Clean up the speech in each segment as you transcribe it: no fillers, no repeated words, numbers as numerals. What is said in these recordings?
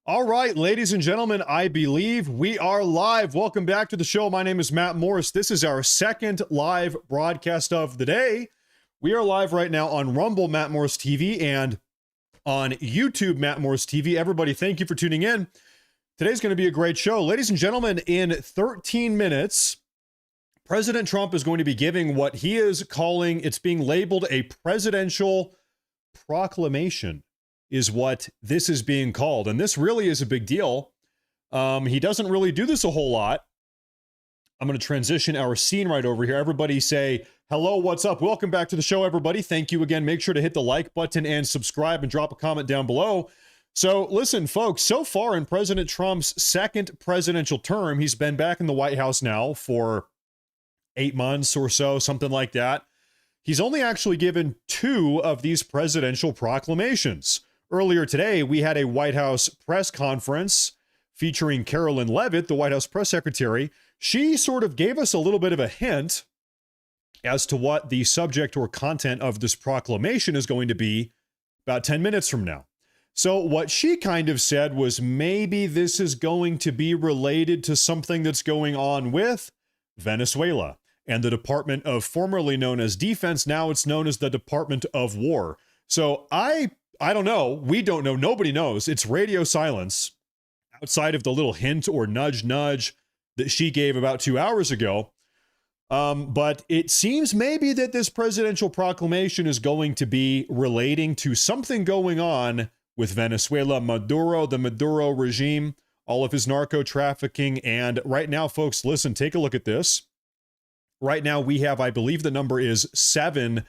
All right, ladies and gentlemen, I believe we are live. Welcome back to the show. My name is Matt Morris. This is our second live broadcast of the day. We are live right now on Rumble, Matt Morris TV, and on YouTube, Matt Morris TV. Everybody, thank you for tuning in. Today's going to be a great show. Ladies and gentlemen, in 13 minutes, President Trump is going to be giving what he is calling, it's being labeled a presidential proclamation, is what this is being called. And this really is a big deal. He doesn't really do this a whole lot. I'm going to transition our scene right over here. Everybody say, hello, what's up? Welcome back to the show, everybody. Thank you again. Make sure to hit the like button and subscribe and drop a comment down below. So listen, folks, so far in President Trump's second presidential term, he's been back in the White House now for 8 months or so, something like that. He's only actually given 2 of these presidential proclamations. Earlier today, we had a White House press conference featuring Carolyn Leavitt, the White House press secretary. She sort of gave us a little bit of a hint as to what the subject or content of this proclamation is going to be about 10 minutes from now. So what she kind of said was maybe this is going to be related to something that's going on with Venezuela and the Department of, formerly known as Defense, now it's known as the Department of War. So I don't know. We don't know. Nobody knows. It's radio silence outside of the little hint or nudge that she gave about 2 hours ago. But it seems maybe that this presidential proclamation is going to be relating to something going on with Venezuela, Maduro, the Maduro regime, all of his narco trafficking. And right now, folks, listen, take a look at this. Right now, we have, I believe the number is 7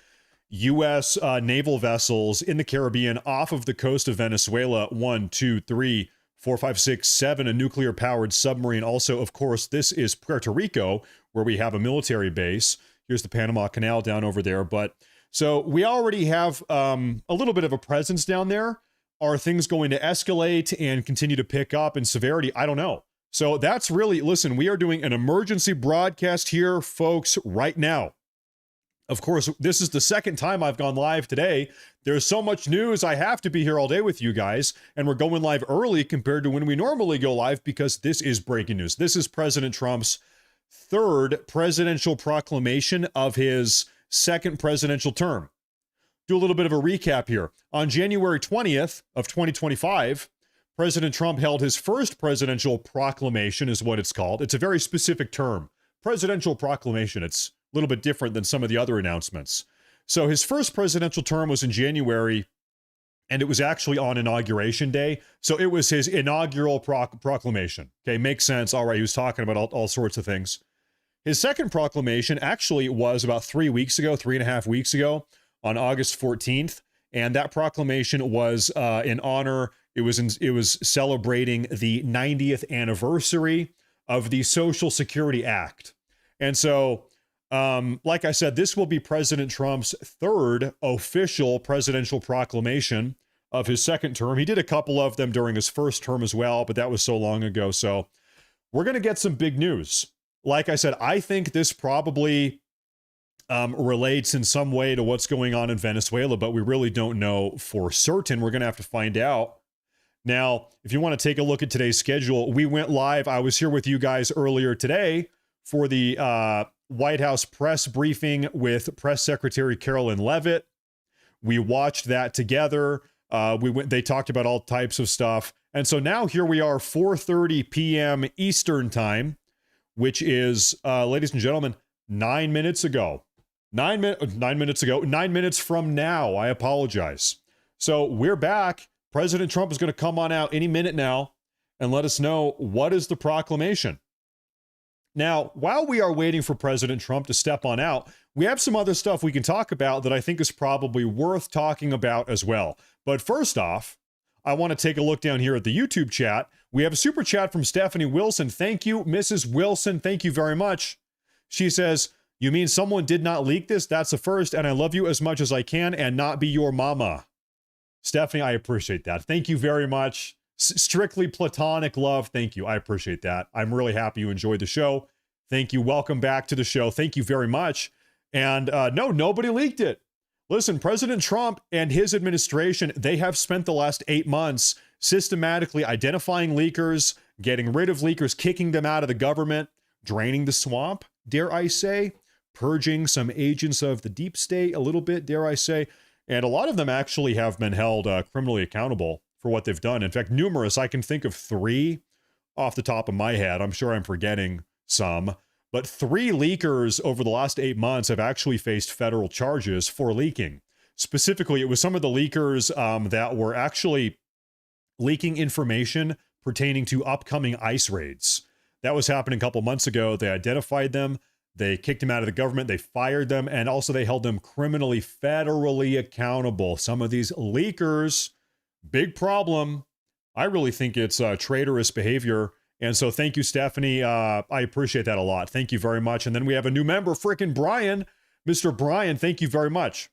U.S. Naval vessels in the Caribbean off of the coast of Venezuela. 1, 2, 3, 4, 5, 6, 7, a nuclear-powered submarine. Also, of course, this is Puerto Rico, where we have a military base. Here's the Panama Canal down over there. But so we already have a little bit of a presence down there. Are things going to escalate and continue to pick up in severity? I don't know. So that's really, listen, we are doing an emergency broadcast here, folks, right now. Of course, this is the second time I've gone live today. There's so much news. I have to be here all day with you guys. And we're going live early compared to when we normally go live because this is breaking news. This is President Trump's third presidential proclamation of his second presidential term. Do a little bit of a recap here. On January 20th of 2025, President Trump held his first presidential proclamation, is what it's called. It's a very specific term. Presidential proclamation. It's a little bit different than some of the other announcements. So his first presidential term was in January, and it was actually on Inauguration Day. So it was his inaugural proclamation. Okay, makes sense. All right, he was talking about all sorts of things. His second proclamation actually was about 3 weeks ago, 3.5 weeks ago, on August 14th. And that proclamation was in honor, it was celebrating the 90th anniversary of the Social Security Act. And so, like I said, this will be President Trump's third official presidential proclamation of his second term. He did a couple of them during his first term as well, but that was so long ago. So we're going to get some big news. Like I said, I think this probably relates in some way to what's going on in Venezuela, but we really don't know for certain. We're going to have to find out. Now, if you want to take a look at today's schedule, we went live. I was here with you guys earlier today for the White House press briefing with Press Secretary Carolyn Leavitt. We watched that together. They talked about all types of stuff. And so now here we are, 4:30 p.m. Eastern time, which is, ladies and gentlemen, 9 minutes ago. 9 minutes ago, 9 minutes from now. I apologize. So we're back. President Trump is going to come on out any minute now and let us know what is the proclamation. Now, while we are waiting for President Trump to step on out, we have some other stuff we can talk about that I think is probably worth talking about as well. But first off, I want to take a look down here at the YouTube chat. We have a super chat from Stephanie Wilson. Thank you, Mrs. Wilson. Thank you very much. She says, "You mean someone did not leak this? That's a first, and I love you as much as I can and not be your mama." Stephanie, I appreciate that. Thank you very much. Strictly platonic love. Thank you. I appreciate that. I'm really happy you enjoyed the show. Thank you. Welcome back to the show. Thank you very much. And no, nobody leaked it. Listen, President Trump and his administration, they have spent the last 8 months systematically identifying leakers, getting rid of leakers, kicking them out of the government, draining the swamp, dare I say, purging some agents of the deep state a little bit, dare I say. And a lot of them actually have been held criminally accountable for what they've done. In fact, numerous. I can think of 3 off the top of my head. I'm sure I'm forgetting some. But 3 leakers over the last 8 months have actually faced federal charges for leaking. Specifically, it was some of the leakers that were actually leaking information pertaining to upcoming ICE raids. That was happening a couple months ago. They identified them. They kicked them out of the government. They fired them. And also they held them criminally, federally accountable. Some of these leakers, big problem. I really think it's traitorous behavior. And so thank you, Stephanie. I appreciate that a lot. Thank you very much. And then we have a new member, frickin' Brian. Mr. Brian, thank you very much.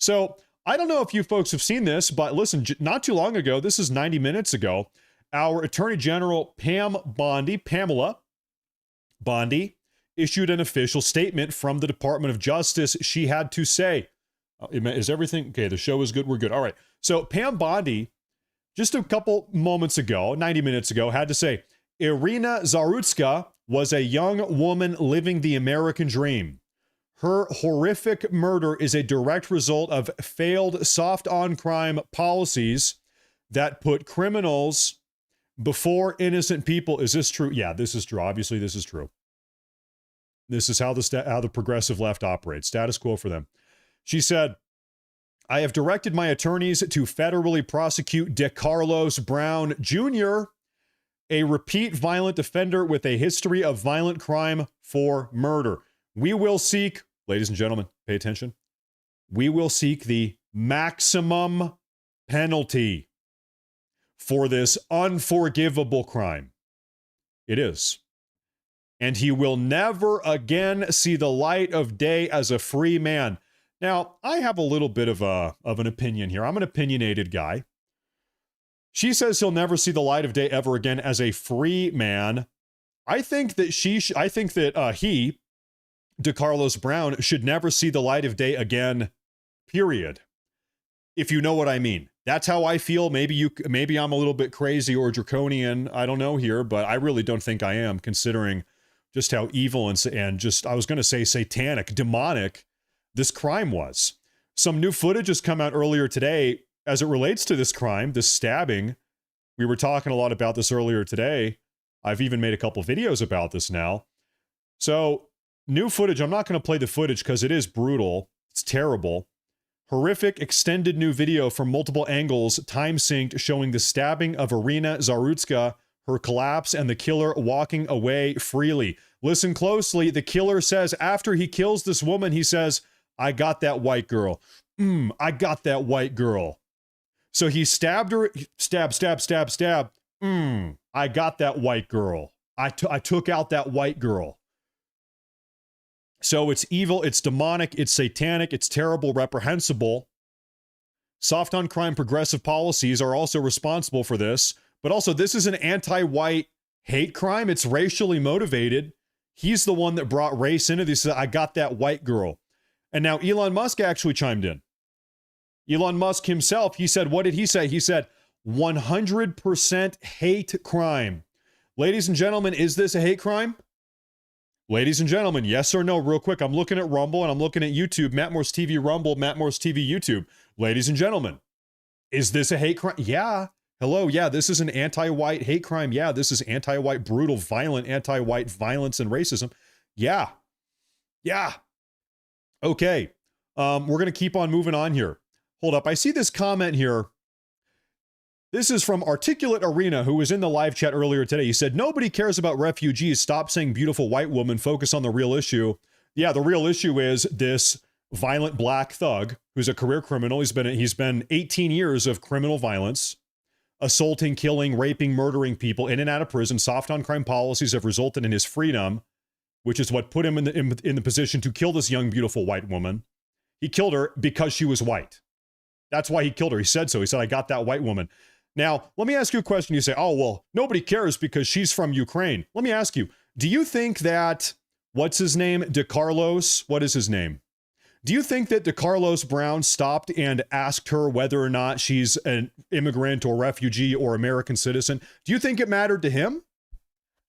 So I don't know if you folks have seen this, but listen, not too long ago, this is 90 minutes ago, our Attorney General Pamela Bondi, issued an official statement from the Department of Justice. She had to say, is everything okay? The show is good. We're good. All right. So Pam Bondi, just a couple moments ago, 90 minutes ago, had to say, Irina Zarutska was a young woman living the American dream. Her horrific murder is a direct result of failed soft-on-crime policies that put criminals before innocent people. Is this true? Yeah, this is true. Obviously, this is true. This is how the progressive left operates. Status quo for them. She said, I have directed my attorneys to federally prosecute DeCarlos Brown Jr., a repeat violent offender with a history of violent crime for murder. We will seek, ladies and gentlemen, pay attention. We will seek the maximum penalty for this unforgivable crime. It is. And he will never again see the light of day as a free man. Now, I have a little bit of an opinion here. I'm an opinionated guy. She says he'll never see the light of day ever again as a free man. I think that he, DeCarlos Brown, should never see the light of day again, period. If you know what I mean. That's how I feel. Maybe I'm a little bit crazy or draconian. I don't know here, but I really don't think I am, considering just how evil and just, I was going to say satanic, demonic this crime was. Some new footage has come out earlier today as it relates to this crime, this stabbing. We were talking a lot about this earlier today. I've even made a couple videos about this now. So, new footage. I'm not going to play the footage because it is brutal. It's terrible. Horrific extended new video from multiple angles, time synced, showing the stabbing of Irina Zarutska, her collapse, and the killer walking away freely. Listen closely. The killer says after he kills this woman, he says, I got that white girl. I got that white girl. So he stabbed her, stab. I got that white girl. I took out that white girl. So it's evil, it's demonic, it's satanic, it's terrible, reprehensible. Soft on crime progressive policies are also responsible for this. But also, this is an anti-white hate crime. It's racially motivated. He's the one that brought race into this. I got that white girl. And now Elon Musk actually chimed in. Elon Musk himself, he said, what did he say? He said, 100% hate crime. Ladies and gentlemen, is this a hate crime? Ladies and gentlemen, yes or no, real quick. I'm looking at Rumble and I'm looking at YouTube. Matt Morse TV Rumble, Matt Morse TV YouTube. Ladies and gentlemen, is this a hate crime? Yeah. Hello. Yeah, this is an anti-white hate crime. Yeah, this is anti-white, brutal, violent, anti-white violence and racism. Yeah. Yeah. Okay. We're going to keep on moving on here. Hold up. I see this comment here. This is from Articulate Arena, who was in the live chat earlier today. He said, nobody cares about refugees. Stop saying beautiful white woman. Focus on the real issue. Yeah, the real issue is this violent black thug who's a career criminal. He's been 18 years of criminal violence, assaulting, killing, raping, murdering people in and out of prison. Soft on crime policies have resulted in his freedom, which is what put him in the position to kill this young, beautiful white woman. He killed her because she was white. That's why he killed her. He said so. He said, I got that white woman. Now, let me ask you a question. You say, oh, well, nobody cares because she's from Ukraine. Let me ask you, do you think that, what's his name? DeCarlos? What is his name? Do you think that DeCarlos Brown stopped and asked her whether or not she's an immigrant or refugee or American citizen? Do you think it mattered to him?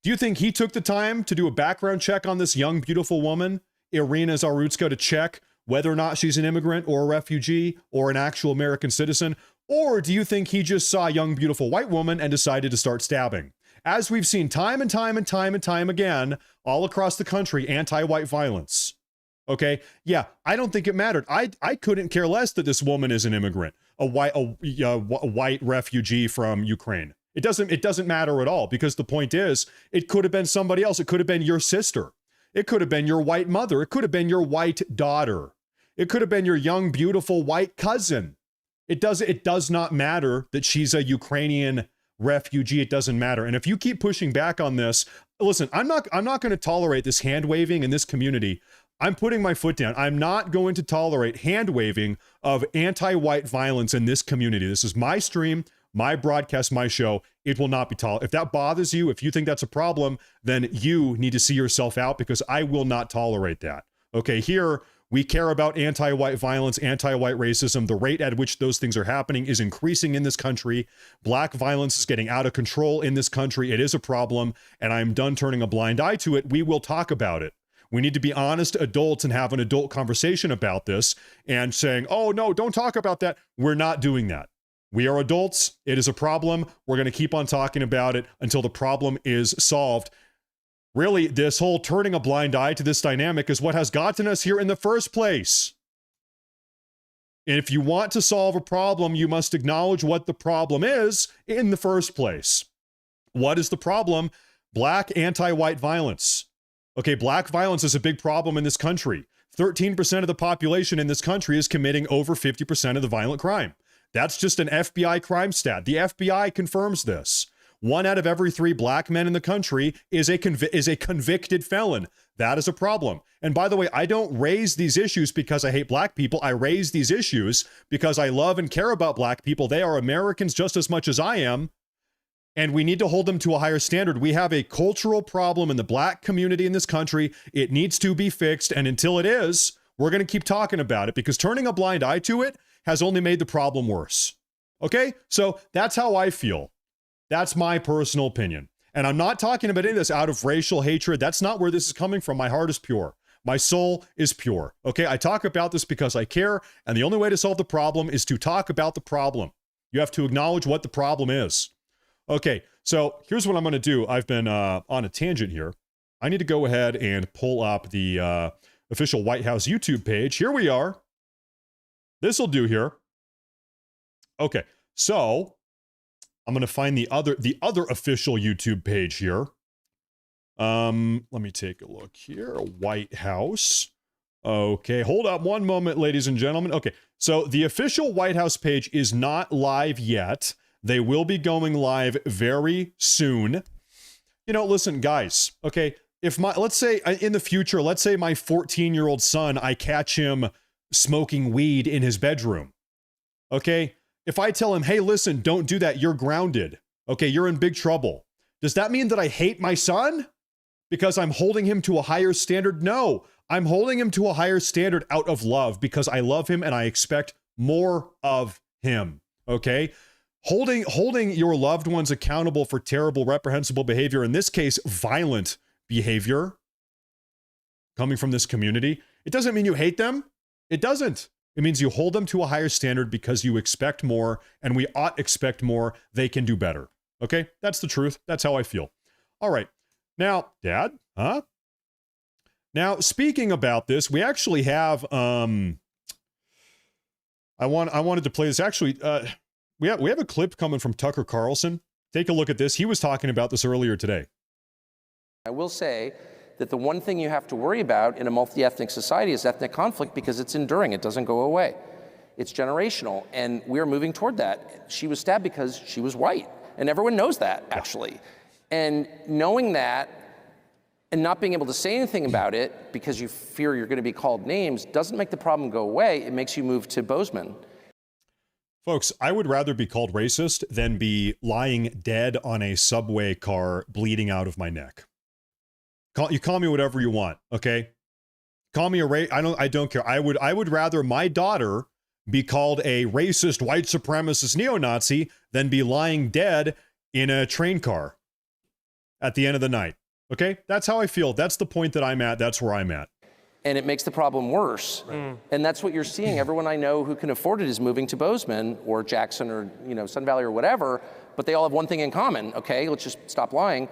Do you think he took the time to do a background check on this young, beautiful woman, Irina Zarutska, to check whether or not she's an immigrant or a refugee or an actual American citizen? Or do you think he just saw a young, beautiful white woman and decided to start stabbing? As we've seen time and time and time and time again, all across the country, anti-white violence. Okay, yeah, I don't think it mattered. I couldn't care less that this woman is an immigrant, a white refugee from Ukraine. It doesn't matter at all, because the point is, it could have been somebody else. It could have been your sister. It could have been your white mother. It could have been your white daughter. It could have been your young, beautiful white cousin. It does not matter that she's a Ukrainian refugee. It doesn't matter. And if you keep pushing back on this, listen, I'm not going to tolerate this hand waving in this community. I'm putting my foot down. I'm not going to tolerate hand waving of anti-white violence in this community. This is my stream, my broadcast, my show. It will not be tolerated. If that bothers you, if you think that's a problem, then you need to see yourself out, because I will not tolerate that. Okay, here we care about anti-white violence, anti-white racism. The rate at which those things are happening is increasing in this country. Black violence is getting out of control in this country. It is a problem, and I'm done turning a blind eye to it. We will talk about it. We need to be honest adults and have an adult conversation about this, and saying, oh, no, don't talk about that. We're not doing that. We are adults. It is a problem. We're going to keep on talking about it until the problem is solved. Really, this whole turning a blind eye to this dynamic is what has gotten us here in the first place. And if you want to solve a problem, you must acknowledge what the problem is in the first place. What is the problem? Black anti-white violence. Okay, black violence is a big problem in this country. 13% of the population in this country is committing over 50% of the violent crime. That's just an FBI crime stat. The FBI confirms this. 1 out of every 3 black men in the country is a convicted felon. That is a problem. And by the way, I don't raise these issues because I hate black people. I raise these issues because I love and care about black people. They are Americans just as much as I am. And we need to hold them to a higher standard. We have a cultural problem in the black community in this country. It needs to be fixed. And until it is, we're going to keep talking about it, because turning a blind eye to it has only made the problem worse. Okay? So that's how I feel. That's my personal opinion. And I'm not talking about any of this out of racial hatred. That's not where this is coming from. My heart is pure. My soul is pure. Okay? I talk about this because I care. And the only way to solve the problem is to talk about the problem. You have to acknowledge what the problem is. Okay, so here's what I'm going to do. I've been on a tangent here. I need to go ahead and pull up the official White House YouTube page. Here we are. This will do here. Okay, so I'm going to find the other official YouTube page here. Let me take a look here. White House. Okay, hold up one moment, ladies and gentlemen. Okay, so the official White House page is not live yet. They will be going live very soon. You know, listen, guys, okay, if let's say in the future, let's say my 14-year-old son, I catch him smoking weed in his bedroom. Okay, if I tell him, hey, listen, don't do that, you're grounded. Okay, you're in big trouble. Does that mean that I hate my son because I'm holding him to a higher standard? No, I'm holding him to a higher standard out of love, because I love him and I expect more of him. Okay. Holding your loved ones accountable for terrible, reprehensible behavior, in this case, violent behavior coming from this community, it doesn't mean you hate them. It doesn't. It means you hold them to a higher standard because you expect more, and we ought expect more. They can do better. Okay? That's the truth. That's how I feel. All right. Now, Dad, huh? Now, speaking about this, we actually have, I wanted to play this. Actually, we have a clip coming from Tucker Carlson. Take a look at this. He was talking about this earlier today. I will say that the one thing you have to worry about in a multi-ethnic society is ethnic conflict, because it's enduring. It doesn't go away. It's generational, and we're moving toward that. She was stabbed because she was white, and everyone knows that, actually. And knowing that and not being able to say anything about it because you fear you're going to be called names doesn't make the problem go away. It makes you move to Bozeman. Folks, I would rather be called racist than be lying dead on a subway car bleeding out of my neck. You call me whatever you want, okay? Call me I don't care. I would rather my daughter be called a racist, white supremacist neo-Nazi than be lying dead in a train car at the end of the night. Okay? That's how I feel. That's the point that I'm at. That's where I'm at. And it makes the problem worse. Right. And that's what you're seeing. Everyone I know who can afford it is moving to Bozeman or Jackson or, Sun Valley or whatever, but they all have one thing in common. Okay, let's just stop lying.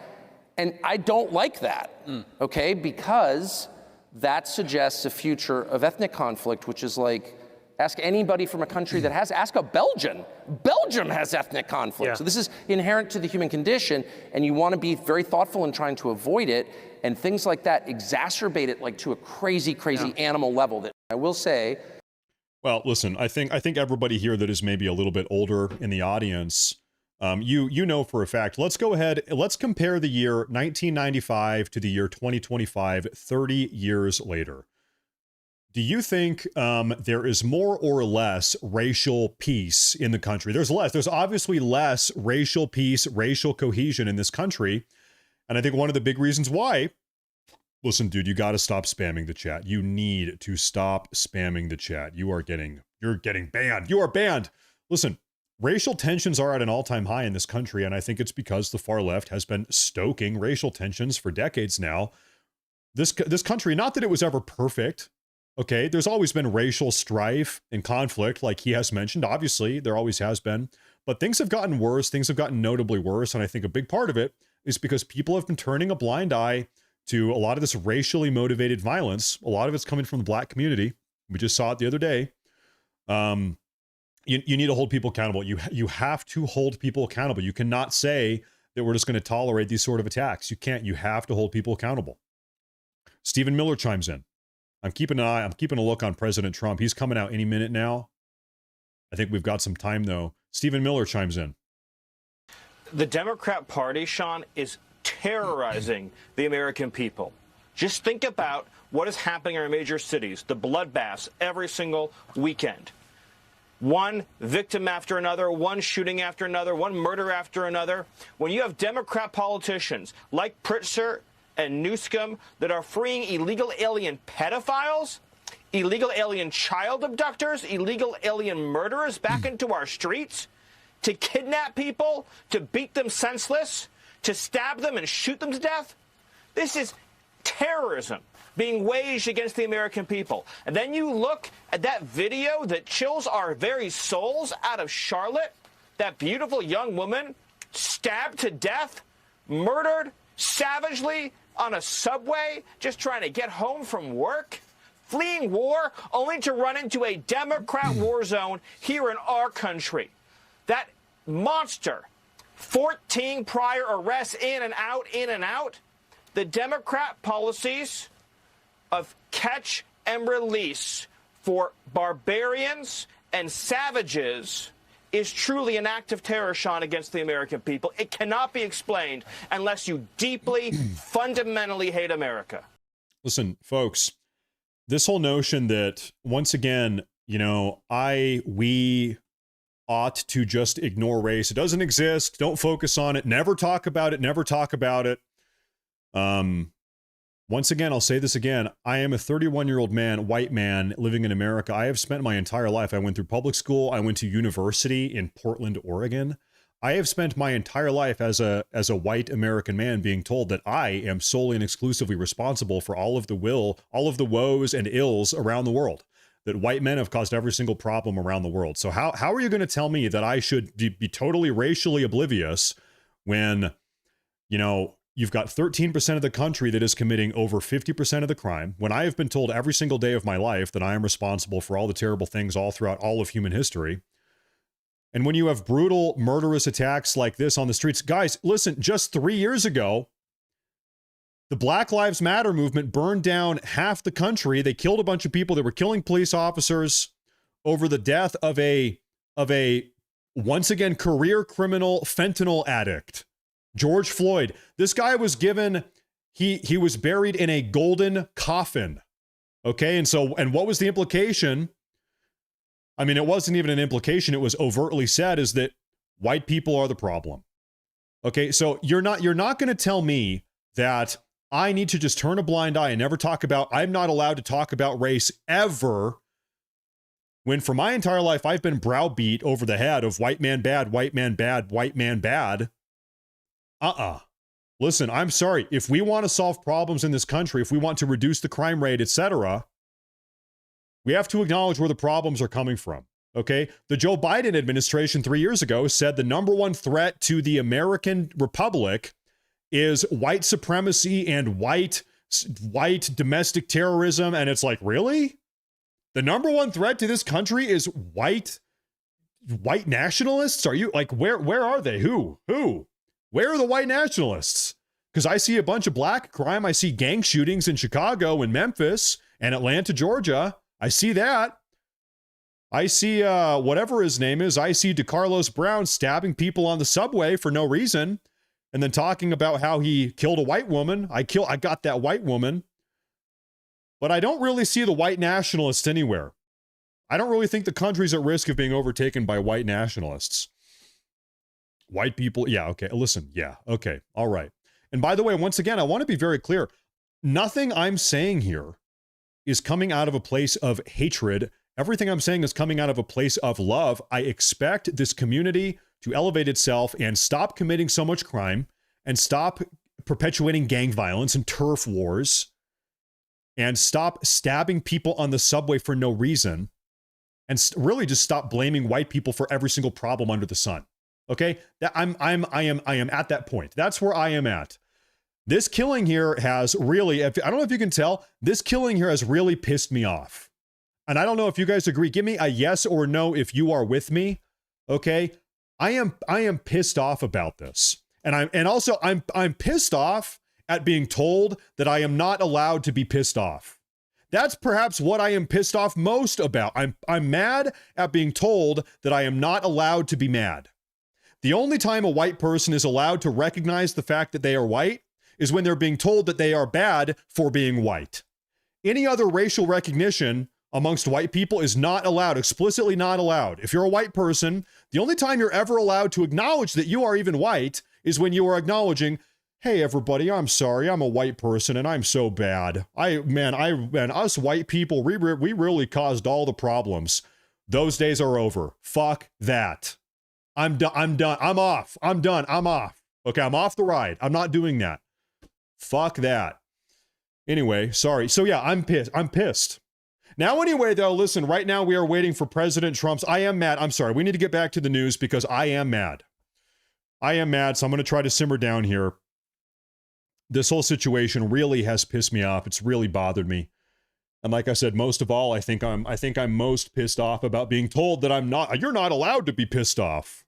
And I don't like that, okay? Because that suggests a future of ethnic conflict, which is like, ask anybody from a country that has, ask a Belgian. Belgium has ethnic conflict. Yeah. So this is inherent to the human condition, and you want to be very thoughtful in trying to avoid it, and things like that exacerbate it like to a crazy animal level that I will say. Well, listen, I think everybody here that is maybe a little bit older in the audience, you know for a fact. Let's go ahead. Let's compare the year 1995 to the year 2025, 30 years later. Do you think there is more or less racial peace in the country? There's less. There's obviously less racial peace, racial cohesion in this country. And I think one of the big reasons why, listen, dude, you got to stop spamming the chat. You need to stop spamming the chat. You're getting banned. You are banned. Listen, racial tensions are at an all-time high in this country, and I think it's because the far left has been stoking racial tensions for decades now. This country, not that it was ever perfect, okay? There's always been racial strife and conflict, like he has mentioned. Obviously, there always has been. But things have gotten worse. Things have gotten notably worse, and I think a big part of it is because people have been turning a blind eye to a lot of this racially motivated violence. A lot of it's coming from the black community. We just saw it the other day. You need to hold people accountable. You have to hold people accountable. You cannot say that we're just going to tolerate these sort of attacks. You can't. You have to hold people accountable. Stephen Miller chimes in. I'm keeping a look on President Trump. He's coming out any minute now. I think we've got some time, though. Stephen Miller chimes in. The Democrat Party, Sean, is terrorizing the American people. Just think about what is happening in our major cities, the bloodbaths every single weekend. One victim after another, one shooting after another, one murder after another. When you have Democrat politicians like Pritzker and Newsom that are freeing illegal alien pedophiles, illegal alien child abductors, illegal alien murderers back into our streets, to kidnap people, to beat them senseless, to stab them and shoot them to death. This is terrorism being waged against the American people. And then you look at that video that chills our very souls out of Charlotte, that beautiful young woman stabbed to death, murdered savagely on a subway, just trying to get home from work, fleeing war, only to run into a Democrat war zone here in our country. That monster, 14 prior arrests in and out. The Democrat policies of catch and release for barbarians and savages is truly an act of terror, Sean, against the American people. It cannot be explained unless you deeply, fundamentally hate America. Listen, folks, this whole notion that, once again, we ought to just ignore race. It doesn't exist. Don't focus on it. Never talk about it. Once again, I'll say this again. I am a 31-year-old man, white man, living in America. I have spent my entire life. I went through public school. I went to university in Portland, Oregon. I have spent my entire life as a white American man being told that I am solely and exclusively responsible for all of the woes and ills around the world. That white men have caused every single problem around the world. So how are you going to tell me that I should be totally racially oblivious when, you've got 13% of the country that is committing over 50% of the crime, when I have been told every single day of my life that I am responsible for all the terrible things all throughout all of human history? And when you have brutal, murderous attacks like this on the streets, guys, listen, just 3 years ago, the Black Lives Matter movement burned down half the country. They killed a bunch of people. They were killing police officers over the death of a once again, career criminal fentanyl addict, George Floyd. This guy was given, he was buried in a golden coffin. Okay. And what was the implication? I mean, it wasn't even an implication. It was overtly said, is that white people are the problem. Okay. So you're not going to tell me that I need to just turn a blind eye and never talk about, I'm not allowed to talk about race ever, when for my entire life I've been browbeat over the head of white man bad, white man bad, white man bad. Listen, I'm sorry. If we want to solve problems in this country, if we want to reduce the crime rate, etc., we have to acknowledge where the problems are coming from. Okay? The Joe Biden administration 3 years ago said the number one threat to the American Republic is white supremacy and white domestic terrorism. And it's like, really? The number one threat to this country is white nationalists? Are you like, where are they? Who? Where are the white nationalists? Because I see a bunch of black crime. I see gang shootings in Chicago and Memphis and Atlanta, Georgia. I see that. I see whatever his name is. I see DeCarlos Brown stabbing people on the subway for no reason and then talking about how he killed a white woman. I got that white woman. But I don't really see the white nationalists anywhere. I don't really think the country's at risk of being overtaken by white nationalists. White people, yeah, okay, listen, yeah, okay, all right. And by the way, once again, I want to be very clear. Nothing I'm saying here is coming out of a place of hatred. Everything I'm saying is coming out of a place of love. I expect this community to elevate itself and stop committing so much crime and stop perpetuating gang violence and turf wars and stop stabbing people on the subway for no reason and really just stop blaming white people for every single problem under the sun. Okay? I am at that point. That's where I am at. This killing here has really, I don't know if you can tell, this killing here has really pissed me off. And I don't know if you guys agree. Give me a yes or no if you are with me. Okay? I am pissed off about this. And I'm pissed off at being told that I am not allowed to be pissed off. That's perhaps what I am pissed off most about. I'm mad at being told that I am not allowed to be mad. The only time a white person is allowed to recognize the fact that they are white is when they're being told that they are bad for being white. Any other racial recognition amongst white people is not allowed, explicitly not allowed. If you're a white person, the only time you're ever allowed to acknowledge that you are even white is when you are acknowledging, hey, everybody, I'm sorry, I'm a white person and I'm so bad. Us white people, we really caused all the problems. Those days are over. Fuck that. I'm done. I'm off. I'm done. I'm off. Okay, I'm off the ride. I'm not doing that. Fuck that. Anyway, sorry. So yeah, I'm pissed. Now anyway, though, listen, right now we are waiting for President Trump's, I am mad. I'm sorry. We need to get back to the news because I am mad. So I'm going to try to simmer down here. This whole situation really has pissed me off. It's really bothered me. And like I said, most of all, I think I'm most pissed off about being told that you're not allowed to be pissed off.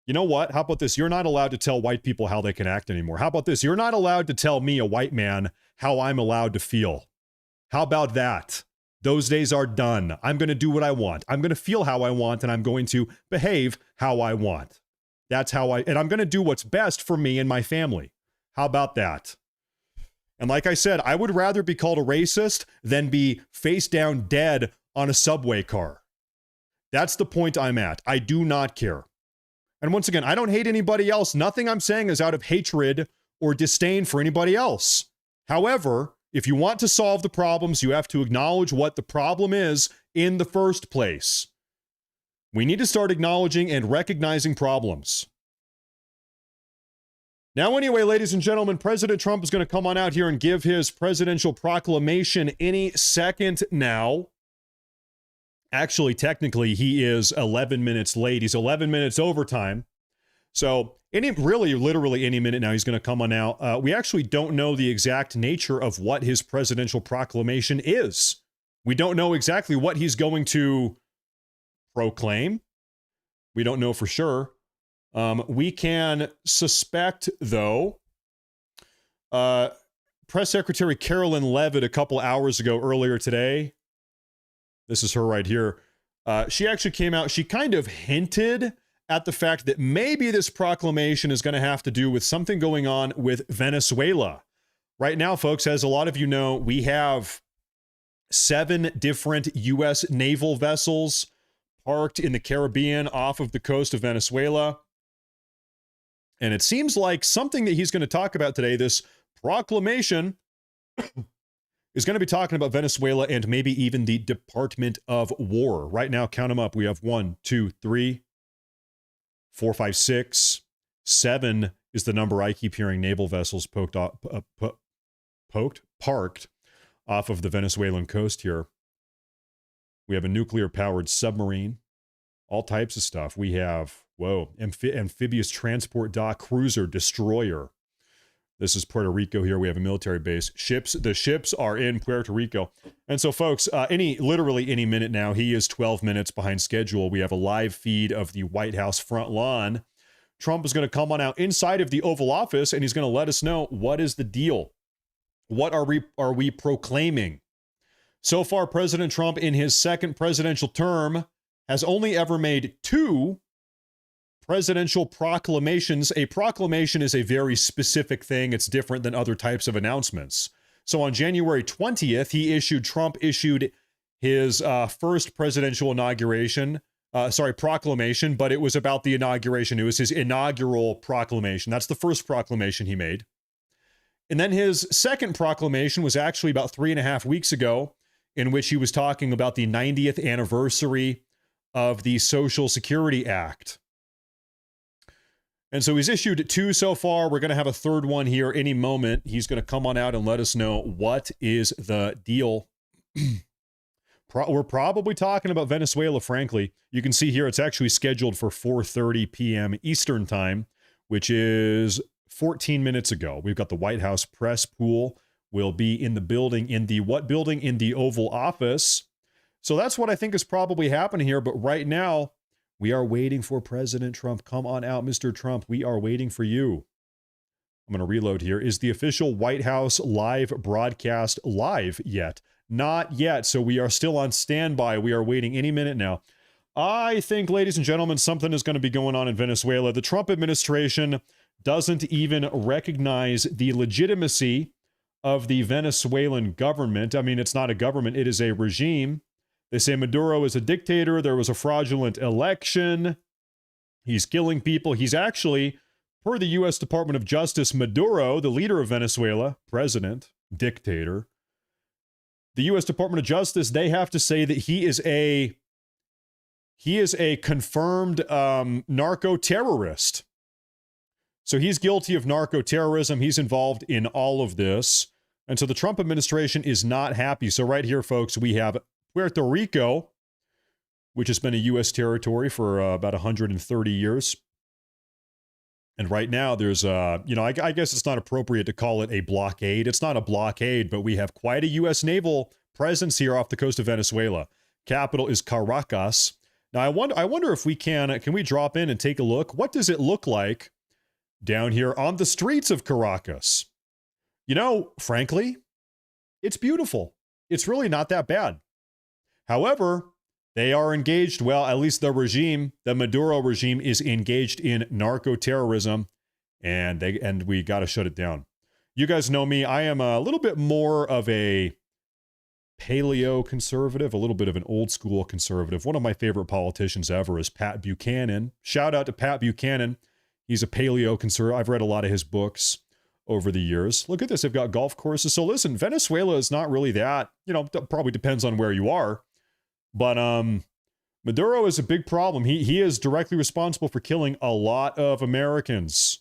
You know what? How about this? You're not allowed to tell white people how they can act anymore. How about this? You're not allowed to tell me, a white man, how I'm allowed to feel. How about that? Those days are done. I'm going to do what I want. I'm going to feel how I want, and I'm going to behave how I want. And I'm going to do what's best for me and my family. How about that? And like I said, I would rather be called a racist than be face down dead on a subway car. That's the point I'm at. I do not care. And once again, I don't hate anybody else. Nothing I'm saying is out of hatred or disdain for anybody else. However, if you want to solve the problems, you have to acknowledge what the problem is in the first place. We need to start acknowledging and recognizing problems. Now, anyway, ladies and gentlemen, President Trump is going to come on out here and give his presidential proclamation any second now. Actually, technically, he is 11 minutes late. He's 11 minutes overtime. So, literally any minute now, he's going to come on out. We actually don't know the exact nature of what his presidential proclamation is. We don't know exactly what he's going to proclaim. We don't know for sure. We can suspect, though, Press Secretary Carolyn Leavitt a couple hours ago, earlier today, this is her right here, she actually came out, she kind of hinted at the fact that maybe this proclamation is going to have to do with something going on with Venezuela. Right now, folks, as a lot of you know, we have 7 different U.S. naval vessels parked in the Caribbean off of the coast of Venezuela. And it seems like something that he's going to talk about today, this proclamation is going to be talking about Venezuela and maybe even the Department of War. Right now, count them up. We have 1, 2, 3, 4, 5, 6, 7 is the number I keep hearing naval vessels parked off of the Venezuelan coast here. We have a nuclear-powered submarine, all types of stuff. We have, amphibious transport dock, cruiser, destroyer. This is Puerto Rico here. We have a military base. The ships are in Puerto Rico. And so, folks, literally any minute now, he is 12 minutes behind schedule. We have a live feed of the White House front lawn. Trump is going to come on out inside of the Oval Office, and he's going to let us know what is the deal. What are we proclaiming? So far, President Trump, in his second presidential term, has only ever made 2 presidential proclamations. A proclamation is a very specific thing. It's different than other types of announcements. So on January 20th, Trump issued his first presidential proclamation, but it was about the inauguration. It was his inaugural proclamation. That's the first proclamation he made. And then his second proclamation was actually about 3.5 weeks ago, in which he was talking about the 90th anniversary of the Social Security Act. And so he's issued 2 so far. We're going to have a third one here any moment. He's going to come on out and let us know what is the deal. We're probably talking about Venezuela, frankly. You can see here it's actually scheduled for 4:30 p.m. Eastern time, which is 14 minutes ago. We've got the White House press pool. Will be in the building. In the what building? In the Oval Office. So that's what I think is probably happening here. But right now, we are waiting for President Trump. Come on out, Mr. Trump. We are waiting for you. I'm going to reload here. Is the official White House live broadcast live yet? Not yet. So we are still on standby. We are waiting any minute now. I think, ladies and gentlemen, something is going to be going on in Venezuela. The Trump administration doesn't even recognize the legitimacy of the Venezuelan government. I mean, it's not a government. It is a regime. They say Maduro is a dictator. There was a fraudulent election. He's killing people. He's actually, per the U.S. Department of Justice, Maduro, the leader of Venezuela, president, dictator. The U.S. Department of Justice, they have to say that he is a confirmed narco-terrorist. So he's guilty of narco-terrorism. He's involved in all of this. And so the Trump administration is not happy. So right here, folks, we have Puerto Rico, which has been a U.S. territory for about 130 years. And right now there's, I guess it's not appropriate to call it a blockade. It's not a blockade, but we have quite a U.S. naval presence here off the coast of Venezuela. Capital is Caracas. Now, I wonder if we can we drop in and take a look? What does it look like down here on the streets of Caracas? You know, frankly, it's beautiful. It's really not that bad. However, they are engaged, well, at least the regime, the Maduro regime is engaged in narco-terrorism, and we got to shut it down. You guys know me. I am a little bit more of a paleo-conservative, a little bit of an old-school conservative. One of my favorite politicians ever is Pat Buchanan. Shout out to Pat Buchanan. He's a paleo-conservative. I've read a lot of his books over the years. Look at this. They've got golf courses. So listen, Venezuela is not really that, probably depends on where you are. But Maduro is a big problem. He is directly responsible for killing a lot of Americans.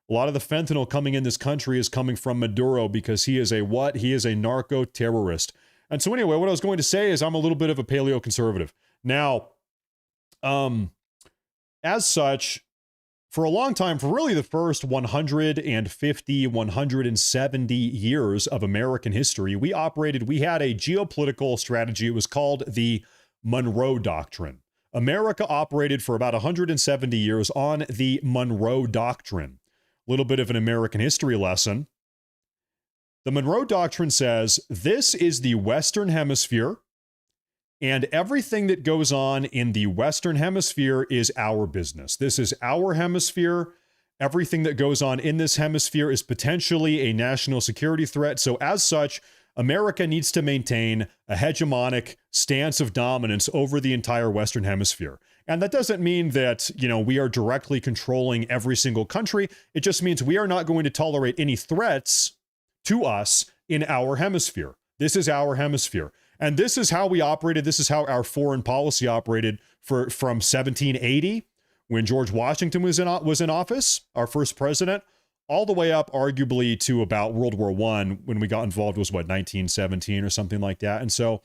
A lot of the fentanyl coming in this country is coming from Maduro because he is a what? He is a narco-terrorist. And so anyway, what I was going to say is I'm a little bit of a paleo-conservative. Now, as such, for a long time, for really the first 150, 170 years of American history, we had a geopolitical strategy. It was called the Monroe Doctrine. America operated for about 170 years on the Monroe Doctrine. A little bit of an American history lesson. The Monroe Doctrine says this is the Western Hemisphere, and everything that goes on in the Western Hemisphere is our business. This is our hemisphere. Everything that goes on in this hemisphere is potentially a national security threat. So as such, America needs to maintain a hegemonic stance of dominance over the entire Western Hemisphere. And that doesn't mean that, we are directly controlling every single country. It just means we are not going to tolerate any threats to us in our hemisphere. This is our hemisphere. And this is how we operated. This is how our foreign policy operated from 1780, when George Washington was in office, our first president, all the way up arguably to about World War I, when we got involved was 1917 or something like that. And so,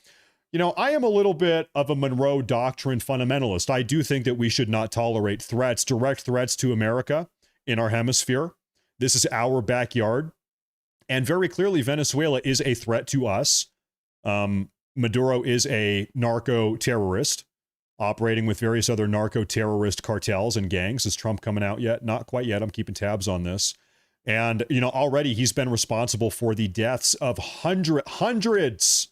you know, I am a little bit of a Monroe Doctrine fundamentalist. I do think that we should not tolerate threats, direct threats to America in our hemisphere. This is our backyard. And very clearly, Venezuela is a threat to us. Maduro is a narco-terrorist operating with various other narco-terrorist cartels and gangs. Is Trump coming out yet? Not quite yet. I'm keeping tabs on this. And, you know, already he's been responsible for the deaths of hundreds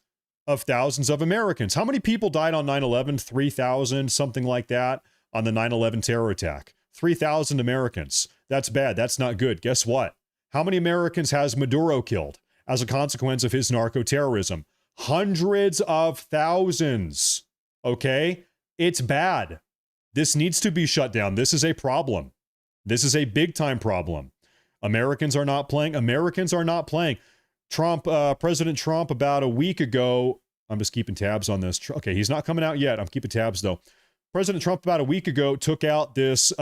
of thousands of Americans. How many people died on 9/11? 3,000, something like that, on the 9/11 terror attack. 3,000 Americans. That's bad. That's not good. Guess what? How many Americans has Maduro killed as a consequence of his narco-terrorism? Hundreds of thousands. Okay? It's bad. This needs to be shut down. This is a problem. This is a big-time problem. Americans are not playing. Americans are not playing. Trump, President Trump, about a week ago, I'm just keeping tabs on this. Okay, he's not coming out yet. I'm keeping tabs, though. President Trump, about a week ago, took out this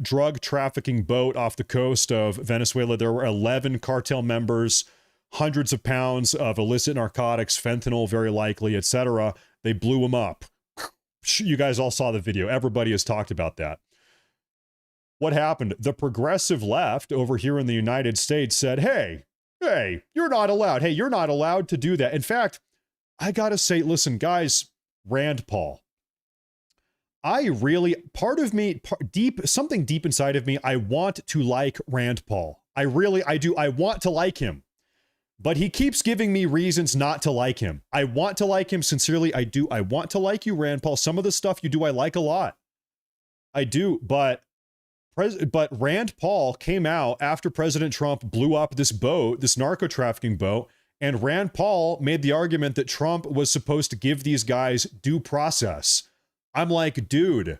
drug trafficking boat off the coast of Venezuela. There were 11 cartel members, hundreds of pounds of illicit narcotics, fentanyl, very likely, etc. They blew him up. You guys all saw the video. Everybody has talked about that. What happened? The progressive left over here in the United States said, hey, you're not allowed. Hey, you're not allowed to do that. In fact, I got to say, listen, guys, Rand Paul. Part of me, something deep inside of me, I want to like Rand Paul. I do. I want to like him. But he keeps giving me reasons not to like him. I want to like him sincerely. I do. I want to like you, Rand Paul. Some of the stuff you do, I like a lot. I do. But Rand Paul came out after President Trump blew up this boat, this narco trafficking boat. And Rand Paul made the argument that Trump was supposed to give these guys due process. I'm like, dude,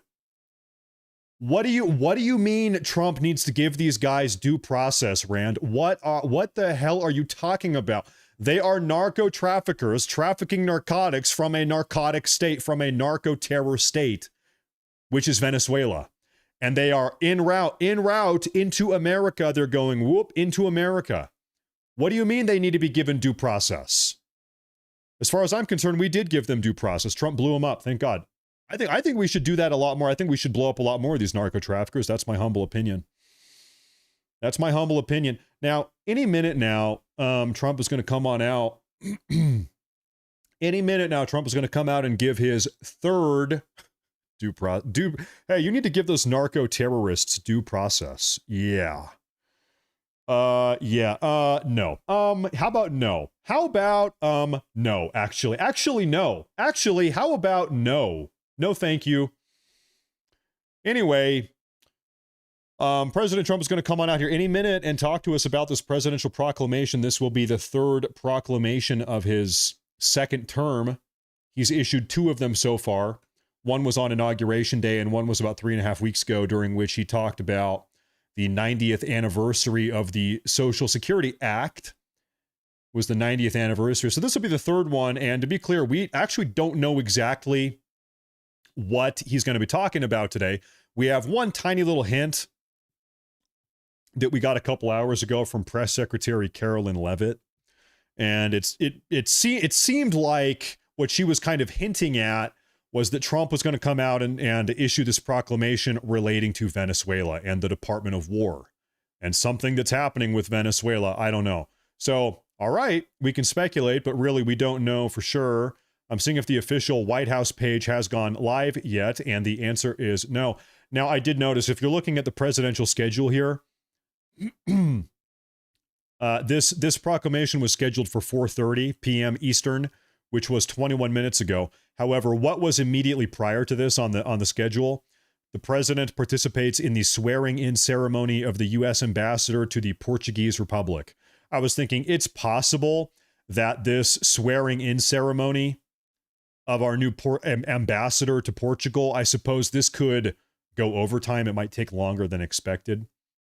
what do you mean Trump needs to give these guys due process, Rand? What the hell are you talking about? They are narco traffickers trafficking narcotics from a narcotic state, from a narco terror state, which is Venezuela. And they are en route into America. They're going whoop into America. What do you mean they need to be given due process? As far as I'm concerned, we did give them due process. Trump blew them up. Thank God. I think we should do that a lot more. I think we should blow up a lot more of these narco traffickers. That's my humble opinion. That's my humble opinion. Now, any minute now, Trump is going to come on out. Any minute now, Trump is going to come out and give his third hey, you need to give those narco terrorists due process. Yeah. No. How about no? How about, no, actually, no. Actually, how about no? No, thank you. Anyway, President Trump is going to come on out here any minute and talk to us about this presidential proclamation. This will be the third proclamation of his second term. He's issued two of them so far. One was on Inauguration Day, and one was about 3.5 weeks ago, during which he talked about the 90th anniversary of the Social Security Act. Was the 90th anniversary. So this will be the third one. And to be clear, we actually don't know exactly what he's going to be talking about today. We have one tiny little hint that we got a couple hours ago from Press Secretary Carolyn Leavitt. And it seemed like what she was kind of hinting at was that Trump was going to come out and issue this proclamation relating to Venezuela and the Department of War and something that's happening with Venezuela. I don't know. So, all right, we can speculate, but really we don't know for sure. I'm seeing if the official White House page has gone live yet, and the answer is no. Now, I did notice, if you're looking at the presidential schedule here, this proclamation was scheduled for 4:30 p.m. Eastern, which was 21 minutes ago. However, what was immediately prior to this on the schedule? The president participates in the swearing-in ceremony of the U.S. ambassador to the Portuguese Republic. I was thinking it's possible that this swearing-in ceremony of our new ambassador to Portugal, I suppose this could go overtime. It might take longer than expected.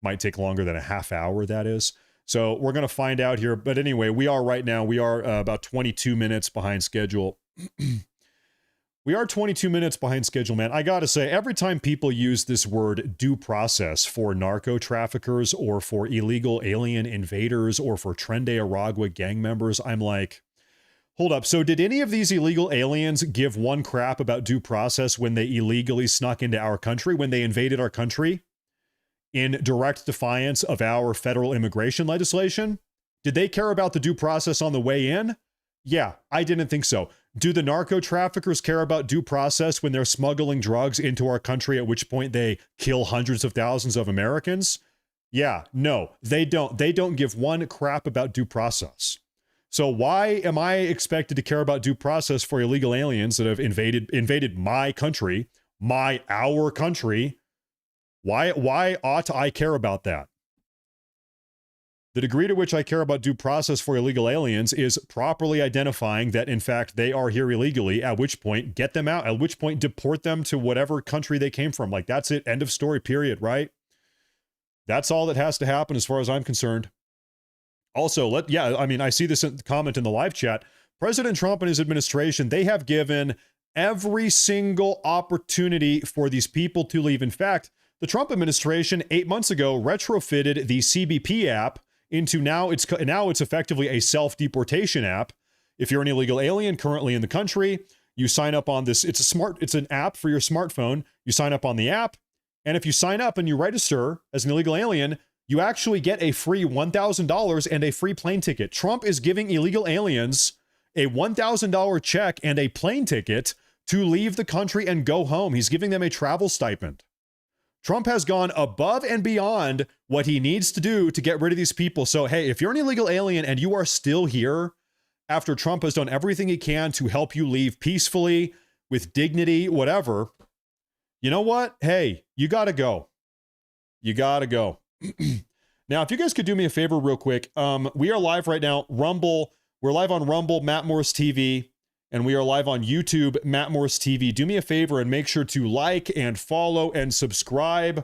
Might take longer than a half hour, that is. So we're going to find out here. But anyway, we are about 22 minutes behind schedule. We are 22 minutes behind schedule, man. I got to say, every time people use this word due process for narco traffickers or for illegal alien invaders or for Trende Aragua gang members, I'm like, hold up. So did any of these illegal aliens give one crap about due process when they illegally snuck into our country, when they invaded our country in direct defiance of our federal immigration legislation? Did they care about the due process on the way in? Yeah, I didn't think so. Do the narco traffickers care about due process when they're smuggling drugs into our country, at which point they kill hundreds of thousands of Americans? Yeah, no, they don't. They don't give one crap about due process. So why am I expected to care about due process for illegal aliens that have invaded my country, our country? Why ought I care about that? The degree to which I care about due process for illegal aliens is properly identifying that, in fact, they are here illegally, at which point get them out, at which point deport them to whatever country they came from. Like, that's it. End of story, period, right? That's all that has to happen as far as I'm concerned. Also, I see this comment in the live chat. President Trump and his administration, they have given every single opportunity for these people to leave. In fact, the Trump administration 8 months ago retrofitted the CBP app into now it's effectively a self-deportation app. If you're an illegal alien currently in the country, you sign up on this. It's an app for your smartphone. You sign up on the app, and if you sign up and you register as an illegal alien, you actually get a free $1,000 and a free plane ticket. Trump is giving illegal aliens a $1,000 check and a plane ticket to leave the country and go home. He's giving them a travel stipend. Trump has gone above and beyond what he needs to do to get rid of these people. So, hey, if you're an illegal alien and you are still here after Trump has done everything he can to help you leave peacefully, with dignity, whatever, you know what? Hey, you got to go. You got to go. Now, if you guys could do me a favor real quick, we are live right now. Rumble. We're live on Rumble, Matt Morris TV. And we are live on YouTube, Matt Morris TV. Do me a favor and make sure to like and follow and subscribe.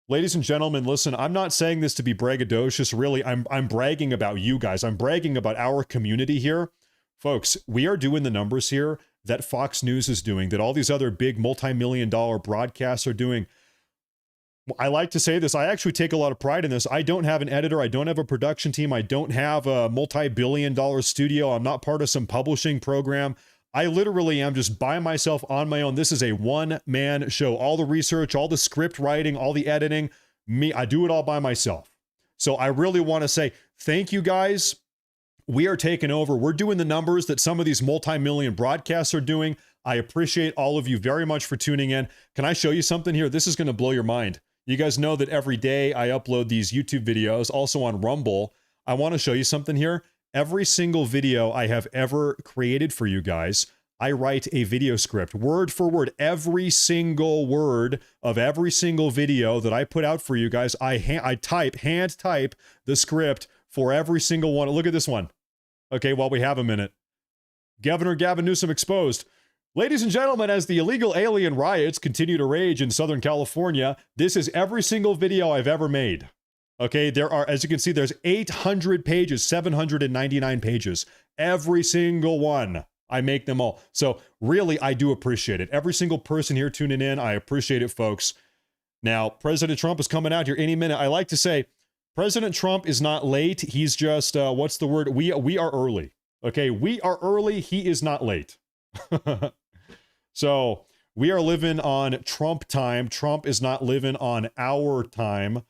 Ladies and gentlemen, listen, I'm not saying this to be braggadocious. Really, I'm bragging about you guys. I'm bragging about our community here. Folks, we are doing the numbers here that Fox News is doing, that all these other big multi-million-dollar broadcasts are doing. I like to say this. I actually take a lot of pride in this. I don't have an editor. I don't have a production team. I don't have a multi-billion-dollar studio. I'm not part of some publishing program. I literally am just by myself on my own. This is a one-man show. All the research, all the script writing, all the editing, I do it all by myself. So I really want to say thank you guys. We are taking over. We're doing the numbers that some of these multi-million broadcasts are doing. I appreciate all of you very much for tuning in. Can I show you something here? This is going to blow your mind. You guys know that every day I upload these YouTube videos, also on Rumble. I want to show you something here. Every single video I have ever created for you guys, I write a video script, word for word. Every single word of every single video that I put out for you guys, I hand type the script for every single one. Look at this one. Okay, while we have a minute. Governor Gavin Newsom exposed. Ladies and gentlemen, as the illegal alien riots continue to rage in Southern California, this is every single video I've ever made. Okay, there are, as you can see, there's 800 pages, 799 pages. Every single one. I make them all. So really, I do appreciate it. Every single person here tuning in, I appreciate it, folks. Now, President Trump is coming out here any minute. I like to say, President Trump is not late. He's just, what's the word? We are early. Okay, we are early. He is not late. So we are living on Trump time. Trump is not living on our time.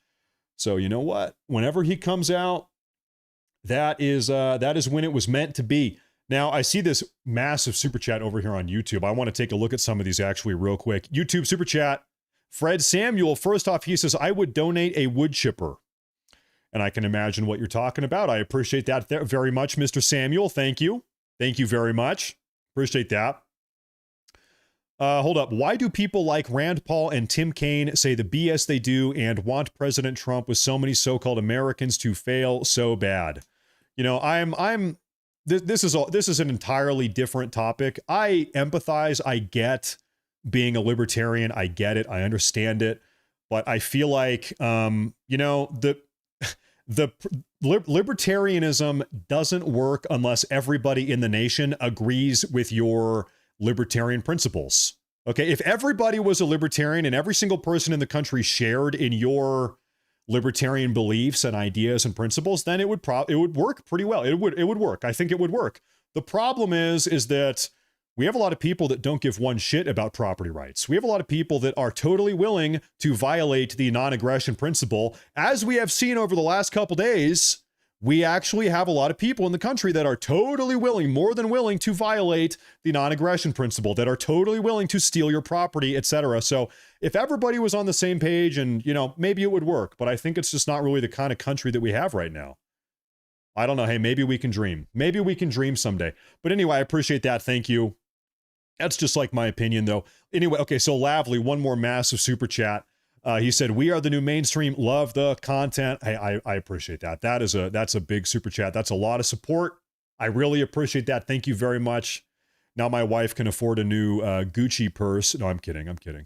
So you know what? Whenever he comes out, that is when it was meant to be. Now, I see this massive super chat over here on YouTube. I want to take a look at some of these actually real quick. YouTube super chat. Fred Samuel, first off, he says, I would donate a wood chipper. And I can imagine what you're talking about. I appreciate that very much, Mr. Samuel. Thank you. Thank you very much. Appreciate that. Hold up. Why do people like Rand Paul and Tim Kaine say the BS they do and want President Trump with so many so-called Americans to fail so bad? You know, this is an entirely different topic. I empathize. I get being a libertarian. I get it. I understand it. But I feel like, you know, Libertarianism doesn't work unless everybody in the nation agrees with your libertarian principles. Okay, if everybody was a libertarian and every single person in the country shared in your libertarian beliefs and ideas and principles, then it would work pretty well. It would work. I think it would work. The problem is that we have a lot of people that don't give one shit about property rights. We have a lot of people that are totally willing to violate the non-aggression principle. As we have seen over the last couple days, we actually have a lot of people in the country that are totally willing, more than willing, to violate the non-aggression principle, that are totally willing to steal your property, etc. So if everybody was on the same page, and, you know, maybe it would work, but I think it's just not really the kind of country that we have right now. I don't know. Hey, maybe we can dream. Maybe we can dream someday. But anyway, I appreciate that. Thank you. That's just like my opinion, though. Anyway, okay, so Lavely, one more massive super chat. He said, "We are the new mainstream. Love the content." Hey, I appreciate that. That's a big super chat. That's a lot of support. I really appreciate that. Thank you very much. Now my wife can afford a new Gucci purse. No, I'm kidding. I'm kidding.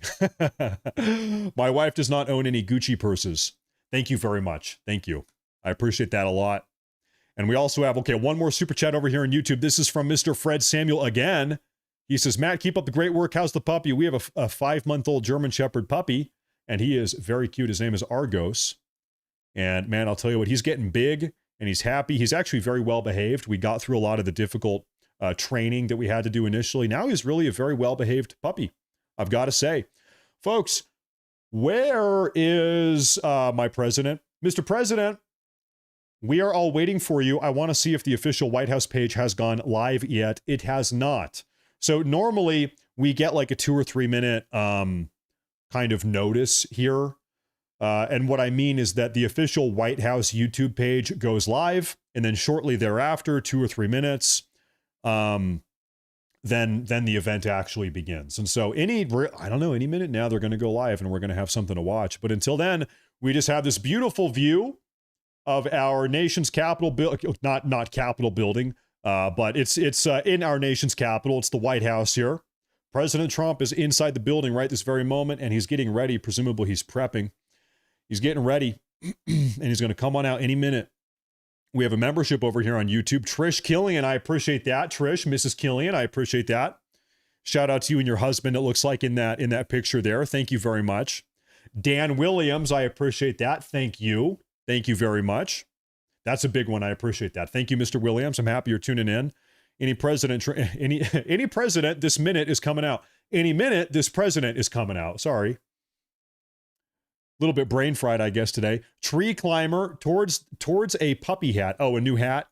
My wife does not own any Gucci purses. Thank you very much. Thank you. I appreciate that a lot. And we also have, okay, one more super chat over here on YouTube. This is from Mr. Fred Samuel again. He says, "Matt, keep up the great work. How's the puppy? We have a 5-month-old German Shepherd puppy, and he is very cute. His name is Argos. And man, I'll tell you what, he's getting big and he's happy. He's actually very well behaved. We got through a lot of the difficult training that we had to do initially. Now he's really a very well behaved puppy, I've got to say. Folks, where is my president? Mr. President, we are all waiting for you. I want to see if the official White House page has gone live yet. It has not. So normally we get like a 2 or 3 minute kind of notice here. And what I mean is that the official White House YouTube page goes live, and then shortly thereafter, 2 or 3 minutes, then the event actually begins. And so any minute now they're going to go live and we're going to have something to watch. But until then, we just have this beautiful view of our nation's capital, not Capitol building, but it's in our nation's capital. It's the White House here. President Trump is inside the building right this very moment, and he's getting ready. Presumably he's prepping. He's getting ready, and he's going to come on out any minute. We have a membership over here on YouTube. Trish Killian, I appreciate that. Trish, Mrs. Killian, I appreciate that. Shout out to you and your husband, it looks like in that picture there. Thank you very much. Dan Williams, I appreciate that. Thank you. Thank you very much. That's a big one. I appreciate that. Thank you, Mr. Williams. I'm happy you're tuning in. Any president, this minute is coming out. Any minute, this president is coming out. Sorry. A little bit brain fried, I guess, today. Tree climber towards a puppy hat. Oh, a new hat?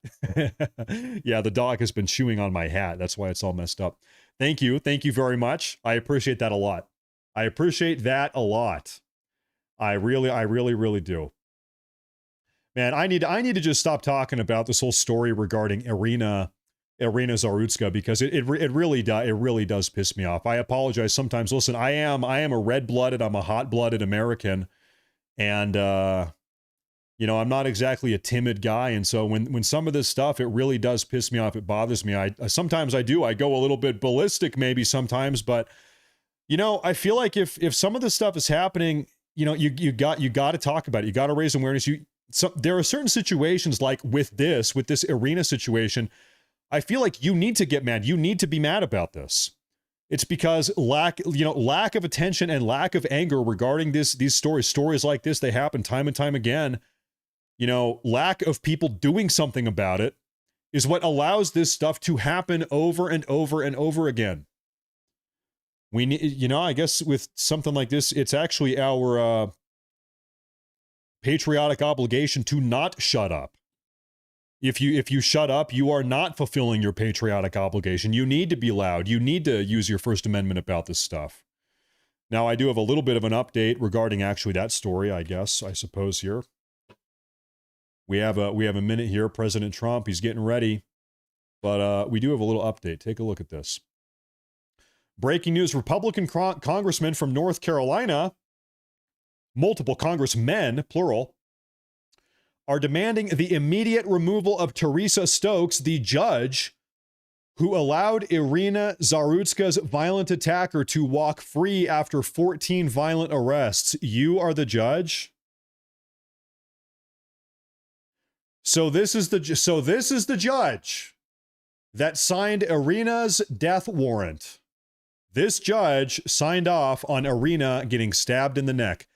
Yeah, the dog has been chewing on my hat. That's why it's all messed up. Thank you. Thank you very much. I appreciate that a lot. I appreciate that a lot. I really do. Man, I need to just stop talking about this whole story regarding Irina Zarutska, because it really does piss me off. I apologize sometimes. Listen, I am a red-blooded, I'm a hot-blooded American, and I'm not exactly a timid guy, and so when some of this stuff, it really does piss me off. It bothers me. I go a little bit ballistic maybe sometimes, but I feel like if some of this stuff is happening, you got to talk about it. You got to raise awareness. There are certain situations like with this Irina situation, I feel like you need to get mad. You need to be mad about this. It's because lack of attention and lack of anger regarding these stories like this, they happen time and time again. Lack of people doing something about it is what allows this stuff to happen over and over and over again. We need, I guess with something like this, it's actually our patriotic obligation to not shut up. If you shut up, you are not fulfilling your patriotic obligation. You need to be loud. You need to use your First Amendment about this stuff. Now, I do have a little bit of an update regarding actually that story, I suppose here. We have a minute here. President Trump, he's getting ready. But we do have a little update. Take a look at this. Breaking news, Republican congressman from North Carolina, multiple congressmen, plural, are demanding the immediate removal of Teresa Stokes, the judge who allowed Irina Zarutska's violent attacker to walk free after 14 violent arrests. You are the judge? So this is the judge that signed Irina's death warrant. This judge signed off on Irina getting stabbed in the neck.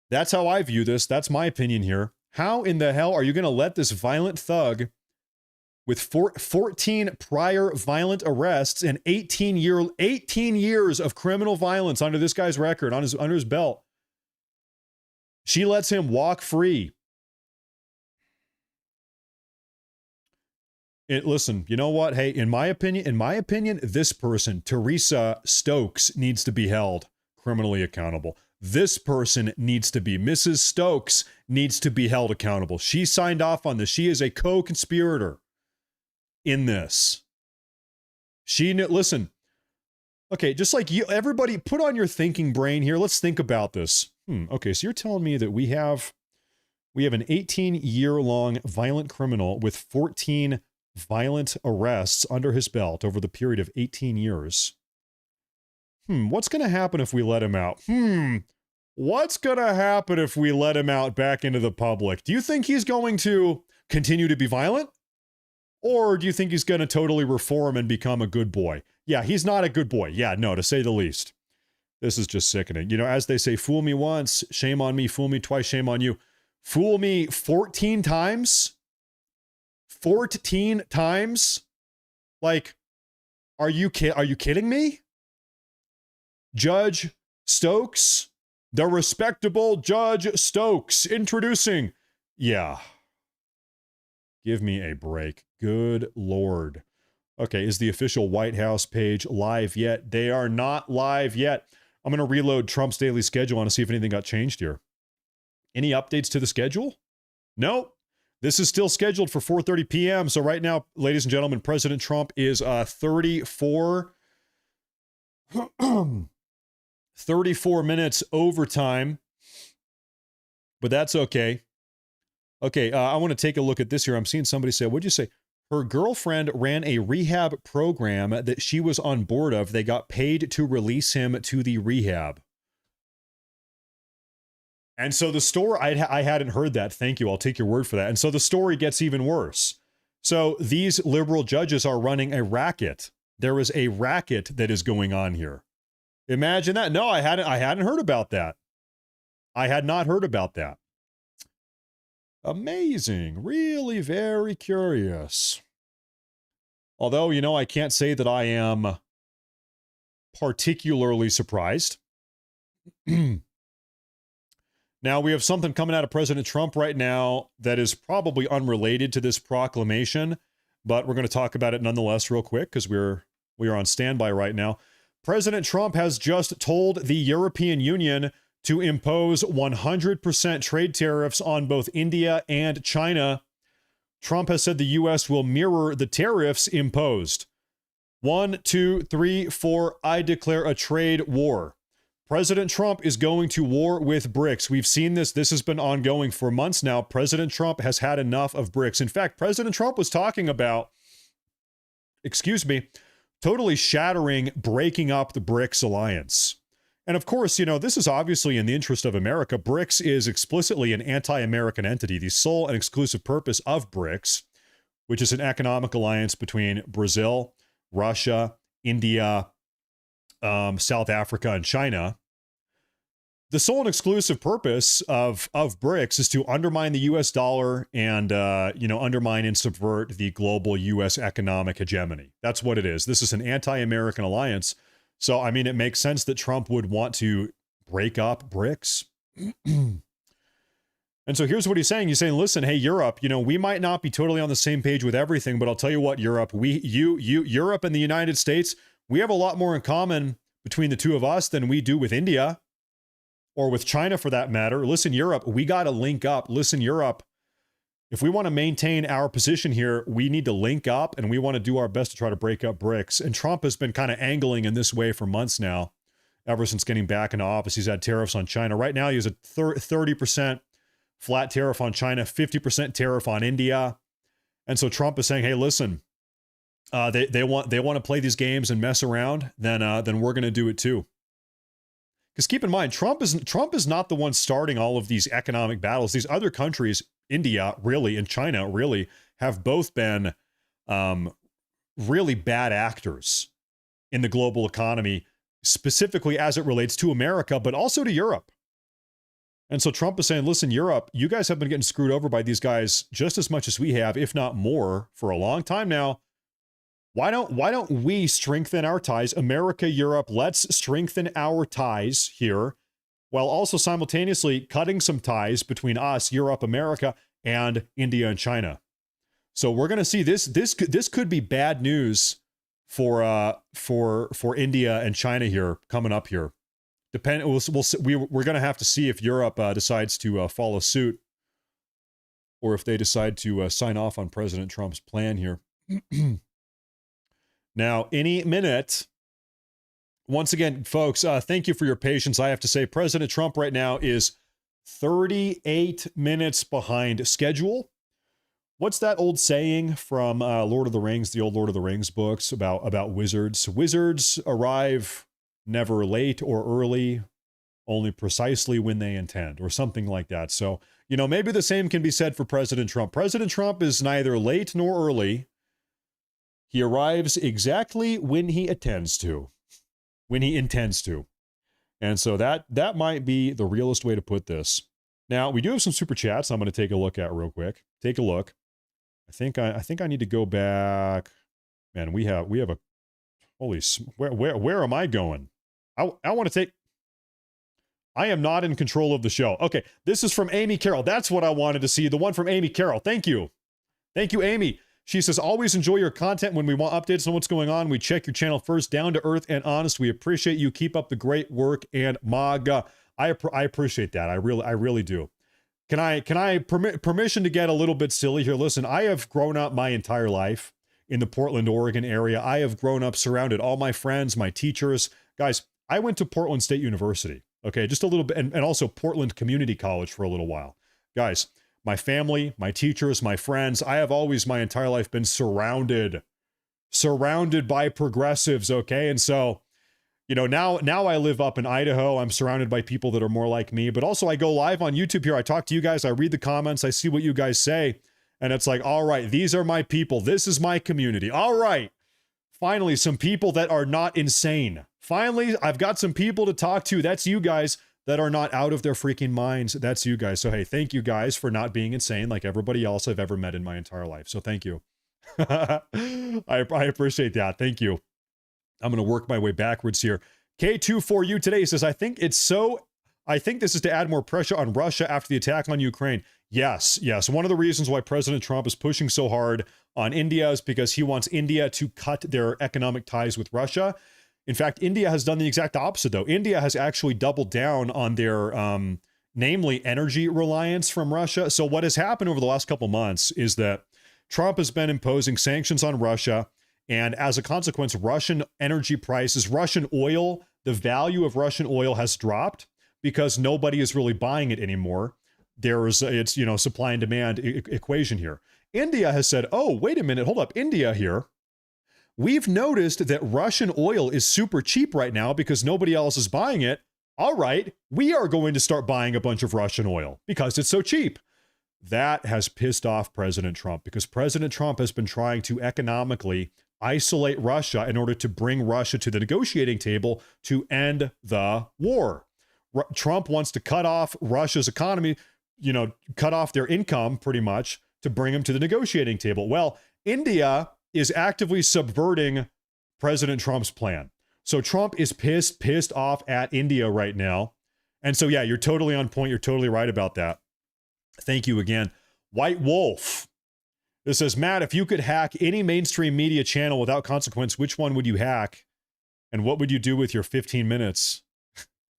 That's how I view this. That's my opinion here. How in the hell are you going to let this violent thug with 14 prior violent arrests and 18 years of criminal violence under this guy's record, under his belt, she lets him walk free? Listen, you know what? Hey, in my opinion, this person, Teresa Stokes, needs to be held criminally accountable. This person needs to be, Mrs. Stokes needs to be held accountable. She signed off on this. She is a co-conspirator in this. Listen, okay, just like you, everybody put on your thinking brain here. Let's think about this. Okay, so you're telling me that we have an 18-year-long violent criminal with 14 violent arrests under his belt over the period of 18 years. What's going to happen if we let him out? What's going to happen if we let him out back into the public? Do you think he's going to continue to be violent? Or do you think he's going to totally reform and become a good boy? Yeah, he's not a good boy. Yeah, no, to say the least. This is just sickening. You know, as they say, fool me once, shame on me. Fool me twice, shame on you. Fool me 14 times? 14 times? Like, are you kidding me? Judge Stokes, the respectable Judge Stokes, introducing. Yeah. Give me a break. Good Lord. Okay, is the official White House page live yet? They are not live yet. I'm going to reload Trump's daily schedule. I want to see if anything got changed here. Any updates to the schedule? No. This is still scheduled for 4:30 p.m. So right now, ladies and gentlemen, President Trump is 34 minutes overtime. But that's okay. Okay, I want to take a look at this here. I'm seeing somebody say, what'd you say? Her girlfriend ran a rehab program that she was on board of. They got paid to release him to the rehab. And so the story, I hadn't heard that. Thank you. I'll take your word for that. And so the story gets even worse. So these liberal judges are running a racket. There is a racket that is going on here. Imagine that. No, I hadn't heard about that. I had not heard about that. Amazing. Really very curious. Although, you know, I can't say that I am particularly surprised. Now, we have something coming out of President Trump right now that is probably unrelated to this proclamation, but we're going to talk about it nonetheless real quick because we are on standby right now. President Trump has just told the European Union to impose 100% trade tariffs on both India and China. Trump has said the U.S. will mirror the tariffs imposed. 1, 2, 3, 4, I declare a trade war. President Trump is going to war with BRICS. We've seen this. This has been ongoing for months now. President Trump has had enough of BRICS. In fact, President Trump was talking about, totally shattering, breaking up the BRICS alliance. And of course, you know, this is obviously in the interest of America. BRICS is explicitly an anti-American entity. The sole and exclusive purpose of BRICS, which is an economic alliance between Brazil, Russia, India, South Africa, and China. The sole and exclusive purpose of BRICS is to undermine the U.S. dollar and, undermine and subvert the global U.S. economic hegemony. That's what it is. This is an anti-American alliance. So, I mean, it makes sense that Trump would want to break up BRICS. And so here's what he's saying. He's saying, listen, hey, Europe, you know, we might not be totally on the same page with everything, but I'll tell you what, Europe, Europe and the United States, we have a lot more in common between the two of us than we do with India or with China for that matter. Listen, Europe, we got to link up. Listen, Europe, if we want to maintain our position here, we need to link up and we want to do our best to try to break up BRICS. And Trump has been kind of angling in this way for months now, ever since getting back into office. He's had tariffs on China. Right now, he has a 30% flat tariff on China, 50% tariff on India. And so Trump is saying, hey, listen, they want to play these games and mess around, then we're going to do it too. Because keep in mind, Trump is not the one starting all of these economic battles. These other countries India, really, and China, really, have both been really bad actors in the global economy, specifically as it relates to America, but also to Europe. And so Trump is saying, listen, Europe, you guys have been getting screwed over by these guys just as much as we have, if not more, for a long time now. Why don't we strengthen our ties? America, Europe, let's strengthen our ties here, while also simultaneously cutting some ties between us, Europe, America, and India and China. So we're going to see this could be bad news for India and China here coming up here. We're going to have to see if Europe decides to follow suit, or if they decide to sign off on President Trump's plan here. Now, any minute. Once again, folks, thank you for your patience. I have to say, President Trump right now is 38 minutes behind schedule. What's that old saying from Lord of the Rings, the old Lord of the Rings books about wizards? Wizards arrive never late or early, only precisely when they intend, or something like that. So, maybe the same can be said for President Trump. President Trump is neither late nor early. He arrives exactly when he intends to. And so that might be the realest way to put this. Now, we do have some super chats I'm going to take a look at real quick. Take a look. I think I need to go back. Man, we have a holy, where am I going? I want to take. I am not in control of the show. Okay, this is from Amy Carroll. That's what I wanted to see. The one from Amy Carroll. Thank you, Amy. She says, always enjoy your content. When we want updates on what's going on, we check your channel first. Down to earth and honest. We appreciate you. Keep up the great work. And MAGA. I appreciate that. I really do. Can I permission to get a little bit silly here? Listen, I have grown up my entire life in the Portland, Oregon area. I have grown up surrounded, all my friends, my teachers. Guys, I went to Portland State University. Okay, just a little bit, and also Portland Community College for a little while. Guys, my family, my teachers, my friends, I have always my entire life been surrounded by progressives, okay? And so, now I live up in Idaho. I'm surrounded by people that are more like me, but also I go live on YouTube here. I talk to you guys. I read the comments. I see what you guys say. And it's like, all right, these are my people. This is my community. All right. Finally, some people that are not insane. Finally, I've got some people to talk to. That's you guys that are not out of their freaking minds. That's you guys. So, hey, thank you guys for not being insane like everybody else I've ever met in my entire life. So thank you. I appreciate that. Thank you. I'm going to work my way backwards here. K24U today says, I think this is to add more pressure on Russia after the attack on Ukraine. Yes. One of the reasons why President Trump is pushing so hard on India is because he wants India to cut their economic ties with Russia. In fact, India has done the exact opposite, though. India has actually doubled down on their, namely, energy reliance from Russia. So what has happened over the last couple months is that Trump has been imposing sanctions on Russia. And as a consequence, Russian energy prices, Russian oil, the value of Russian oil has dropped because nobody is really buying it anymore. It's supply and demand equation here. India has said, oh, wait a minute, hold up, India here. We've noticed that Russian oil is super cheap right now because nobody else is buying it. All right, we are going to start buying a bunch of Russian oil because it's so cheap. That has pissed off President Trump because President Trump has been trying to economically isolate Russia in order to bring Russia to the negotiating table to end the war. Trump wants to cut off Russia's economy, cut off their income pretty much to bring them to the negotiating table. Well, India is actively subverting President Trump's plan. So Trump is pissed off at India right now. And so, yeah, you're totally on point. You're totally right about that. Thank you again. White Wolf. This says, Matt, if you could hack any mainstream media channel without consequence, which one would you hack? And what would you do with your 15 minutes?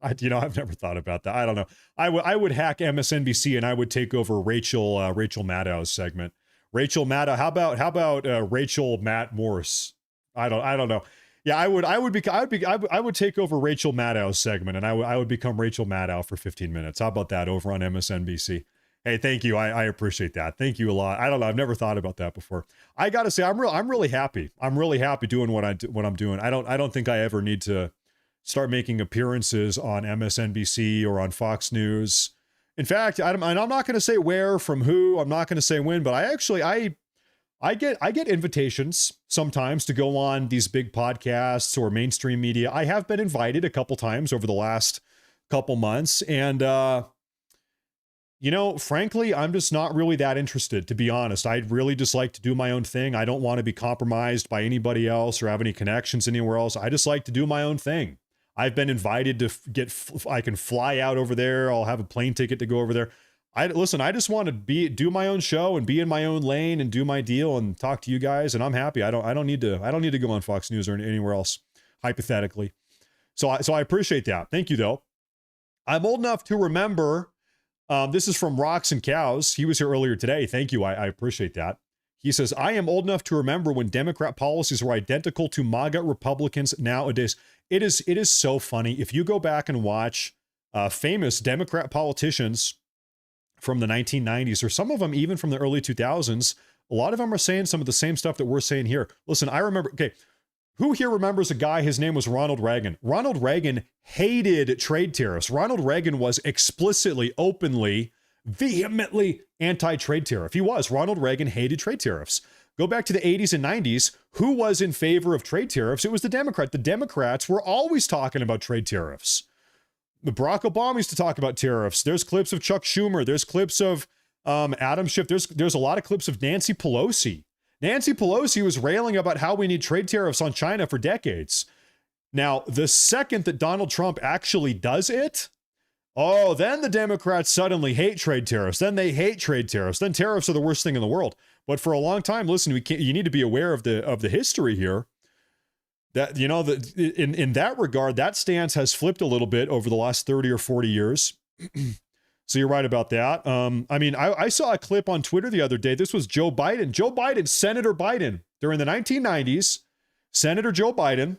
I've never thought about that. I don't know. I would hack MSNBC and I would take over Rachel Maddow's segment. Rachel Maddow. How about Rachel Matt Morse? I don't know. Yeah, I would take over Rachel Maddow's segment and I would become Rachel Maddow for 15 minutes. How about that over on MSNBC? Hey, thank you. I appreciate that. Thank you a lot. I don't know. I've never thought about that before. I got to say, I'm really happy. I'm really happy doing what I'm doing. I don't think I ever need to start making appearances on MSNBC or on Fox News. In fact, I'm not going to say where, from who, I'm not going to say when, but I get invitations sometimes to go on these big podcasts or mainstream media. I have been invited a couple times over the last couple months. And, frankly, I'm just not really that interested, to be honest. I'd really just like to do my own thing. I don't want to be compromised by anybody else or have any connections anywhere else. I just like to do my own thing. I've been invited to I can fly out over there. I'll have a plane ticket to go over there. I just want to do my own show and be in my own lane and do my deal and talk to you guys. And I'm happy. I don't need to go on Fox News or anywhere else, hypothetically. So I appreciate that. Thank you though. I'm old enough to remember, this is from Rocks and Cows. He was here earlier today. Thank you. I appreciate that. He says, I am old enough to remember when Democrat policies were identical to MAGA Republicans nowadays. It is so funny. If you go back and watch famous Democrat politicians from the 1990s, or some of them even from the early 2000s, a lot of them are saying some of the same stuff that we're saying here. Listen, I remember, okay, who here remembers a guy, his name was Ronald Reagan? Ronald Reagan hated trade tariffs. Ronald Reagan was explicitly, openly, vehemently anti-trade tariff. He was. Ronald Reagan hated trade tariffs. Go back to the 80s and 90s. Who was in favor of trade tariffs? It was the Democrat. The Democrats were always talking about trade tariffs. Barack Obama used to talk about tariffs. There's clips of Chuck Schumer. There's clips of Adam Schiff. There's a lot of clips of Nancy Pelosi. Nancy Pelosi was railing about how we need trade tariffs on China for decades. Now, the second that Donald Trump actually does it, then the Democrats suddenly hate trade tariffs. Then they hate trade tariffs. Then tariffs are the worst thing in the world. But for a long time, listen, you need to be aware of the history here. That, in that regard, that stance has flipped a little bit over the last 30 or 40 years. So you're right about that. I saw a clip on Twitter the other day. This was Joe Biden, Senator Biden, during the 1990s. Senator Joe Biden,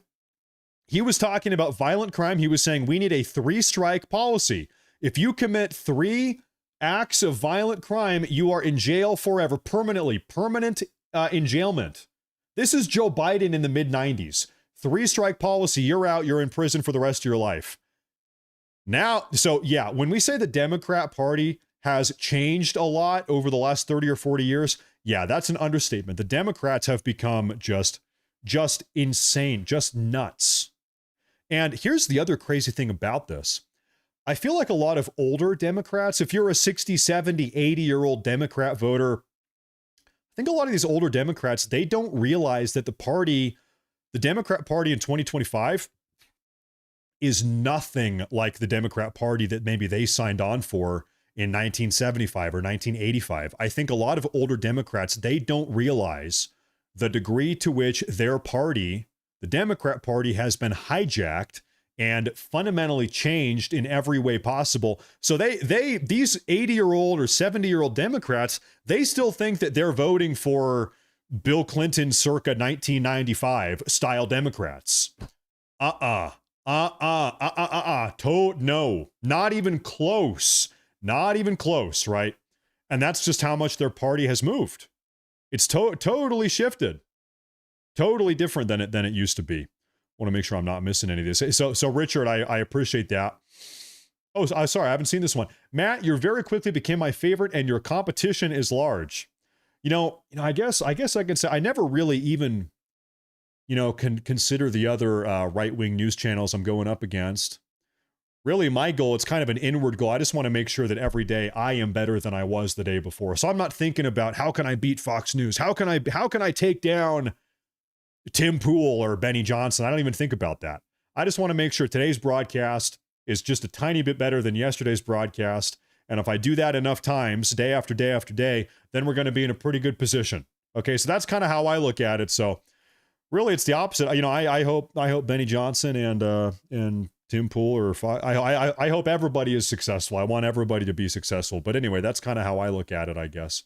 he was talking about violent crime. He was saying we need a 3-strike policy. If you commit 3 acts of violent crime, you are in jail forever, permanent enjailment. This is Joe Biden in the mid-90s. 3-strike policy, you're out, you're in prison for the rest of your life. Now, so yeah, when we say the Democrat Party has changed a lot over the last 30 or 40 years, yeah, that's an understatement. The Democrats have become just insane, just nuts. And here's the other crazy thing about this. I feel like a lot of older Democrats, if you're a 60, 70, 80-year-old Democrat voter, I think a lot of these older Democrats, they don't realize that the Democrat Party in 2025 is nothing like the Democrat Party that maybe they signed on for in 1975 or 1985. I think a lot of older Democrats, they don't realize the degree to which their party, the Democrat Party, has been hijacked and fundamentally changed in every way possible. So these 80-year-old or 70-year-old Democrats, they still think that they're voting for Bill Clinton circa 1995 style Democrats. No, not even close. Not even close, right? And that's just how much their party has moved. It's totally shifted. Totally different than it used to be. Want to make sure I'm not missing any of this. So Richard, I appreciate that. Oh, sorry, I haven't seen this one. Matt, you very quickly became my favorite and your competition is large. I guess I can say I never really even, can consider the other right-wing news channels I'm going up against. Really, my goal, it's kind of an inward goal. I just want to make sure that every day I am better than I was the day before. So I'm not thinking about how can I beat Fox News? How can I take down Tim Pool or Benny Johnson? I don't even think about that. I just want to make sure today's broadcast is just a tiny bit better than yesterday's broadcast. And if I do that enough times, day after day after day, then we're going to be in a pretty good position. Okay, so that's kind of how I look at it. So really, it's the opposite. I hope Benny Johnson and Tim Pool or I hope everybody is successful. I want everybody to be successful. But anyway, that's kind of how I look at it, I guess.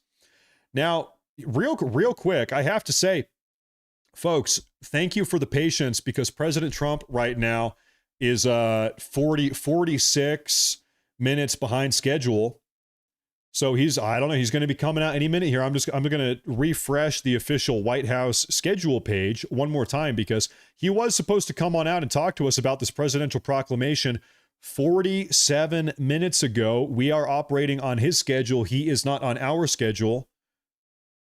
Now, real quick, I have to say, folks, thank you for the patience because President Trump right now is 46 minutes behind schedule. So he's going to be coming out any minute here. I'm going to refresh the official White House schedule page one more time because he was supposed to come on out and talk to us about this presidential proclamation 47 minutes ago. We are operating on his schedule. He is not on our schedule.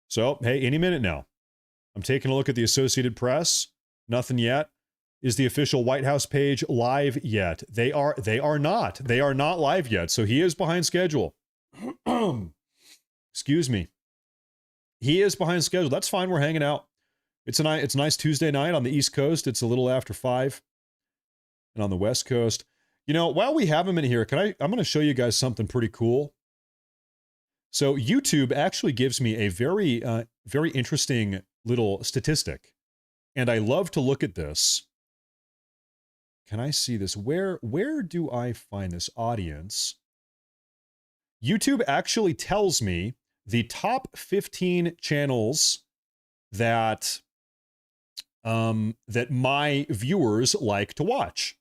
So, hey, any minute now. I'm taking a look at the Associated Press. Nothing yet. Is the official White House page live yet? They are not. They are not live yet. So he is behind schedule. Excuse me. He is behind schedule. That's fine. We're hanging out. It's a nice Tuesday night on the East Coast. It's a little after 5. And on the West Coast, you know, while we have him in here, I'm going to show you guys something pretty cool. So YouTube actually gives me a very interesting little statistic. And I love to look at this. Can I see this? Where do I find this audience? YouTube actually tells me the top 15 channels that that my viewers like to watch.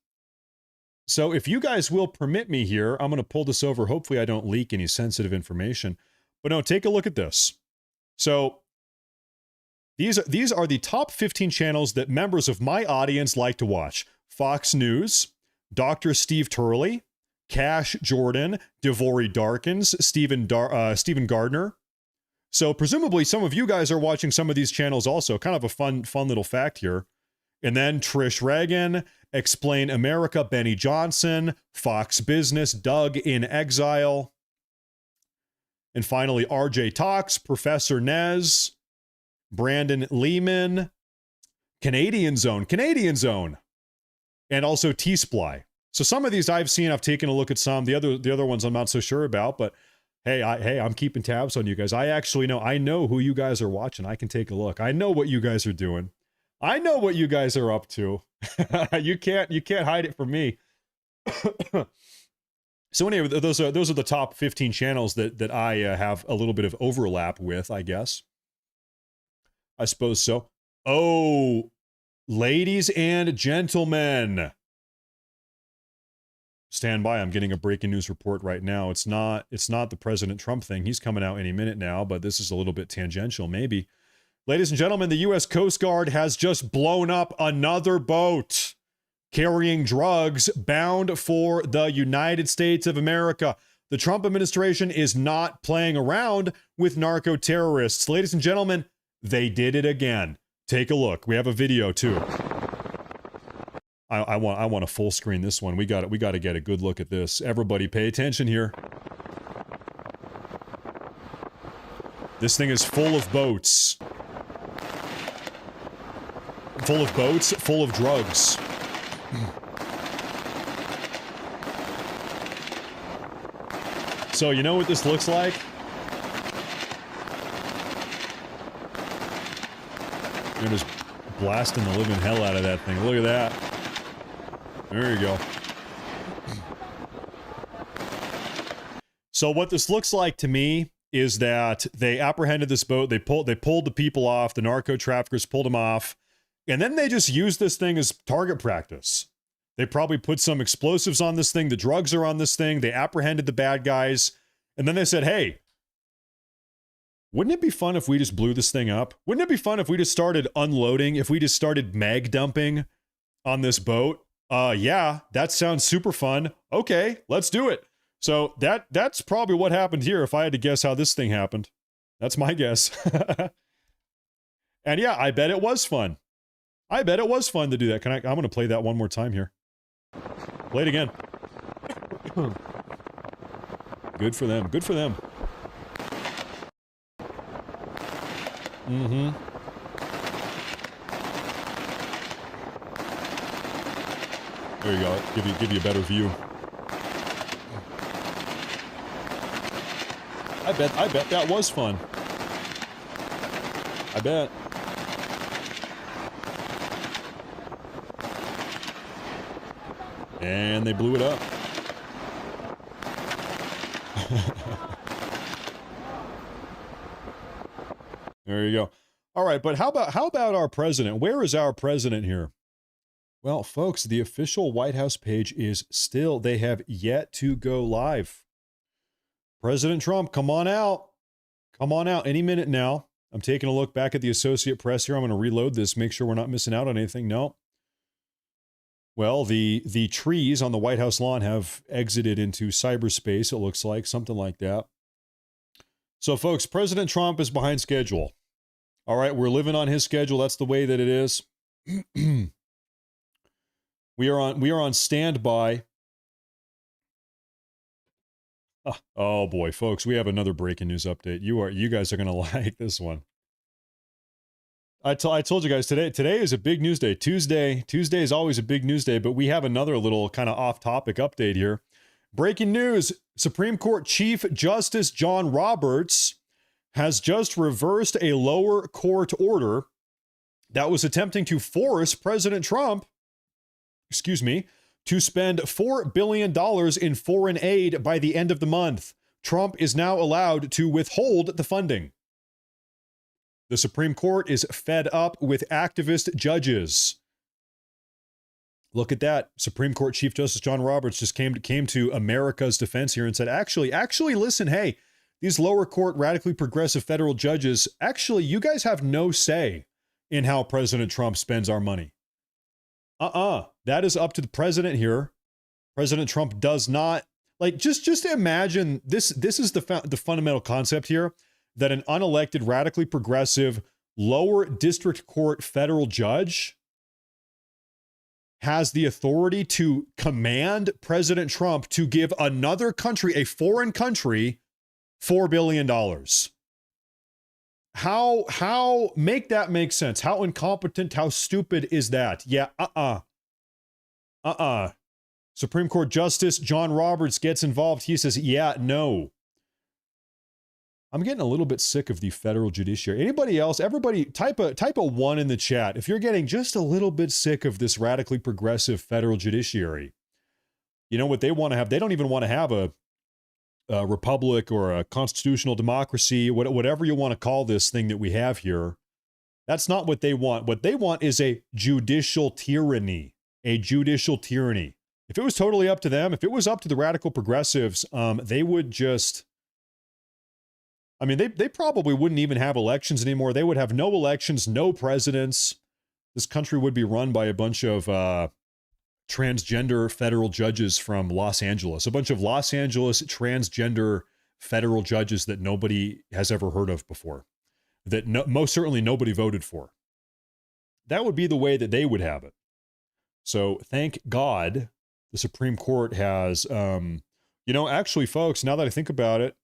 So if you guys will permit me here, I'm going to pull this over. Hopefully I don't leak any sensitive information. But no, take a look at this. So these are the top 15 channels that members of my audience like to watch. Fox News, Dr. Steve Turley, Cash Jordan, Devory Darkins, Stephen Gardner. So presumably some of you guys are watching some of these channels also. Kind of a fun little fact here. And then Trish Regan, Explain America, Benny Johnson, Fox Business, Doug in Exile. And finally, RJ Talks, Professor Nez, Brandon Lehman, Canadian Zone, and also T-Sply. So some of these I've seen, I've taken a look at some. The other ones I'm not so sure about, but hey, I'm keeping tabs on you guys. I know who you guys are watching. I can take a look. I know what you guys are doing. I know what you guys are up to. You can't hide it from me. So anyway, those are the top 15 channels that I have a little bit of overlap with, I guess. I suppose so. Oh, ladies and gentlemen. Stand by. I'm getting a breaking news report right now. It's not the President Trump thing. He's coming out any minute now, but this is a little bit tangential, maybe. Ladies and gentlemen, the U.S. Coast Guard has just blown up another boat carrying drugs bound for the United States of America. The Trump administration is not playing around with narco-terrorists. Ladies and gentlemen, they did it again. Take a look. We have a video too. I want to full screen this one. We got to get a good look at this. Everybody pay attention here. This thing is full of boats. Full of boats, full of drugs. So you know what this looks like? You're just blasting the living hell out of that thing. Look at that. There you go. So what this looks like to me is that they apprehended this boat. They pulled the people off. The narco traffickers pulled them off. And then they just used this thing as target practice. They probably put some explosives on this thing. The drugs are on this thing. They apprehended the bad guys. And then they said, hey, wouldn't it be fun if we just blew this thing up? Wouldn't it be fun if we just started unloading, if we just started mag dumping on this boat? Yeah, that sounds super fun. Okay, let's do it. So that's probably what happened here if I had to guess how this thing happened. That's my guess. And yeah, I bet it was fun. I bet it was fun to do that. I'm going to play that one more time here. Play it again. Good for them. Good for them. Mm-hmm. There you go. Give you a better view. I bet that was fun. I bet. And they blew it up. There you go. All right, but how about our president? Where is our president here? Well, folks, the official White House page is still, they have yet to go live. President Trump, come on out. Come on out any minute now. I'm taking a look back at the Associate Press here. I'm going to reload this, make sure we're not missing out on anything. No. Well, the trees on the White House lawn have exited into cyberspace, it looks like, something like that. So, folks, President Trump is behind schedule. All right, we're living on his schedule. That's the way that it is. We are on standby. Oh boy, folks, we have another breaking news update. You guys are gonna like this one. I told you guys today is a big news day. Tuesday is always a big news day, but we have another little kind of off-topic update here. Breaking news: Supreme Court Chief Justice John Roberts has just reversed a lower court order that was attempting to force President Trump, to spend $4 billion in foreign aid by the end of the month. Trump is now allowed to withhold the funding. The Supreme Court is fed up with activist judges. Look at that. Supreme Court Chief Justice John Roberts just came to America's defense here and said, actually, listen, hey, these lower court radically progressive federal judges, actually, you guys have no say in how President Trump spends our money. That is up to the president here. President Trump does not, like, just imagine this is the fundamental concept here, that an unelected, radically progressive, lower district court federal judge has the authority to command President Trump to give another country, a foreign country, $4 billion. How make that make sense? How incompetent, how stupid is that? Yeah, Supreme Court Justice John Roberts gets involved. He says, yeah, no. I'm getting a little bit sick of the federal judiciary. Anybody else? Everybody, type a 1 in the chat if you're getting just a little bit sick of this radically progressive federal judiciary. You know what they want to have? They don't even want to have a republic or a constitutional democracy, whatever you want to call this thing that we have here. That's not what they want. What they want is a judicial tyranny. A judicial tyranny. If it was totally up to them, if it was up to the radical progressives, they would just... I mean, they probably wouldn't even have elections anymore. They would have no elections, no presidents. This country would be run by a bunch of transgender federal judges from Los Angeles. A bunch of Los Angeles transgender federal judges that nobody has ever heard of before. That most certainly nobody voted for. That would be the way that they would have it. So thank God the Supreme Court has, actually, folks, now that I think about it,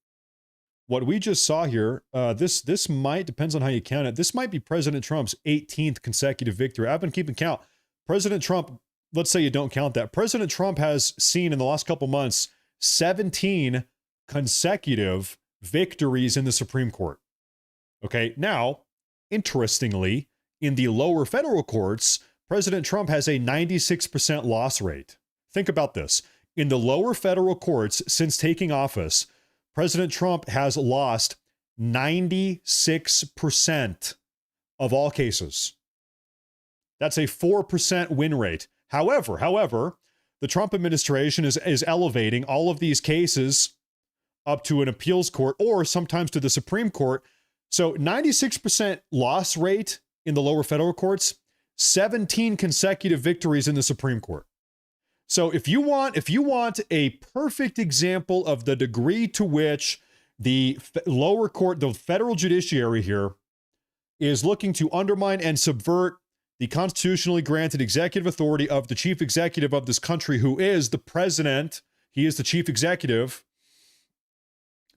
what we just saw here, this might, depends on how you count it, this might be President Trump's 18th consecutive victory. I've been keeping count. President Trump, let's say you don't count that. President Trump has seen in the last couple months 17 consecutive victories in the Supreme Court. Okay, now, interestingly, in the lower federal courts, President Trump has a 96% loss rate. Think about this. In the lower federal courts, since taking office, President Trump has lost 96% of all cases. That's a 4% win rate. However, the Trump administration is elevating all of these cases up to an appeals court or sometimes to the Supreme Court. So 96% loss rate in the lower federal courts, 17 consecutive victories in the Supreme Court. So if you want a perfect example of the degree to which the lower court, the federal judiciary here, is looking to undermine and subvert the constitutionally granted executive authority of the chief executive of this country, who is the president, he is the chief executive.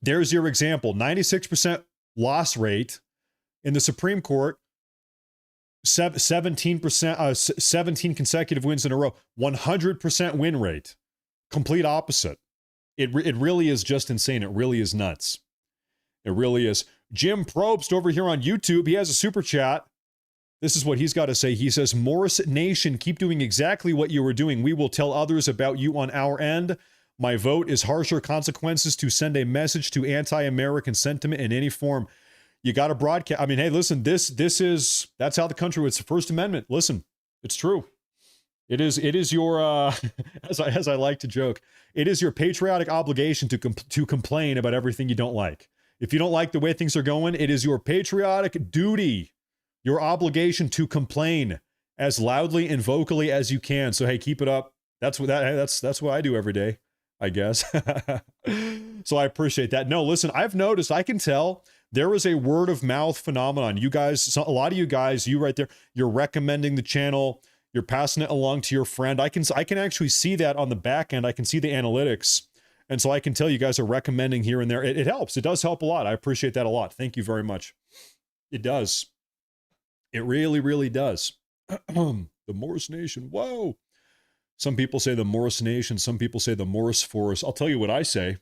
There's your example. 96% loss rate in the Supreme Court. 17 consecutive wins in a row, 100% win rate. Complete opposite. It really is just insane. It really is nuts. It really is. Jim Probst over here on YouTube, he has a super chat. This is what he's got to say. He says, Morris Nation, keep doing exactly what you were doing. We will tell others about you on our end. My vote is harsher consequences to send a message to anti-American sentiment in any form. You got to broadcast. I mean, hey, listen, that's how the country was. First Amendment. Listen, it's true. It is your, as I like to joke, it is your patriotic obligation to complain about everything you don't like. If you don't like the way things are going, it is your patriotic duty, your obligation to complain as loudly and vocally as you can. So hey, keep it up. That's what that's what I do every day, I guess. So I appreciate that. No, listen, I've noticed, I can tell there is a word of mouth phenomenon. You guys, a lot of you guys, you right there, you're recommending the channel, you're passing it along to your friend. I can actually see that on the back end. I can see the analytics. And so I can tell you guys are recommending here and there. It helps. It does help a lot. I appreciate that a lot. Thank you very much. It does. It really, really does. The Morris Nation. Whoa. Some people say the Morris Nation. Some people say the Morris Force. I'll tell you what I say.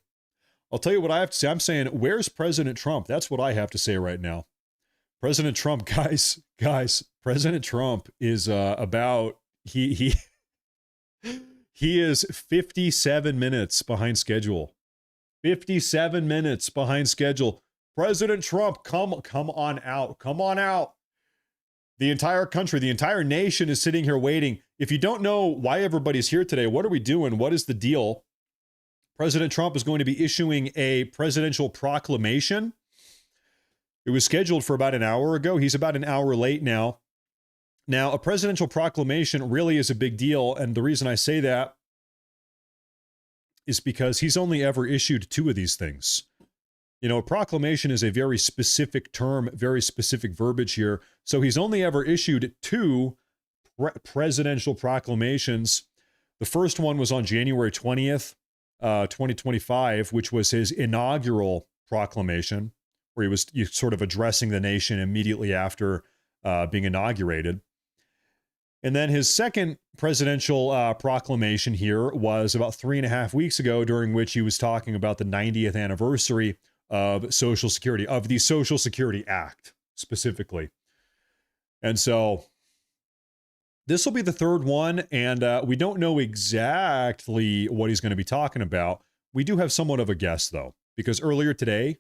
I'll tell you what I have to say. I'm saying, where's President Trump? That's what I have to say right now. President Trump, guys, President Trump is about, he is 57 minutes behind schedule. 57 minutes behind schedule. President Trump, come on out. Come on out. The entire country, the entire nation is sitting here waiting. If you don't know why everybody's here today, what are we doing? What is the deal? President Trump is going to be issuing a presidential proclamation. It was scheduled for about an hour ago. He's about an hour late now. Now, a presidential proclamation really is a big deal. And the reason I say that is because he's only ever issued 2 of these things. You know, a proclamation is a very specific term, very specific verbiage here. So he's only ever issued 2 presidential proclamations. The first one was on January 20th, 2025, which was his inaugural proclamation, where he was sort of addressing the nation immediately after being inaugurated. And then his second presidential proclamation here was about 3.5 weeks ago, during which he was talking about the 90th anniversary of Social Security, of the Social Security Act specifically. And so this will be the third one, and we don't know exactly what he's going to be talking about. We do have somewhat of a guess, though, because earlier today,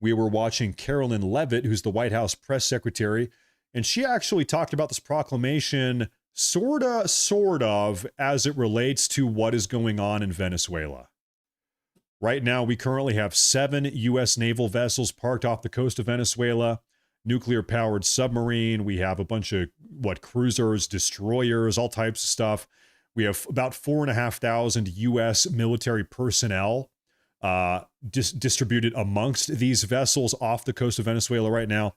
we were watching Carolyn Leavitt, who's the White House press secretary, and she actually talked about this proclamation sort of, as it relates to what is going on in Venezuela. Right now, we currently have 7 U.S. naval vessels parked off the coast of Venezuela, nuclear-powered submarine. We have a bunch of, cruisers, destroyers, all types of stuff. We have about 4,500 U.S. military personnel distributed amongst these vessels off the coast of Venezuela right now.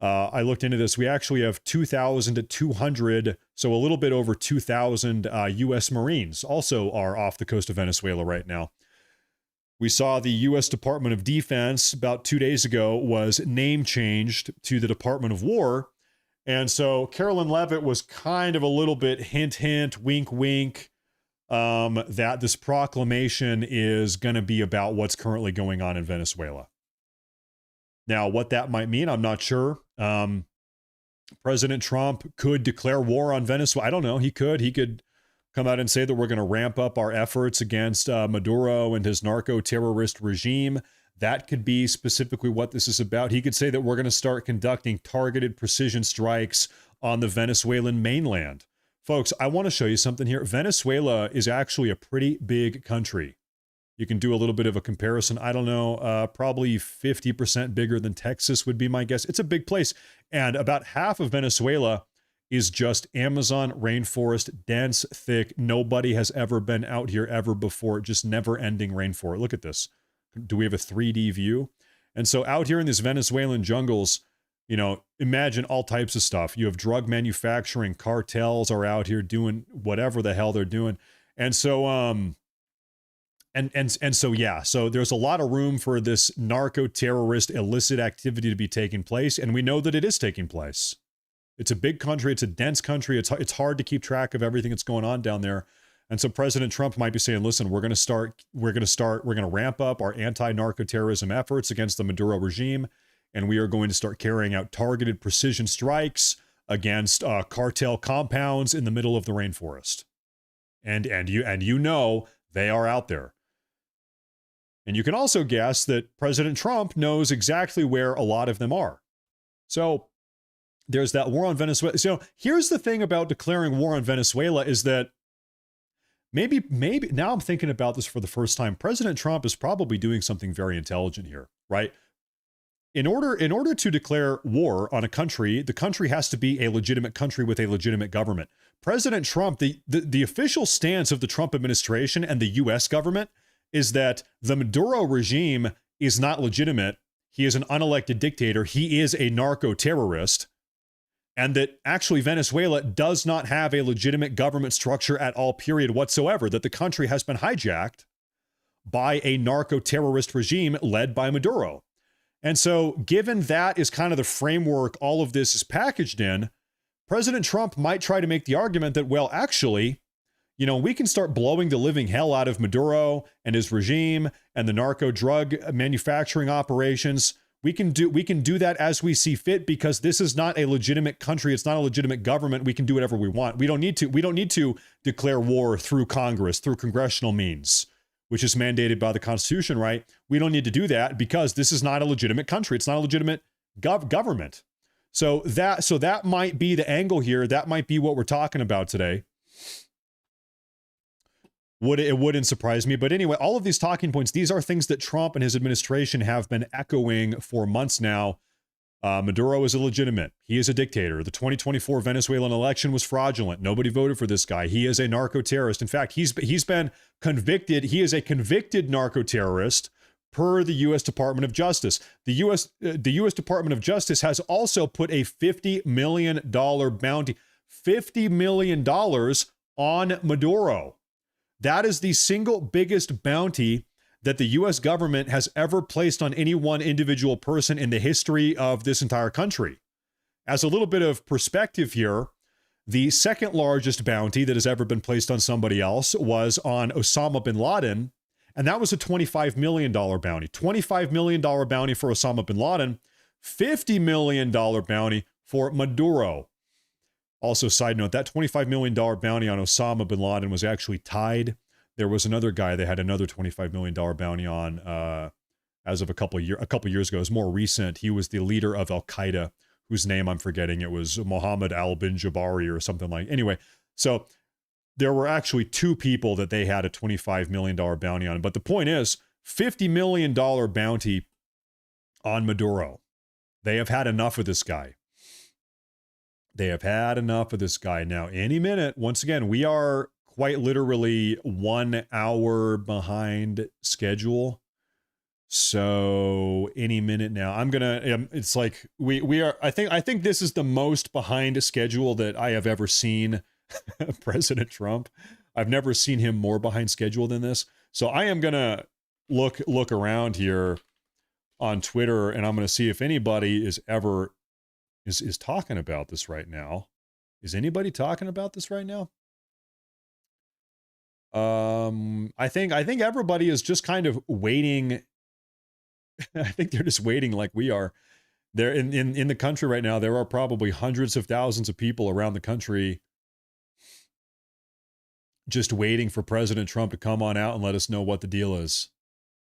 I looked into this. We actually have 2,200, so a little bit over 2,000 U.S. Marines also are off the coast of Venezuela right now. We saw the U.S. Department of Defense about 2 days ago was name changed to the Department of War. And so Carolyn Leavitt was kind of a little bit hint, wink, wink, that this proclamation is going to be about what's currently going on in Venezuela. Now, what that might mean, I'm not sure. President Trump could declare war on Venezuela. I don't know. He could come out and say that we're going to ramp up our efforts against Maduro and his narco-terrorist regime. That could be specifically what this is about. He could say that we're going to start conducting targeted precision strikes on the Venezuelan mainland. Folks, I want to show you something here. Venezuela is actually a pretty big country. You can do a little bit of a comparison. I don't know, probably 50% bigger than Texas would be my guess. It's a big place. And about half of Venezuela is just Amazon rainforest, dense, thick. Nobody has ever been out here ever before. Just never-ending rainforest. Look at this. Do we have a 3D view? And so out here in these Venezuelan jungles, you know, imagine all types of stuff. You have drug manufacturing, cartels are out here doing whatever the hell they're doing. And so, so there's a lot of room for this narco-terrorist illicit activity to be taking place, and we know that it is taking place. It's a big country. It's a dense country. It's hard to keep track of everything that's going on down there. And so President Trump might be saying, listen, we're going to ramp up our anti-narco-terrorism efforts against the Maduro regime, and we are going to start carrying out targeted precision strikes against cartel compounds in the middle of the rainforest. And you know they are out there. And you can also guess that President Trump knows exactly where a lot of them are. So there's that war on Venezuela. So here's the thing about declaring war on Venezuela is that maybe now I'm thinking about this for the first time. President Trump is probably doing something very intelligent here, right? in order to declare war on a country, the country has to be a legitimate country with a legitimate government. President Trump, the official stance of the Trump administration and the US government is that the Maduro regime is not legitimate. He is an unelected dictator. He is a narco-terrorist. And that actually Venezuela does not have a legitimate government structure at all, period, whatsoever, that the country has been hijacked by a narco-terrorist regime led by Maduro. And so given that is kind of the framework all of this is packaged in, President Trump might try to make the argument that, well, actually, we can start blowing the living hell out of Maduro and his regime and the narco drug manufacturing operations. We can do that as we see fit because this is not a legitimate country. It's not a legitimate government. We can do whatever we want. We don't need to declare war through Congress, through congressional means, which is mandated by the Constitution, right? We don't need to do that because this is not a legitimate country. It's not a legitimate government. So that might be the angle here. That might be what we're talking about today. It wouldn't surprise me. But anyway, all of these talking points, these are things that Trump and his administration have been echoing for months now. Maduro is illegitimate. He is a dictator. The 2024 Venezuelan election was fraudulent. Nobody voted for this guy. He is a narco-terrorist. In fact, he's been convicted. He is a convicted narco-terrorist per the U.S. Department of Justice. The U.S. Department of Justice has also put a $50 million bounty, $50 million on Maduro. That is the single biggest bounty that the U.S. government has ever placed on any one individual person in the history of this entire country. As a little bit of perspective here, the second largest bounty that has ever been placed on somebody else was on Osama bin Laden, and that was a $25 million bounty. $25 million bounty for Osama bin Laden, $50 million bounty for Maduro. Also, side note, that $25 million bounty on Osama bin Laden was actually tied. There was another guy that had another $25 million bounty on as of a couple years ago. It was more recent. He was the leader of Al-Qaeda, whose name I'm forgetting. It was Mohammed al-Bin Jabari or something like. Anyway, so there were actually two people that they had a $25 million bounty on. But the point is, $50 million bounty on Maduro. They have had enough of this guy. They have had enough of this guy. Now, any minute, once again, we are quite literally 1 hour behind schedule. So any minute now, I'm gonna. It's like we are. I think this is the most behind schedule that I have ever seen President Trump. I've never seen him more behind schedule than this. So I am gonna look around here on Twitter, and I'm gonna see if anybody is ever is talking about this right now. Is anybody talking about this right now? I think everybody is just kind of waiting. I think they're just waiting like we are. There in the country right now, there are probably hundreds of thousands of people around the country just waiting for President Trump to come on out and let us know what the deal is.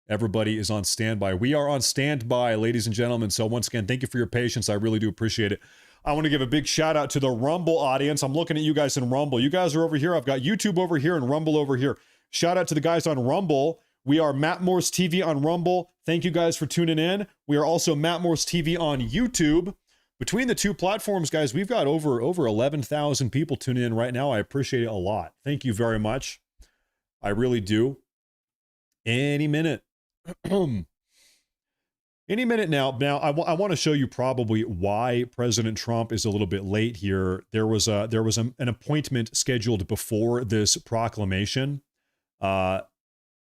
Everybody is on standby. We are on standby, ladies and gentlemen. So once again, thank you for your patience. I really do appreciate it. I want to give a big shout out to the Rumble audience. I'm looking at you guys in Rumble. You guys are over here. I've got YouTube over here and Rumble over here. Shout out to the guys on Rumble. We are Matt Morris TV on Rumble. Thank you guys for tuning in. We are also Matt Morris TV on YouTube. Between the two platforms, guys, we've got over 11,000 people tuning in right now. I appreciate it a lot. Thank you very much. I really do. Any minute. Any minute now. Now, I want to show you probably why President Trump is a little bit late here. There was an appointment scheduled before this proclamation at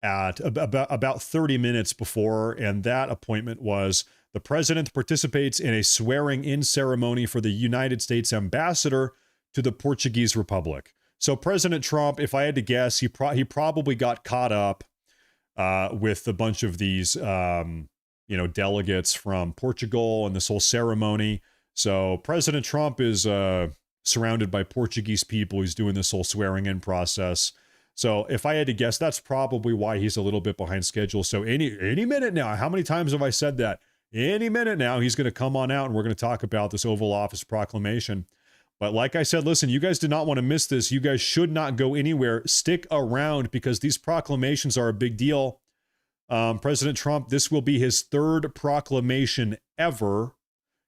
about 30 minutes before, and that appointment was the president participates in a swearing-in ceremony for the United States ambassador to the Portuguese Republic. So President Trump, if I had to guess, he probably got caught up with a bunch of these delegates from Portugal and this whole ceremony. So President Trump is surrounded by Portuguese people. He's doing this whole swearing-in process. So if I had to guess, that's probably why he's a little bit behind schedule. So any minute now, how many times have I said that? Any minute now, he's going to come on out and we're going to talk about this Oval Office proclamation. But like I said, listen, you guys did not want to miss this. You guys should not go anywhere. Stick around because these proclamations are a big deal. President Trump, this will be his third proclamation ever.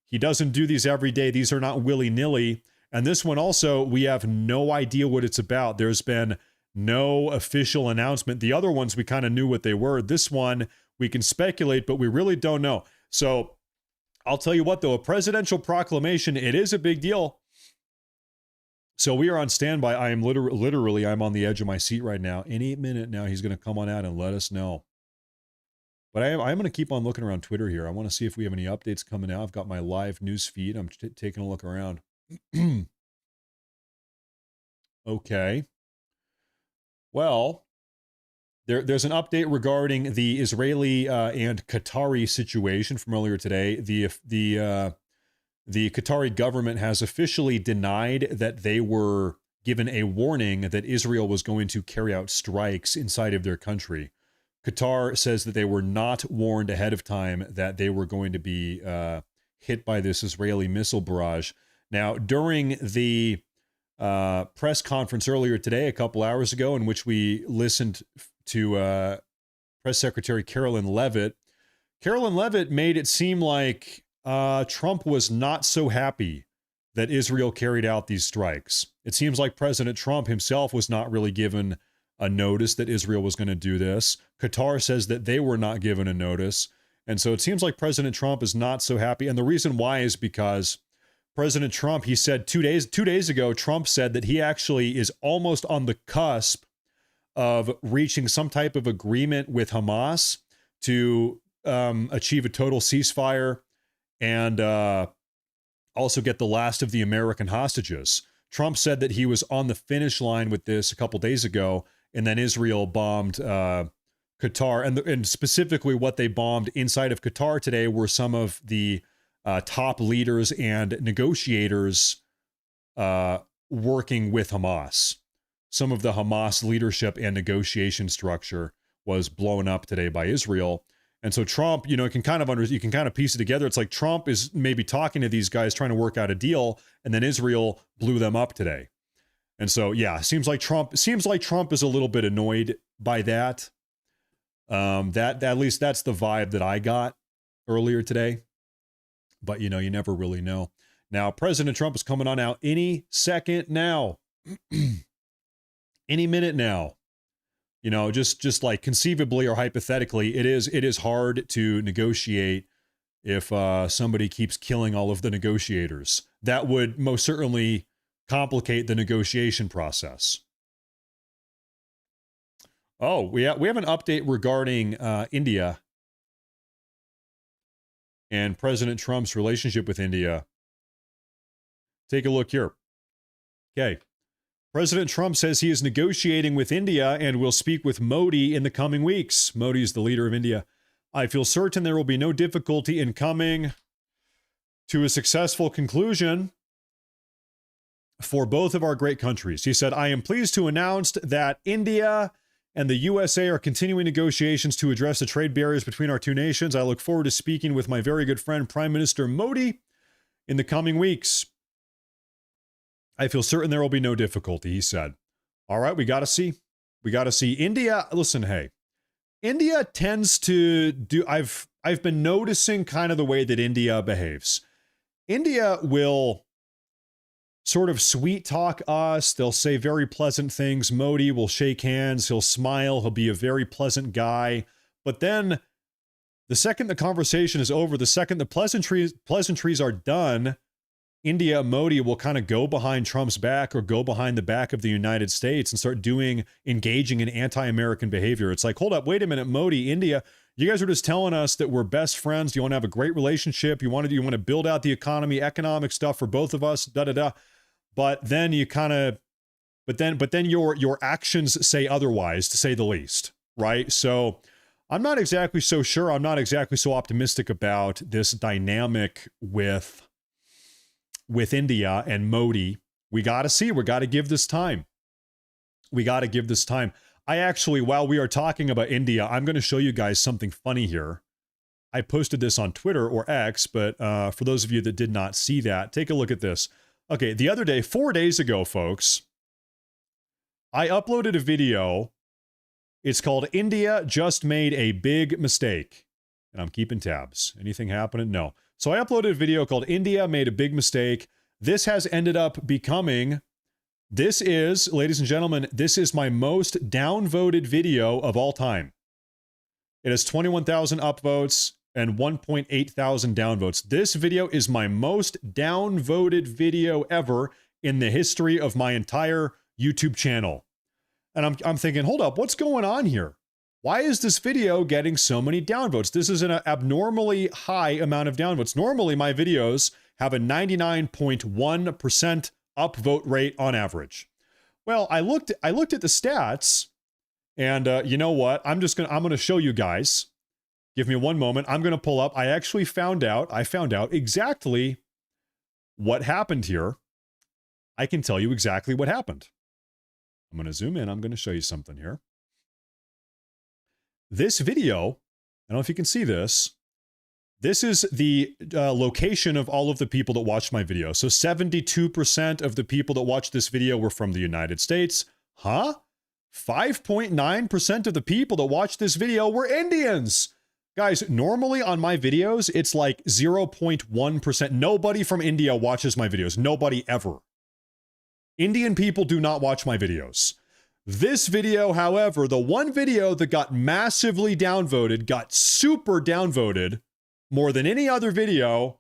He doesn't do these every day. These are not willy-nilly. And this one also, we have no idea what it's about. There's been no official announcement. The other ones, we kind of knew what they were. This one, we can speculate, but we really don't know. So I'll tell you what, though, a presidential proclamation, it is a big deal. So we are on standby. I am literally, I'm on the edge of my seat right now. Any minute now, he's going to come on out and let us know. But I'm going to keep on looking around Twitter here. I want to see if we have any updates coming out. I've got my live news feed. I'm taking a look around. Okay. Well, there's an update regarding the Israeli and Qatari situation from earlier today. The Qatari government has officially denied that they were given a warning that Israel was going to carry out strikes inside of their country. Qatar says that they were not warned ahead of time that they were going to be hit by this Israeli missile barrage. Now, during the press conference earlier today, a couple hours ago, in which we listened to Press Secretary Carolyn Leavitt made it seem like Trump was not so happy that Israel carried out these strikes. It seems like President Trump himself was not really given a notice that Israel was going to do this. Qatar says that they were not given a notice. And so it seems like President Trump is not so happy. And the reason why is because President Trump, he said 2 days ago, Trump said that he actually is almost on the cusp of reaching some type of agreement with Hamas to achieve a total ceasefire and also get the last of the American hostages. Trump said that he was on the finish line with this a couple days ago, and then Israel bombed Qatar. And specifically what they bombed inside of Qatar today were some of the top leaders and negotiators working with Hamas. Some of the Hamas leadership and negotiation structure was blown up today by Israel. And so Trump, you can kind of piece it together. It's like Trump is maybe talking to these guys, trying to work out a deal, and then Israel blew them up today. And so, yeah, seems like Trump is a little bit annoyed by that. That at least that's the vibe that I got earlier today. But you never really know. Now, President Trump is coming on out any second now, any minute now. Just like conceivably or hypothetically, it is hard to negotiate if somebody keeps killing all of the negotiators. That would most certainly complicate the negotiation process. Oh, we have an update regarding India and President Trump's relationship with India. Take a look here. Okay. President Trump says he is negotiating with India and will speak with Modi in the coming weeks. Modi is the leader of India. I feel certain there will be no difficulty in coming to a successful conclusion for both of our great countries. He said, I am pleased to announce that India and the USA are continuing negotiations to address the trade barriers between our two nations. I look forward to speaking with my very good friend, Prime Minister Modi, in the coming weeks. I feel certain there will be no difficulty, he said. All right, we got to see. India, listen, hey. India tends to do, I've been noticing kind of the way that India behaves. India will sort of sweet talk us. They'll say very pleasant things. Modi will shake hands. He'll smile. He'll be a very pleasant guy. But then the second the conversation is over, the second the pleasantries are done, India, Modi will kind of go behind Trump's back or go behind the back of the United States and start engaging in anti-American behavior. It's like, hold up, wait a minute, Modi, India, you guys are just telling us that we're best friends. You want to have a great relationship. You want to build out the economy, economic stuff for both of us, da-da-da. But then you kind of, but then your actions say otherwise, to say the least, right? So I'm not exactly so sure. I'm not exactly so optimistic about this dynamic with India and Modi. We got to see. We got to give this time. I actually, while we are talking about India, I'm going to show you guys something funny here. I posted this on Twitter or X, but for those of you that did not see that, take a look at this. Okay, the other day, 4 days ago, folks, I uploaded a video It's called India Just Made a Big Mistake. And I'm keeping tabs. Anything happening? No. So I uploaded a video called India Made a Big Mistake. This has ended up becoming, this is, ladies and gentlemen, this is my most downvoted video of all time. It has 21,000 upvotes and 1.8 thousand downvotes. This video is my most downvoted video ever in the history of my entire YouTube channel. And I'm thinking, hold up, what's going on here? Why is this video getting so many downvotes? This is an abnormally high amount of downvotes. Normally, my videos have a 99.1% upvote rate on average. Well, I looked at the stats, and you know what? I'm gonna show you guys. Give me one moment. I'm gonna pull up. I found out exactly what happened here. I can tell you exactly what happened. I'm gonna zoom in. I'm gonna show you something here. This video, I don't know if you can see this. This is the location of all of the people that watched my video. So 72% of the people that watched this video were from the United States. Huh? 5.9% of the people that watched this video were Indians. Guys, normally on my videos, it's like 0.1%. Nobody from India watches my videos. Nobody ever. Indian people do not watch my videos. This video, however, the one video that got massively downvoted, got super downvoted, more than any other video,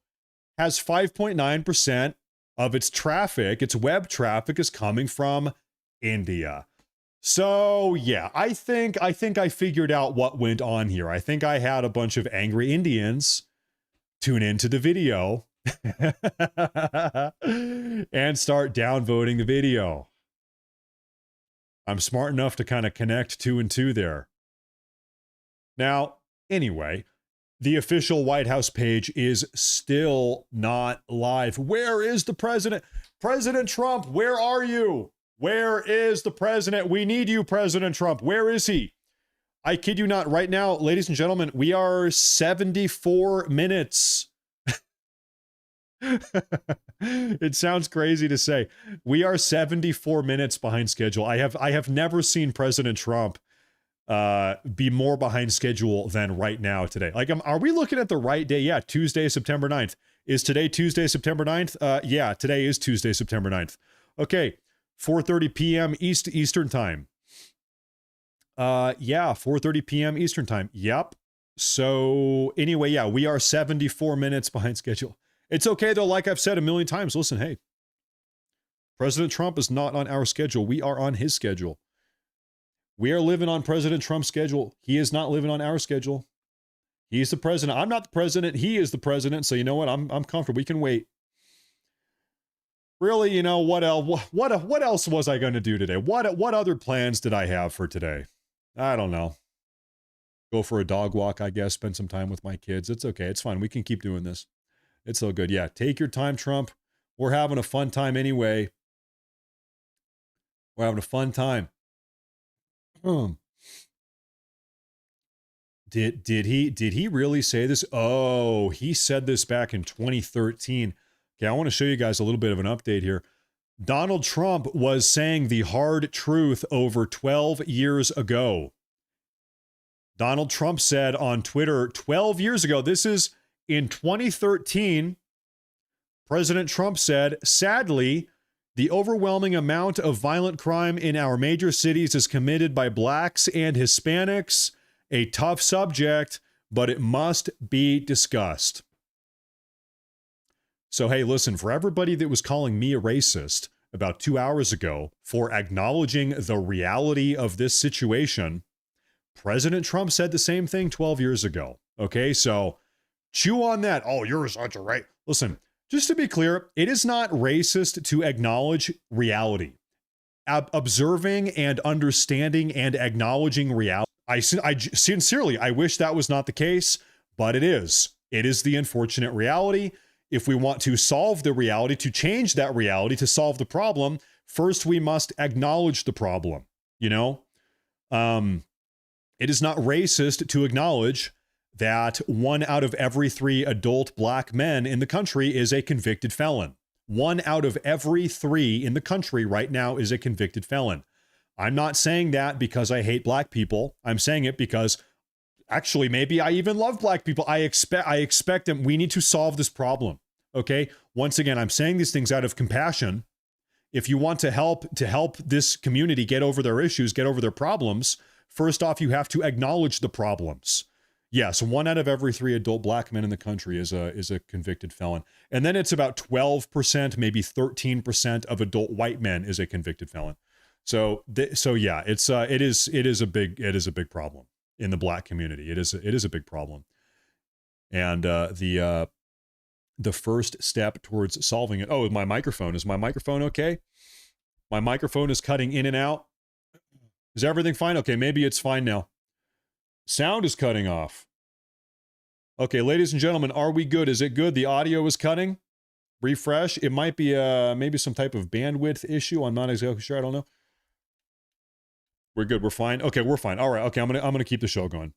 has 5.9% of its traffic, its web traffic is coming from India. So yeah, I think I figured out what went on here. I think I had a bunch of angry Indians tune into the video and start downvoting the video. I'm smart enough to kind of connect 2 and 2 there. Now, anyway, the official White House page is still not live. Where is the president? President Trump, where are you? Where is the president? We need you, President Trump. Where is he? I kid you not. Right now, ladies and gentlemen, we are 74 minutes. It sounds crazy to say. We are 74 minutes behind schedule. I have never seen President Trump be more behind schedule than right now today. Like, are we looking at the right day? Yeah, Tuesday, September 9th. Is today Tuesday, September 9th? Yeah, today is Tuesday, September 9th. Okay, 4:30 p.m. Eastern time. Yeah, 4:30 p.m. Eastern time. Yep. So anyway, yeah, we are 74 minutes behind schedule. It's okay though, like I've said a million times. Listen, hey, President Trump is not on our schedule. We are on his schedule. We are living on President Trump's schedule. He is not living on our schedule. He's the president. I'm not the president. He is the president. So you know what? I'm comfortable. We can wait. Really, you know, what else was I going to do today? What other plans did I have for today? I don't know. Go for a dog walk, I guess. Spend some time with my kids. It's okay. It's fine. We can keep doing this. It's so good. Yeah, take your time, Trump. We're having a fun time anyway. We're having a fun time. Did he really say this? Oh, he said this back in 2013. Okay, I want to show you guys a little bit of an update here. Donald Trump was saying the hard truth over 12 years ago. Donald Trump said on Twitter 12 years ago, this is in 2013, President Trump said, sadly, the overwhelming amount of violent crime in our major cities is committed by blacks and Hispanics. A tough subject, but it must be discussed. So, hey, listen, for everybody that was calling me a racist about 2 hours ago for acknowledging the reality of this situation, President Trump said the same thing 12 years ago. Okay, so chew on that. Oh, you're such a right. Listen, just to be clear, it is not racist to acknowledge reality. Observing and understanding and acknowledging reality. I sincerely, I wish that was not the case, but it is. It is the unfortunate reality. If we want to solve the reality, to change that reality, to solve the problem, first we must acknowledge the problem. You know, it is not racist to acknowledge that 1 out of every 3 adult black men in the country is a convicted felon. 1 out of every 3 in the country right now is a convicted felon. I'm not saying that because I hate black people. I'm saying it because actually maybe I even love black people. I expect them. We need to solve this problem. Okay? Once again, I'm saying these things out of compassion. If you want to help this community get over their issues, get over their problems, first off, you have to acknowledge the problems. Yes, 1 out of every 3 adult black men in the country is a convicted felon. And then it's about 12%, maybe 13% of adult white men is a convicted felon. So yeah, it is a big problem in the black community. It is a big problem. And the first step towards solving it. Oh, my microphone. Is my microphone okay? My microphone is cutting in and out. Is everything fine? Okay, maybe it's fine now. Sound is cutting off. Okay, ladies and gentlemen, are we good? Is it good? The audio is cutting. Refresh. It might be maybe some type of bandwidth issue. I'm not exactly sure. I don't know. We're good. We're fine. Okay, we're fine. All right. Okay, I'm gonna keep the show going.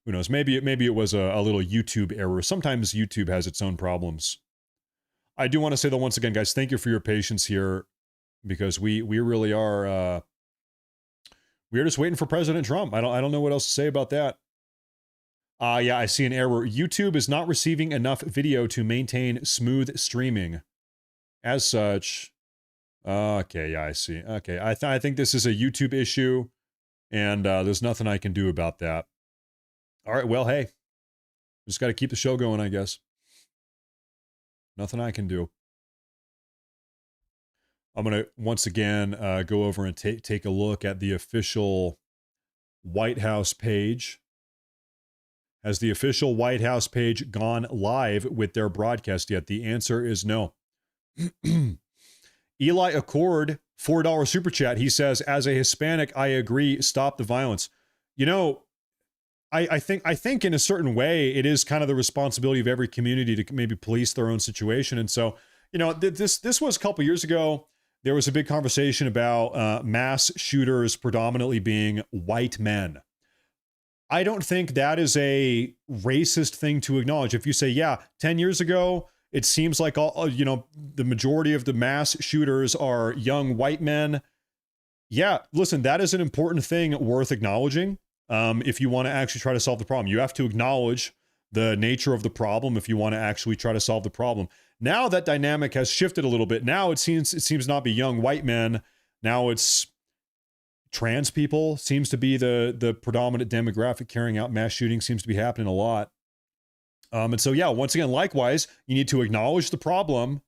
Who knows? Maybe it was a little YouTube error. Sometimes YouTube has its own problems. I do want to say that once again, guys, thank you for your patience here, because we really are we're just waiting for President Trump. I don't know what else to say about that. Yeah, I see an error. YouTube is not receiving enough video to maintain smooth streaming. As such, okay, yeah, I see. Okay, I think this is a YouTube issue, and there's nothing I can do about that. All right, well, hey, just got to keep the show going, I guess. Nothing I can do. I'm going to, once again, go over and take a look at the official White House page. Has the official White House page gone live with their broadcast yet? The answer is no. Eli Accord, $4 super chat. He says, as a Hispanic, I agree, stop the violence. You know, I think in a certain way, it is kind of the responsibility of every community to maybe police their own situation. And so, you know, this was a couple years ago. There was a big conversation about mass shooters predominantly being white men. I don't think that is a racist thing to acknowledge. If you say, yeah, 10 years ago, it seems like the majority of the mass shooters are young white men. Yeah, listen, that is an important thing worth acknowledging. If you want to actually try to solve the problem, you have to acknowledge the nature of the problem if you want to actually try to solve the problem. Now that dynamic has shifted a little bit. Now it seems not be young white men. Now it's trans people seems to be the predominant demographic carrying out mass shootings. Seems to be happening a lot. And so, yeah, once again, likewise, you need to acknowledge the problem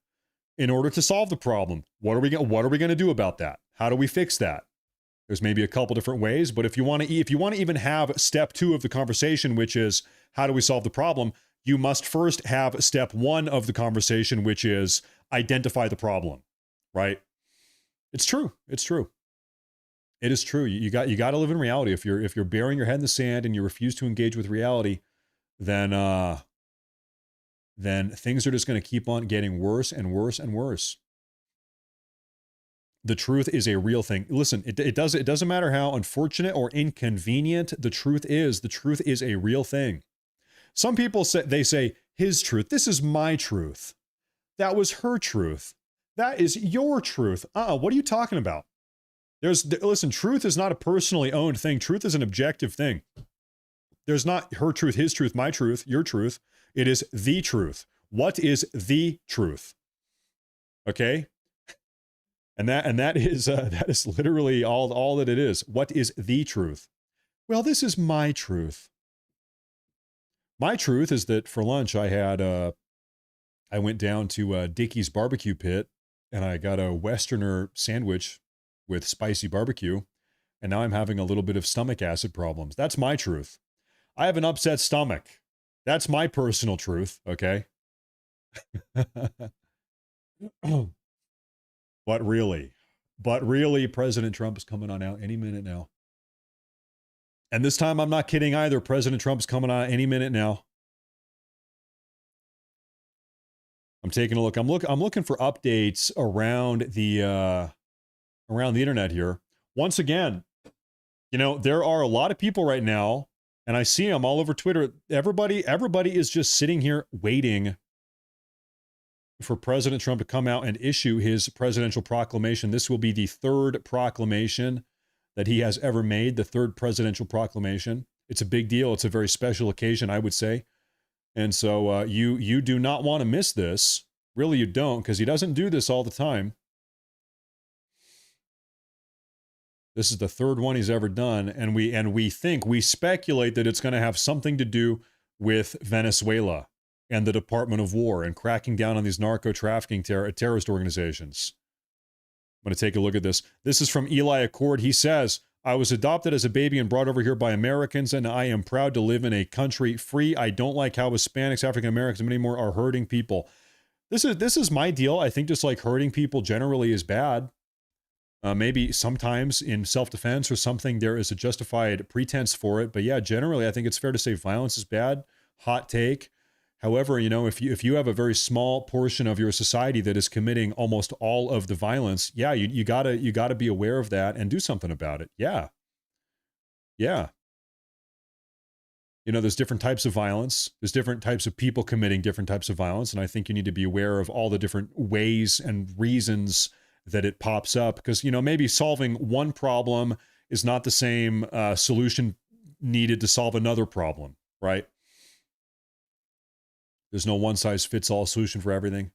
in order to solve the problem. What are we going to do about that? How do we fix that? There's maybe a couple different ways, but if you want to even have step 2 of the conversation, which is how do we solve the problem, you must first have step 1 of the conversation, which is identify the problem, right? It's true. It's true. It is true. You got to live in reality. If you're burying your head in the sand and you refuse to engage with reality, then things are just going to keep on getting worse and worse and worse. The truth is a real thing. Listen, it doesn't matter how unfortunate or inconvenient the truth is a real thing. Some people say his truth. This is my truth. That was her truth. That is your truth. What are you talking about? Listen, truth is not a personally owned thing. Truth is an objective thing. There's not her truth, his truth, my truth, your truth. It is the truth. What is the truth? Okay? And that is literally all that it is. What is the truth? Well, this is my truth. My truth is that for lunch I went down to Dickey's barbecue pit and I got a Westerner sandwich with spicy barbecue, and now I'm having a little bit of stomach acid problems. That's my truth. I have an upset stomach. That's my personal truth, okay? But really, President Trump is coming on out any minute now. And this time, I'm not kidding either. President Trump's coming on any minute now. I'm taking a look. I'm looking for updates around the internet here. Once again, you know, there are a lot of people right now, and I see them all over Twitter. Everybody is just sitting here waiting for President Trump to come out and issue his presidential proclamation. This will be the 3rd proclamation that he has ever made, the third presidential proclamation. It's a big deal. It's a very special occasion, I would say. And so you do not want to miss this. Really, you don't, because he doesn't do this all the time. This is the third one he's ever done, and we speculate that it's going to have something to do with Venezuela and the Department of War and cracking down on these narco-trafficking terrorist organizations. I'm going to take a look at this. This is from Eli Accord. He says, I was adopted as a baby and brought over here by Americans, and I am proud to live in a country free. I don't like how Hispanics, African Americans, and many more are hurting people. This is my deal. I think just like hurting people generally is bad. Maybe sometimes in self-defense or something, there is a justified pretense for it. But yeah, generally, I think it's fair to say violence is bad. Hot take. However, you know, if you have a very small portion of your society that is committing almost all of the violence, yeah, you gotta be aware of that and do something about it. Yeah. Yeah. You know, there's different types of violence. There's different types of people committing different types of violence. And I think you need to be aware of all the different ways and reasons that it pops up, because, you know, maybe solving one problem is not the same solution needed to solve another problem, right? There's no one size fits all solution for everything.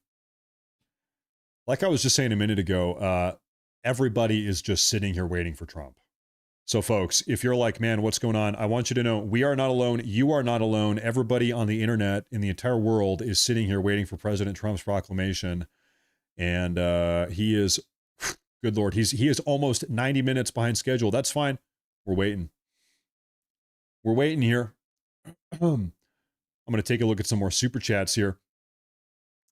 Like I was just saying a minute ago, everybody is just sitting here waiting for Trump. So folks, if you're like, man, what's going on? I want you to know we are not alone. You are not alone. Everybody on the internet in the entire world is sitting here waiting for President Trump's proclamation. And he is, good Lord, he is almost 90 minutes behind schedule. That's fine. We're waiting. We're waiting here. I'm going to take a look at some more super chats here.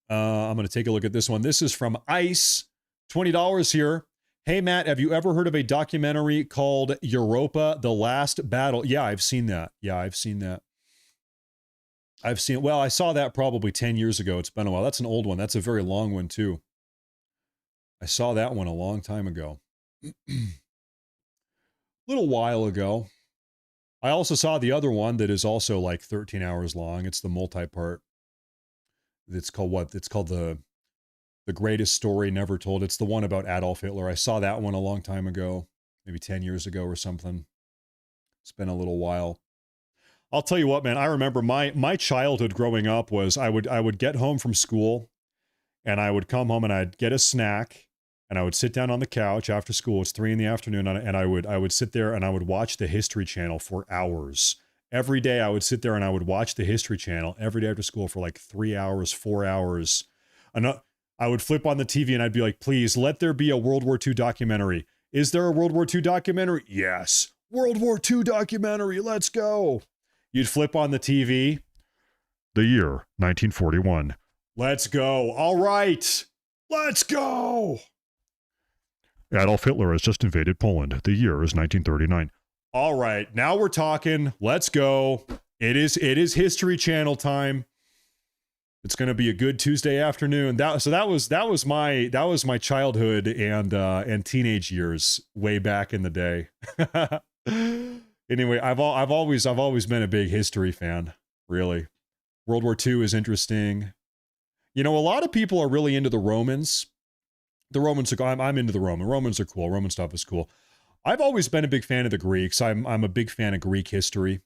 I'm going to take a look at this one. This is from Ice, $20 here. Hey, Matt, have you ever heard of a documentary called Europa, The Last Battle? Yeah, I've seen that. Well, I saw that probably 10 years ago. It's been a while. That's an old one. That's a very long one, too. I saw that one a long time ago. Little while ago. I also saw the other one that is also like 13 hours long. It's the multi-part. It's called what? It's called the Greatest Story Never Told. It's the one about Adolf Hitler. I saw that one a long time ago, maybe 10 years ago or something. It's been a little while. I'll tell you what, man, I remember my childhood growing up was I would get home from school and I would come home and I'd get a snack and I would sit down on the couch after school. It's 3 p.m. and I would sit there and I would watch the History Channel for hours. Every day I would sit there and I would watch the History Channel every day after school for like 3 hours, 4 hours. And I would flip on the TV and I'd be like, please, let there be a World War II documentary. Is there a World War II documentary? Yes. World War II documentary. Let's go. You'd flip on the TV. The year 1941. Let's go. All right. Let's go. Adolf Hitler has just invaded Poland. The year is 1939. All right. Now we're talking. Let's go. It is History Channel time. It's going to be a good Tuesday afternoon. That was my childhood and teenage years way back in the day. Anyway, I've always been a big history fan, really. World War II is interesting. You know, a lot of people are really into the Romans. The Romans are I'm into the Romans are cool. Roman stuff is cool. I've always been a big fan of the Greeks. I'm a big fan of Greek history.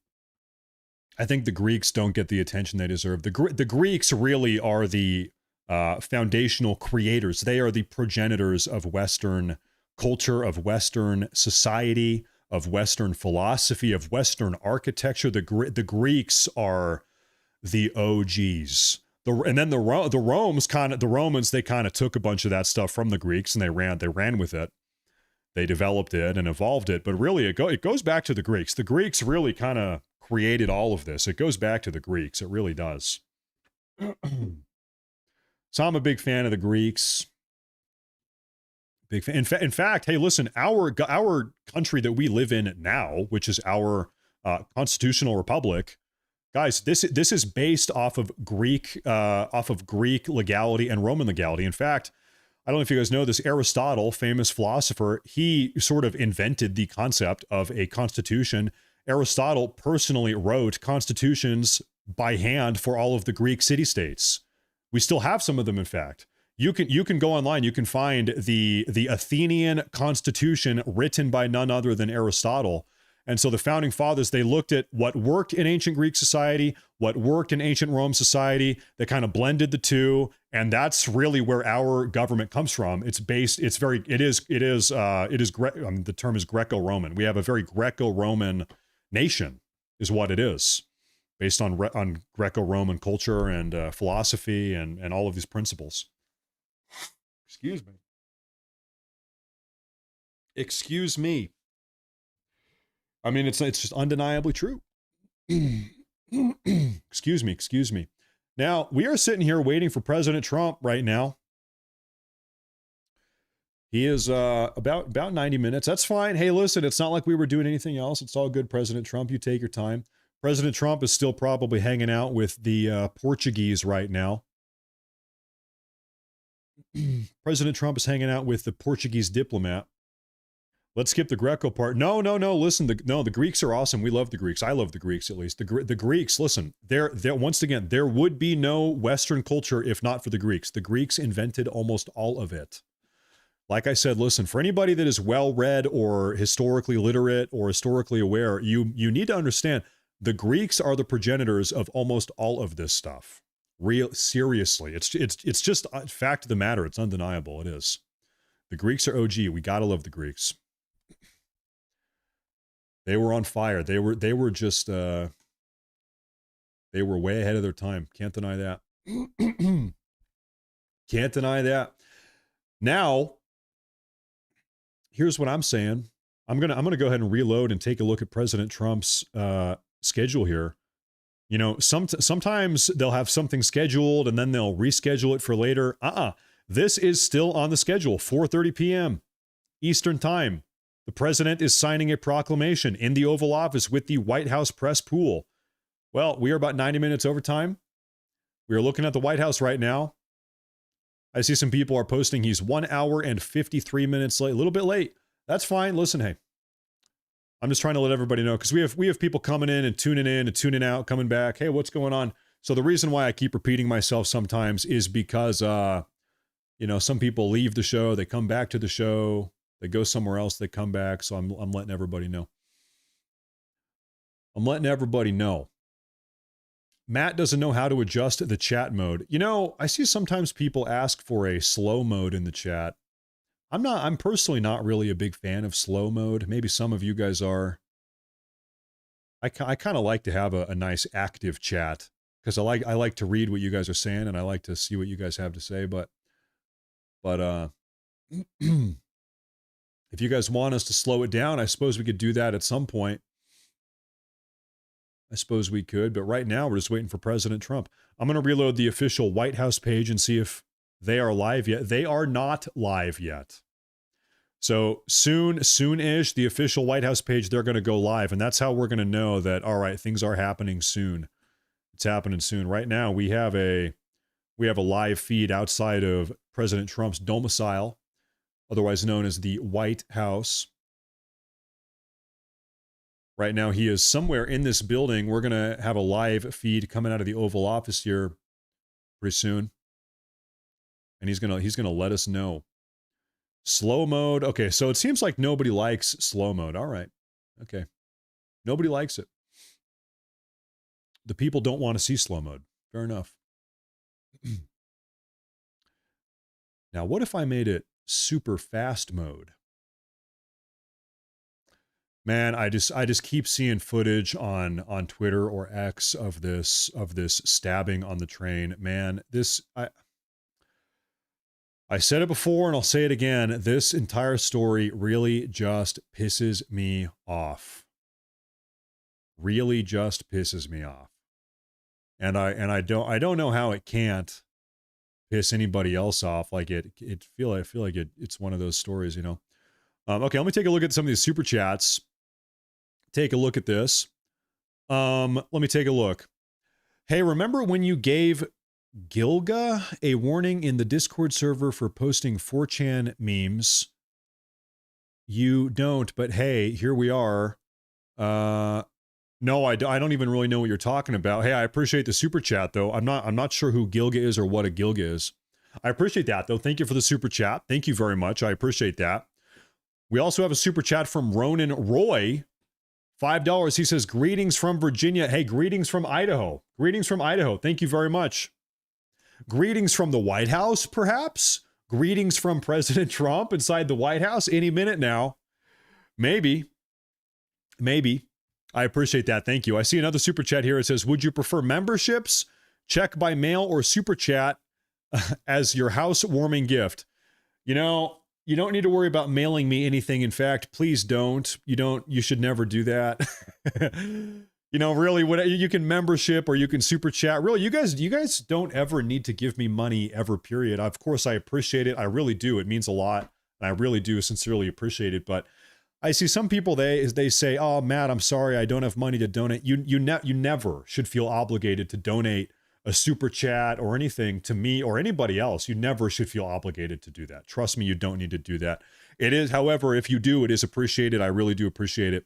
I think the Greeks don't get the attention they deserve. The Greeks really are the foundational creators. They are the progenitors of Western culture, of Western society, of Western philosophy, of Western architecture. The Greeks are the OGs. And then the Romans, they kind of took a bunch of that stuff from the Greeks and they ran with it. They developed it and evolved it. But really, it goes back to the Greeks. The Greeks really kind of created all of this. It goes back to the Greeks. It really does. So I'm a big fan of the Greeks. Big fan. In fact, hey, listen, our country that we live in now, which is our constitutional republic, guys, this is based off of Greek legality and Roman legality. In fact, I don't know if you guys know this, Aristotle, famous philosopher, he sort of invented the concept of a constitution. Aristotle personally wrote constitutions by hand for all of the Greek city-states. We still have some of them, in fact. you can go online. You can find the Athenian constitution written by none other than Aristotle. And so the founding fathers, they looked at what worked in ancient Greek society, what worked in ancient Rome society. They kind of blended the two, and that's really where our government comes from. It's based. It's very. The term is Greco-Roman. We have a very Greco-Roman nation, is what it is, based on Greco-Roman culture and philosophy and all of these principles. Excuse me. Excuse me. I mean, it's just undeniably true. Excuse me. Now, we are sitting here waiting for President Trump right now. He is about 90 minutes. That's fine. Hey, listen, it's not like we were doing anything else. It's all good, President Trump. You take your time. President Trump is still probably hanging out with the Portuguese right now. President Trump is hanging out with the Portuguese diplomat. Let's skip the Greco part. No. Listen, the Greeks are awesome. We love the Greeks. I love the Greeks, at least. The Greeks, listen, they're once again, there would be no Western culture if not for the Greeks. The Greeks invented almost all of it. Like I said, listen, for anybody that is well-read or historically literate or historically aware, you need to understand the Greeks are the progenitors of almost all of this stuff. Seriously. It's just a fact of the matter. It's undeniable. It is. The Greeks are OG. We gotta love the Greeks. They were on fire. They were just they were way ahead of their time. Can't deny that. Can't deny that. Now, here's what I'm saying. I'm gonna go ahead and reload and take a look at President Trump's schedule here. You know, sometimes they'll have something scheduled and then they'll reschedule it for later. This is still on the schedule. 4:30 p.m. Eastern Time. The president is signing a proclamation in the Oval Office with the White House press pool. Well, we are about 90 minutes over time. We are looking at the White House right now. I see some people are posting he's 1 hour and 53 minutes late, a little bit late. That's fine. Listen, hey, I'm just trying to let everybody know because we have people coming in and tuning out, coming back. Hey, what's going on? So the reason why I keep repeating myself sometimes is because, some people leave the show, they come back to the show. They go somewhere else, they come back, so I'm letting everybody know. I'm letting everybody know. Matt doesn't know how to adjust the chat mode. You know, I see sometimes people ask for a slow mode in the chat. I'm personally not really a big fan of slow mode. Maybe some of you guys are. I kind of like to have a nice active chat because I like to read what you guys are saying and I like to see what you guys have to say, but if you guys want us to slow it down, I suppose we could do that at some point. I suppose we could, but right now we're just waiting for President Trump. I'm going to reload the official White House page and see if they are live yet. They are not live yet. So soon-ish, the official White House page, they're going to go live, and that's how we're going to know that, all right, things are happening soon. It's happening soon. Right now, we have a live feed outside of President Trump's domicile, otherwise known as the White House. Right now, he is somewhere in this building. We're going to have a live feed coming out of the Oval Office here pretty soon. And he's going to let us know. Slow mode. Okay, so it seems like nobody likes slow mode. All right. Okay. Nobody likes it. The people don't want to see slow mode. Fair enough. Now, what if I made it super fast mode? Man, I just keep seeing footage on Twitter or X of this stabbing on the train. Man, I said it before and I'll say it again. This entire story really just pisses me off. Really just pisses me off. And I don't know how it can't piss anybody else off. Like I feel like it's one of those stories, you know. Okay, let me take a look at some of these super chats. Take a look at this. Let me take a look. Hey, remember when you gave Gilga a warning in the Discord server for posting 4chan memes? You don't, but hey, here we are. No, I don't even really know what you're talking about. Hey, I appreciate the super chat though. I'm not sure who Gilga is or what a Gilga is. I appreciate that, though. Thank you for the super chat. Thank you very much. I appreciate that. We also have a super chat from Ronan Roy. $5. He says, greetings from Virginia. Hey, greetings from Idaho. Greetings from Idaho. Thank you very much. Greetings from the White House, perhaps? Greetings from President Trump inside the White House any minute now. Maybe. Maybe. I appreciate that. Thank you. I see another super chat here. It says, would you prefer memberships, check by mail, or super chat as your housewarming gift? You know, you don't need to worry about mailing me anything. In fact, please don't. You should never do that. You know, really, what you can membership or you can super chat. Really, you guys don't ever need to give me money ever, period. Of course, I appreciate it. I really do. It means a lot. And I really do sincerely appreciate it. But I see some people, they say, oh, Matt, I'm sorry, I don't have money to donate. You never should feel obligated to donate a super chat or anything to me or anybody else. You never should feel obligated to do that. Trust me, you don't need to do that. It is, however, if you do, it is appreciated. I really do appreciate it.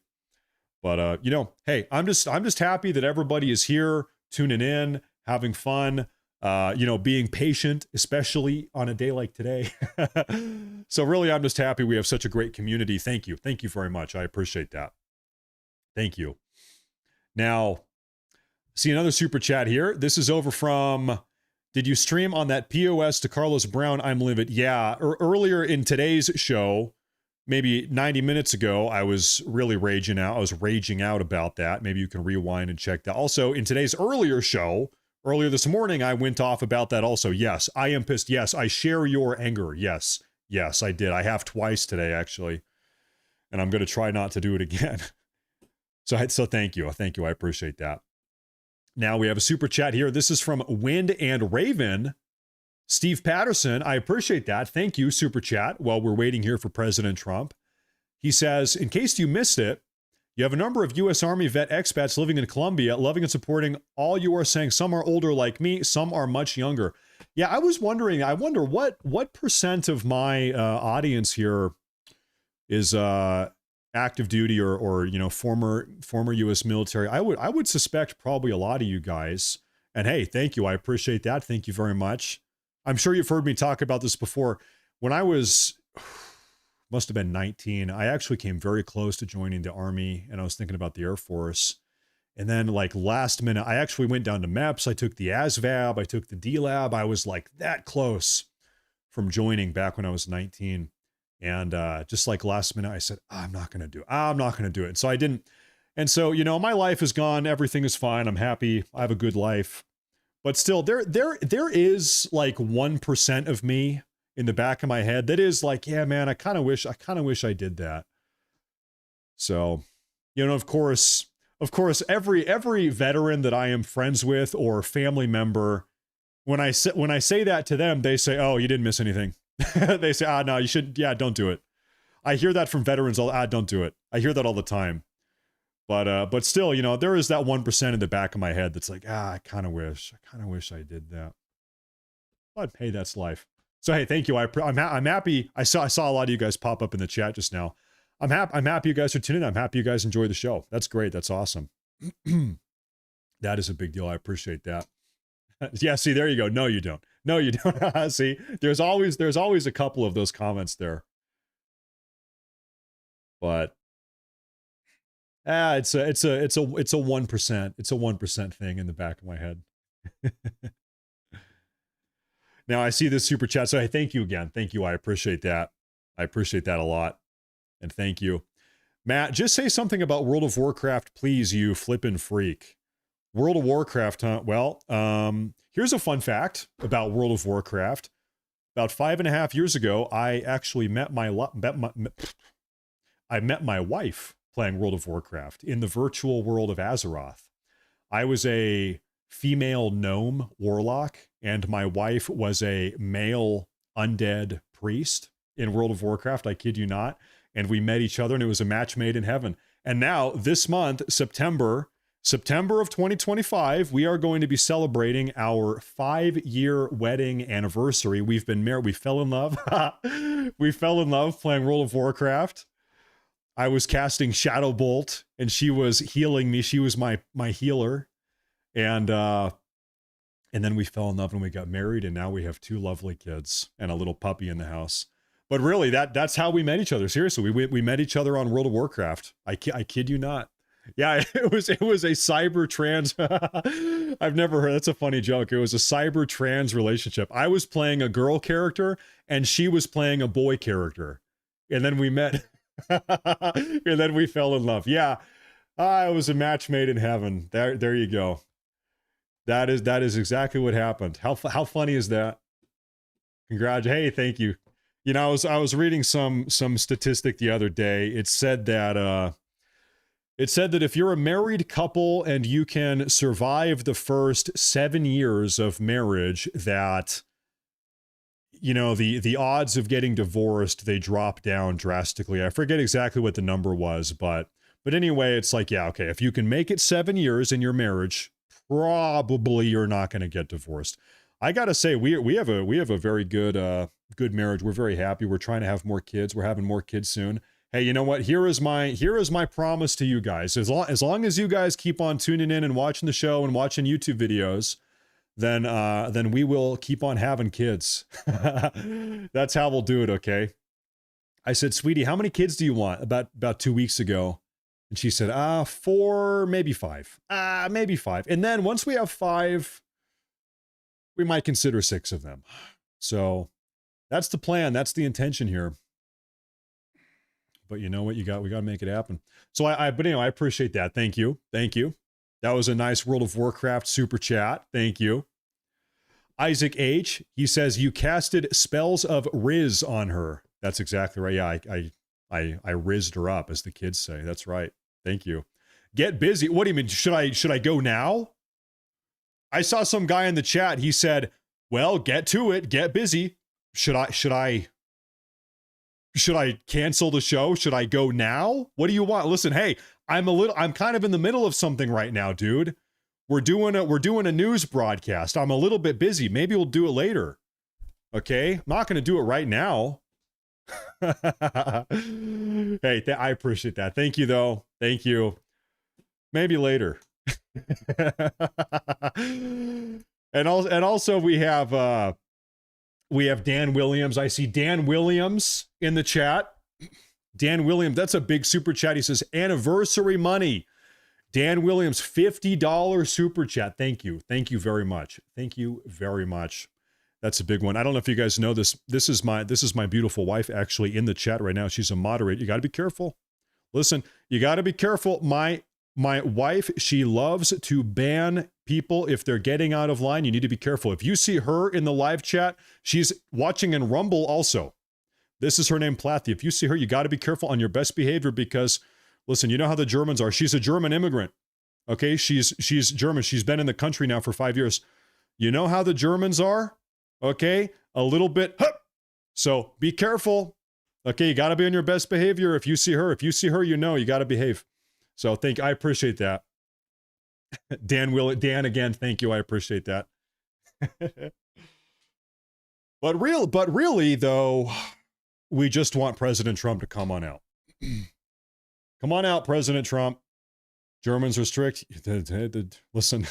But, you know, hey, I'm just happy that everybody is here, tuning in, having fun, you know, being patient, especially on a day like today. So really, I'm just happy we have such a great community. Thank you. Thank you very much. I appreciate that. Thank you. Now, see another super chat here. This is over from, did you stream on that POS to Carlos Brown? I'm livid. Yeah, earlier in today's show, maybe 90 minutes ago, I was really raging out. I was raging out about that. Maybe you can rewind and check that. Also, in today's earlier show, earlier this morning, I went off about that also. Yes, I am pissed. Yes, I share your anger. Yes, I did. I have twice today, actually. And I'm going to try not to do it again. So thank you. Thank you. I appreciate that. Now we have a super chat here. This is from Wind and Raven. Steve Patterson, I appreciate that. Thank you, super chat, while we're waiting here for President Trump. He says, in case you missed it, you have a number of U.S. Army vet expats living in Colombia, loving and supporting all you are saying. Some are older like me, some are much younger. Yeah, I was wondering, I wonder what percent of my audience here is active duty or you know, former U.S. military. I would suspect probably a lot of you guys. And hey, thank you. I appreciate that. Thank you very much. I'm sure you've heard me talk about this before. When I was, must have been 19, I actually came very close to joining the Army, and I was thinking about the Air Force. And then like last minute, I actually went down to MEPS. I took the ASVAB. I took the DLAB. I was like that close from joining back when I was 19. And just like last minute, I said, I'm not going to do it. I'm not going to do it. And so I didn't. And so, you know, my life is gone. Everything is fine. I'm happy. I have a good life. But still, there is like 1% of me in the back of my head that is like, yeah, man, I kind of wish I did that. So, you know, of course, every veteran that I am friends with or family member, when I say that to them, they say, oh, you didn't miss anything. They say, no, you should, yeah, don't do it. I hear that from veterans, don't do it. I hear that all the time. But still, you know, there is that 1% in the back of my head that's like, I kind of wish I did that. But hey, that's life. So hey, thank you. I'm happy. I saw a lot of you guys pop up in the chat just now. I'm happy you guys are tuning in. I'm happy you guys enjoy the show. That's great. That's awesome. That is a big deal. I appreciate that. Yeah, see, there you go. No, you don't. No, you don't. See, there's always a couple of those comments there. But it's a 1%. It's a 1% thing in the back of my head. Now I see this super chat. So hey, thank you again. Thank you. I appreciate that. I appreciate that a lot. And thank you. Matt, just say something about World of Warcraft, please, you flippin' freak. World of Warcraft, huh? Well, here's a fun fact about World of Warcraft. About 5.5 years ago, I actually met my wife playing World of Warcraft in the virtual world of Azeroth. I was a female gnome warlock, and my wife was a male undead priest in World of Warcraft. I kid you not. And we met each other, and it was a match made in heaven. And now, this month, September of 2025, we are going to be celebrating our 5-year wedding anniversary. We've been married. We fell in love. We fell in love playing World of Warcraft. I was casting Shadow Bolt, and she was healing me. She was my healer. And And then we fell in love and we got married, and now we have 2 lovely kids and a little puppy in the house. But really, that's how we met each other. Seriously, we met each other on World of Warcraft. I kid you not. Yeah, it was a cyber trans. I've never heard. That's a funny joke. It was a cyber trans relationship. I was playing a girl character, and she was playing a boy character, and then we met, and then we fell in love. Yeah, it was a match made in heaven. There you go. That is exactly what happened. How funny is that? Hey, thank you. You know, I was reading some statistic the other day. It said that if you're a married couple and you can survive the first 7 years of marriage, that, you know, the odds of getting divorced, they drop down drastically. I forget exactly what the number was, but anyway, it's like, yeah, okay, if you can make it 7 years in your marriage, probably you're not going to get divorced. I gotta say, we have a very good marriage. We're very happy. We're trying to have more kids. We're having more kids soon. Hey, you know what? Here is my promise to you guys. As long as you guys keep on tuning in and watching the show and watching YouTube videos, then we will keep on having kids. That's how we'll do it. Okay. I said, sweetie, how many kids do you want? About 2 weeks ago. And she said, 4, maybe 5. Maybe 5. And then once we have 5, we might consider 6 of them. So that's the plan. That's the intention here. But you know what? We got to make it happen. So but anyway, I appreciate that. Thank you. That was a nice World of Warcraft super chat. Thank you. Isaac H, he says, you casted spells of Riz on her. That's exactly right. Yeah, I rizzed her up, as the kids say. That's right. Thank you. Get busy. What do you mean? Should I go now? I saw some guy in the chat. He said, well, get to it. Get busy. Should I cancel the show? Should I go now? What do you want? Listen, hey, I'm kind of in the middle of something right now, dude. We're doing a news broadcast. I'm a little bit busy. Maybe we'll do it later. Okay? I'm not going to do it right now. Hey, I appreciate that. Thank you, though. Thank you. Maybe later. and also we have Dan Williams. I see Dan Williams in the chat. Dan Williams, that's a big super chat. He says anniversary money. Dan Williams, $50 super chat. Thank you. Thank you very much. Thank you very much. That's a big one. I don't know if you guys know this. This is my beautiful wife actually in the chat right now. She's a moderator. You got to be careful. Listen, you got to be careful. My wife, she loves to ban people if they're getting out of line. You need to be careful. If you see her in the live chat, she's watching in Rumble also. This is her name, Plathy. If you see her, you got to be careful on your best behavior because, listen, you know how the Germans are. She's a German immigrant. Okay, she's German. She's been in the country now for 5 years. You know how the Germans are? Okay, a little bit. Hup! So be careful. Okay, you got to be on your best behavior. If you see her, you know you got to behave. So I appreciate that. Dan again, thank you. I appreciate that. But really though, we just want President Trump to come on out. Come on out, President Trump. Germans are strict. Listen.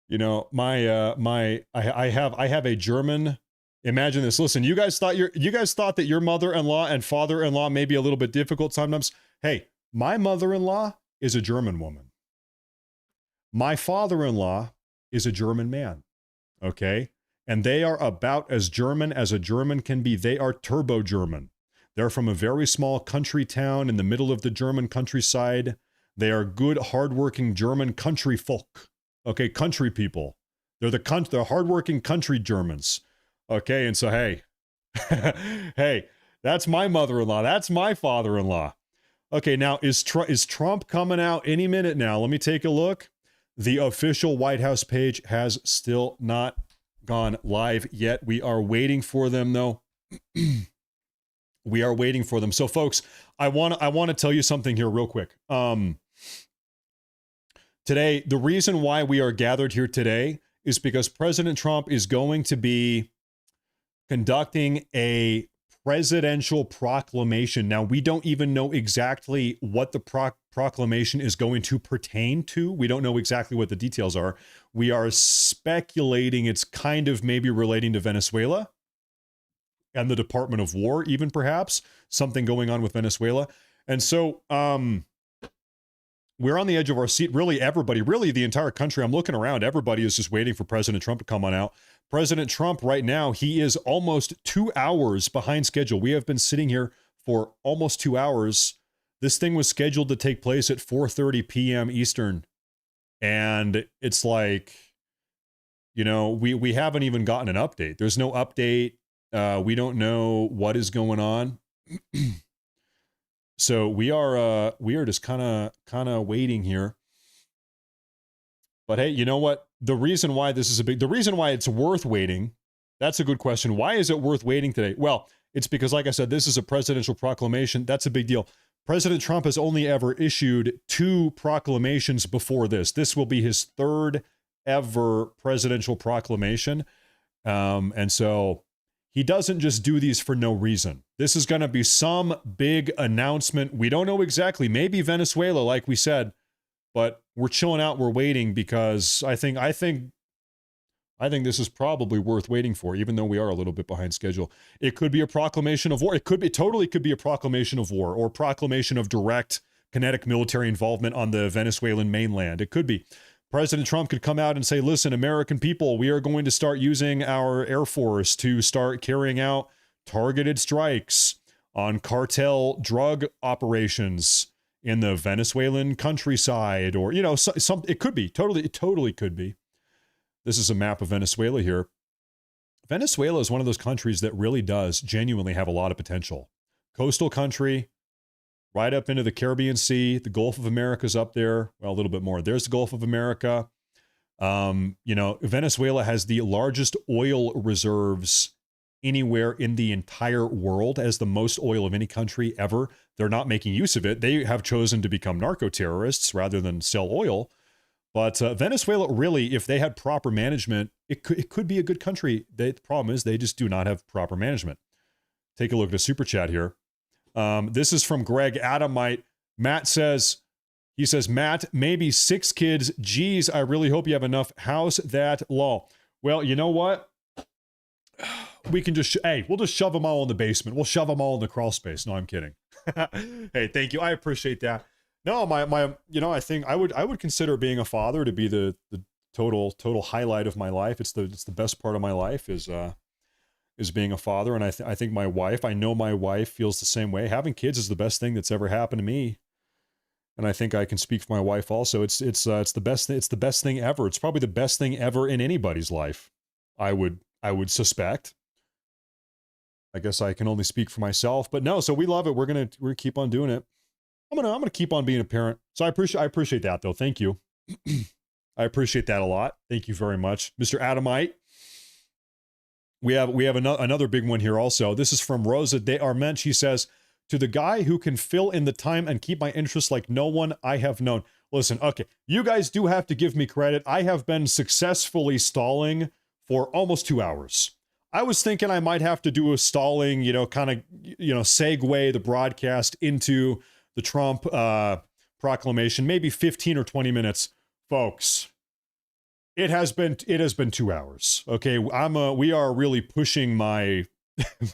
You know, I have a German. Imagine this. Listen, you guys thought that your mother-in-law and father-in-law may be a little bit difficult sometimes. Hey, my mother-in-law is a German woman. My father-in-law is a German man. Okay? And they are about as German as a German can be. They are turbo German. They're from a very small country town in the middle of the German countryside. They are good, hardworking German country folk. Okay, country people. They're hardworking country Germans. Okay, and so hey, hey, that's my mother-in-law. That's my father-in-law. Okay, now is Trump coming out any minute now? Let me take a look. The official White House page has still not gone live yet. We are waiting for them, though. We are waiting for them. So, folks, I want to tell you something here real quick. Today, the reason why we are gathered here today is because President Trump is going to be conducting a presidential proclamation. Now, we don't even know exactly what the proclamation is going to pertain to. We don't know exactly what the details are. We are speculating it's kind of maybe relating to Venezuela and the Department of War, even perhaps something going on with Venezuela. And so we're on the edge of our seat. Really, everybody, really the entire country. I'm looking around. Everybody is just waiting for President Trump to come on out. President Trump right now, he is almost 2 hours behind schedule. We have been sitting here for almost 2 hours. This thing was scheduled to take place at 4:30 p.m. Eastern. And it's like, you know, we haven't even gotten an update. There's no update. We don't know what is going on. So we are just kind of waiting here. But hey, you know what? The reason why the reason why it's worth waiting, that's a good question. Why is it worth waiting today? Well, it's because, like I said, this is a presidential proclamation. That's a big deal. President Trump has only ever issued 2 proclamations before this. This will be his 3rd ever presidential proclamation. And so he doesn't just do these for no reason. This is going to be some big announcement. We don't know exactly. Maybe Venezuela, like we said, but we're chilling out. We're waiting because I think this is probably worth waiting for, even though we are a little bit behind schedule. It could be a proclamation of war. It totally could be a proclamation of war or proclamation of direct kinetic military involvement on the Venezuelan mainland. It could be. President Trump could come out and say, listen, American people, we are going to start using our Air Force to start carrying out targeted strikes on cartel drug operations in the Venezuelan countryside, or, you know, some it could be. It totally could be. This is a map of Venezuela here. Venezuela is one of those countries that really does genuinely have a lot of potential. Coastal country, right up into the Caribbean Sea. The Gulf of America's up there. Well, a little bit more. There's the Gulf of America. You know, Venezuela has the largest oil reserves anywhere in the entire world, as the most oil of any country ever. They're not making use of it. They have chosen to become narco-terrorists rather than sell oil. But Venezuela, really, if they had proper management, it could be a good country. The problem is they just do not have proper management. Take a look at a super chat here. This is from Greg Adamite. Matt says, Matt, maybe 6 kids. Geez, I really hope you have enough. How's that law? Well, you know what? We can just, we'll just shove them all in the basement. We'll shove them all in the crawl space. No, I'm kidding. Hey, thank you. I appreciate that. No, you know, I think I would consider being a father to be the total highlight of my life. It's the best part of my life is being a father. And I think I know my wife feels the same way. Having kids is the best thing that's ever happened to me. And I think I can speak for my wife also. It's the best thing. It's the best thing ever. It's probably the best thing ever in anybody's life. I would suspect. I guess I can only speak for myself, but no. So we love it. We're gonna keep on doing it. I'm gonna keep on being a parent. So I appreciate that though. Thank you. I appreciate that a lot. Thank you very much, Mr. Adamite. We have another big one here also. This is from Rosa de Arment. She says, to the guy who can fill in the time and keep my interests like no one I have known. Listen, okay, you guys do have to give me credit. I have been successfully stalling for almost 2 hours. I was thinking I might have to do a stalling, you know, kind of, you know, segue the broadcast into the Trump proclamation, maybe 15 or 20 minutes. Folks, it has been 2 hours. Okay, we are really pushing my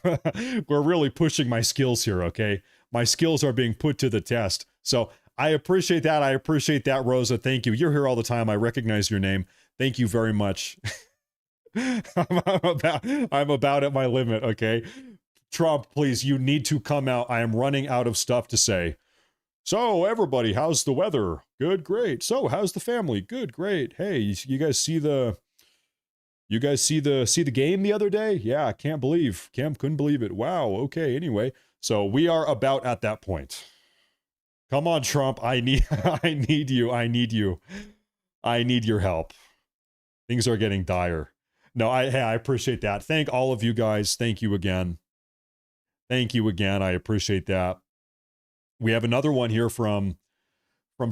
we're really pushing my skills here, okay? My skills are being put to the test. So I appreciate that. I appreciate that, Rosa. Thank you. You're here all the time. I recognize your name. Thank you very much. I'm about at my limit, okay? Trump, please, you need to come out. I am running out of stuff to say. So, everybody, how's the weather? Good, great. So, how's the family? Good, great. Hey, you guys see the game the other day? Yeah, I can't believe. Cam couldn't believe it. Wow, okay, anyway. So, we are about at that point. Come on, Trump. I need you. I need your help. Things are getting dire. No, I appreciate that. Thank all of you guys. Thank you again. Thank you again. I appreciate that. We have another one here from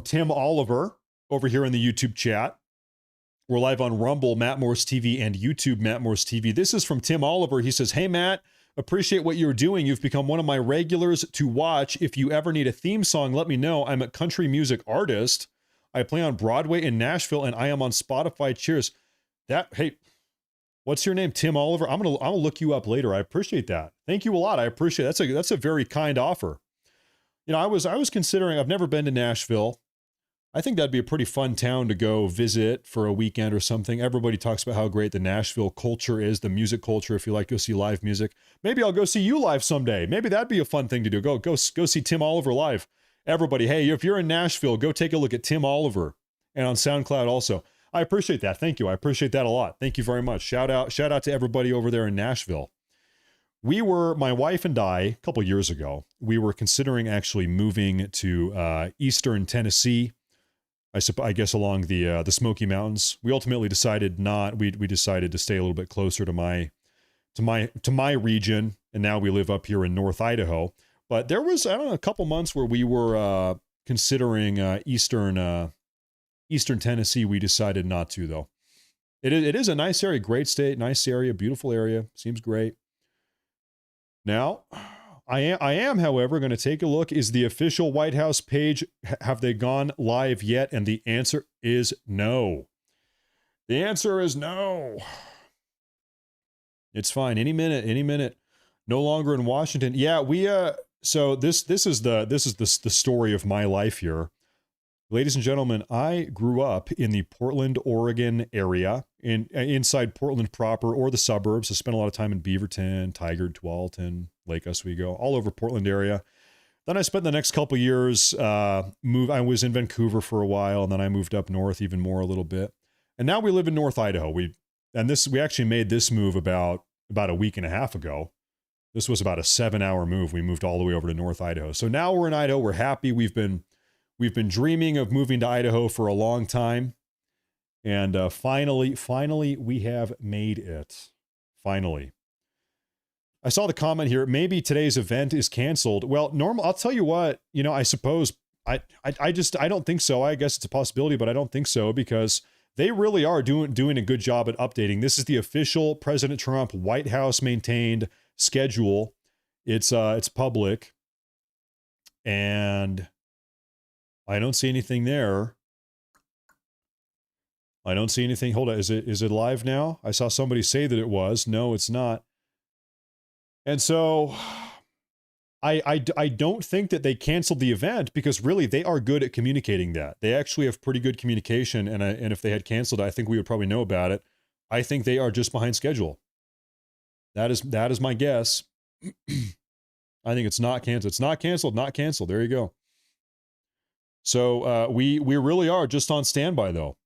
Tim Oliver over here in the YouTube chat. We're live on Rumble, Matt Morris TV, and YouTube, Matt Morris TV. This is from Tim Oliver. He says, hey, Matt, Appreciate what you're doing. You've become one of my regulars to watch. If you ever need a theme song, let me know. I'm a country music artist. I play on Broadway in Nashville, and I am on Spotify. Cheers. Hey, what's your name? Tim Oliver? I'll look you up later. I appreciate that. Thank you a lot. I appreciate it. That's a very kind offer. You know, I was considering, I've never been to Nashville. I think that'd be a pretty fun town to go visit for a weekend or something. Everybody talks about how great the Nashville culture is, the music culture. If you like to go see live music, maybe I'll go see you live someday. Maybe that'd be a fun thing to do. Go see Tim Oliver live. Everybody, hey, if you're in Nashville, go take a look at Tim Oliver, and on SoundCloud also. I appreciate that. Thank you. I appreciate that a lot. Thank you very much. Shout out to everybody over there in Nashville. My wife and I, a couple years ago, we were considering actually moving to eastern Tennessee. I guess along the Smoky Mountains. We ultimately decided not. We decided to stay a little bit closer to my region, and now we live up here in North Idaho. But there was, I don't know, a couple months where we were considering eastern Tennessee. We decided not to, though. It is a nice area, great state, nice area, beautiful area, seems great. Now, I am, however, going to take a look. Is the official White House page, have they gone live yet? And the answer is no. The answer is no. It's fine. Any minute. No longer in Washington. Yeah, so this is the story of my life here. Ladies and gentlemen, I grew up in the Portland, Oregon area, inside Portland proper or the suburbs. I spent a lot of time in Beaverton, Tigard, Tualatin, Lake Oswego, all over Portland area. Then I spent the next couple years, I was in Vancouver for a while, and then I moved up north even more a little bit. And now we live in North Idaho. We actually made this move about a week and a half ago. This was about a 7-hour move. We moved all the way over to North Idaho. So now we're in Idaho. We're happy. We've been dreaming of moving to Idaho for a long time. And finally, we have made it. Finally. I saw the comment here, maybe today's event is canceled. Well, I'll tell you what, I suppose, I don't think so. I guess it's a possibility, but I don't think so, because they really are doing a good job at updating. This is the official President Trump White House maintained schedule. It's public. And I don't see anything there. I don't see anything. Hold on. Is it live now? I saw somebody say that it was. No, it's not. And so I don't think that they canceled the event, because really they are good at communicating that. They actually have pretty good communication. And if they had canceled, I think we would probably know about it. I think they are just behind schedule. That is my guess. I think it's not canceled. It's not canceled, not canceled. There you go. So we really are just on standby, though.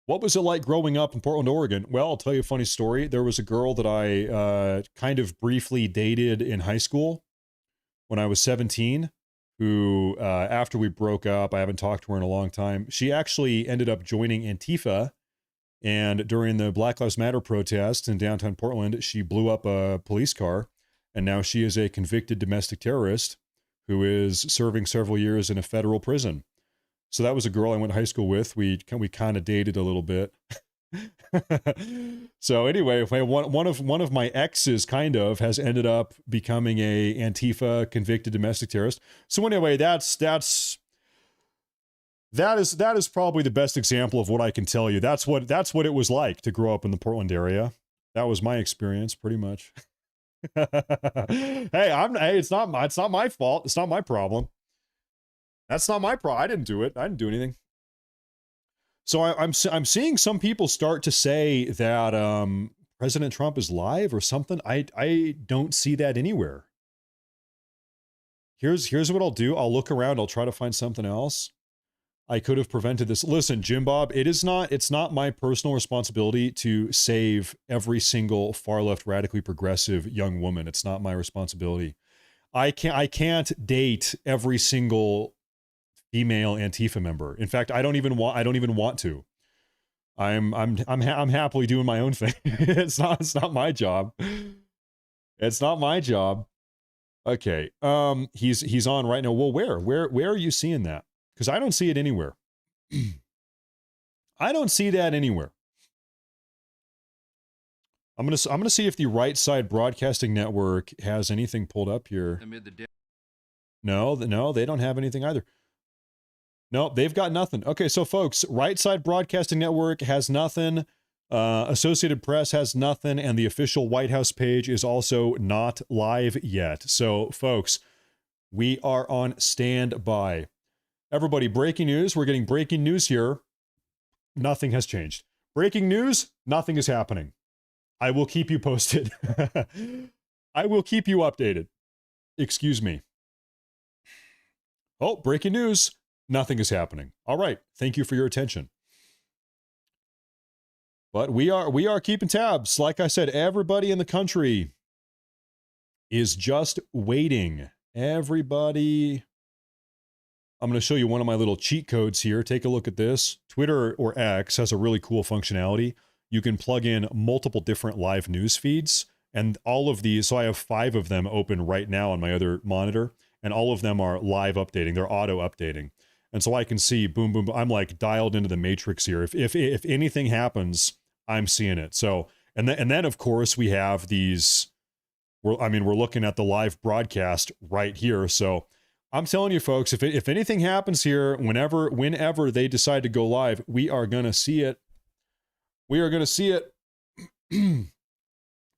What was it like growing up in Portland, Oregon? Well, I'll tell you a funny story. There was a girl that I kind of briefly dated in high school when I was 17, who, after we broke up, I haven't talked to her in a long time. She actually ended up joining Antifa, and during the Black Lives Matter protests in downtown Portland, she blew up a police car, and now she is a convicted domestic terrorist who is serving several years in a federal prison. So that was a girl I went to high school with. We kind of dated a little bit. So anyway, one of my exes kind of has ended up becoming a Antifa convicted domestic terrorist. So anyway, that is probably the best example of what I can tell you. That's what it was like to grow up in the Portland area. That was my experience, pretty much. Hey, it's not my fault. It's not my problem. That's not my problem. I didn't do it. I didn't do anything. So I'm seeing some people start to say that President Trump is live or something. I don't see that anywhere. Here's what I'll do. I'll look around. I'll try to find something else. I could have prevented this. Listen, Jim Bob, it's not my personal responsibility to save every single far left radically progressive young woman. It's not my responsibility. I can't date every single female Antifa member. In fact, I don't even want to. I'm happily doing my own thing. It's not my job. It's not my job. Okay. He's on right now. Well, where are you seeing that? Because I don't see it anywhere. I don't see that anywhere. I'm gonna see if the Right Side Broadcasting Network has anything pulled up here. No, they don't have anything either. No, they've got nothing. Okay, so folks, Right Side Broadcasting Network has nothing. Associated Press has nothing, and the official White House page is also not live yet. So, folks, we are on standby. Everybody, breaking news. We're getting breaking news here. Nothing has changed. Breaking news, nothing is happening. I will keep you posted. I will keep you updated. Excuse me. Oh, breaking news. Nothing is happening. All right. Thank you for your attention. But we are keeping tabs. Like I said, everybody in the country is just waiting. Everybody. I'm going to show you one of my little cheat codes here. Take a look at this. Twitter or X has a really cool functionality. You can plug in multiple different live news feeds, and all of these, so I have 5 of them open right now on my other monitor, and all of them are live updating. They're auto updating. And so I can see boom, boom, boom. I'm like dialed into the matrix here. If anything happens, I'm seeing it. So, and then of course we have these, we're looking at the live broadcast right here. So I'm telling you folks, if anything happens here, whenever they decide to go live, we are going to see it. We are going to see it.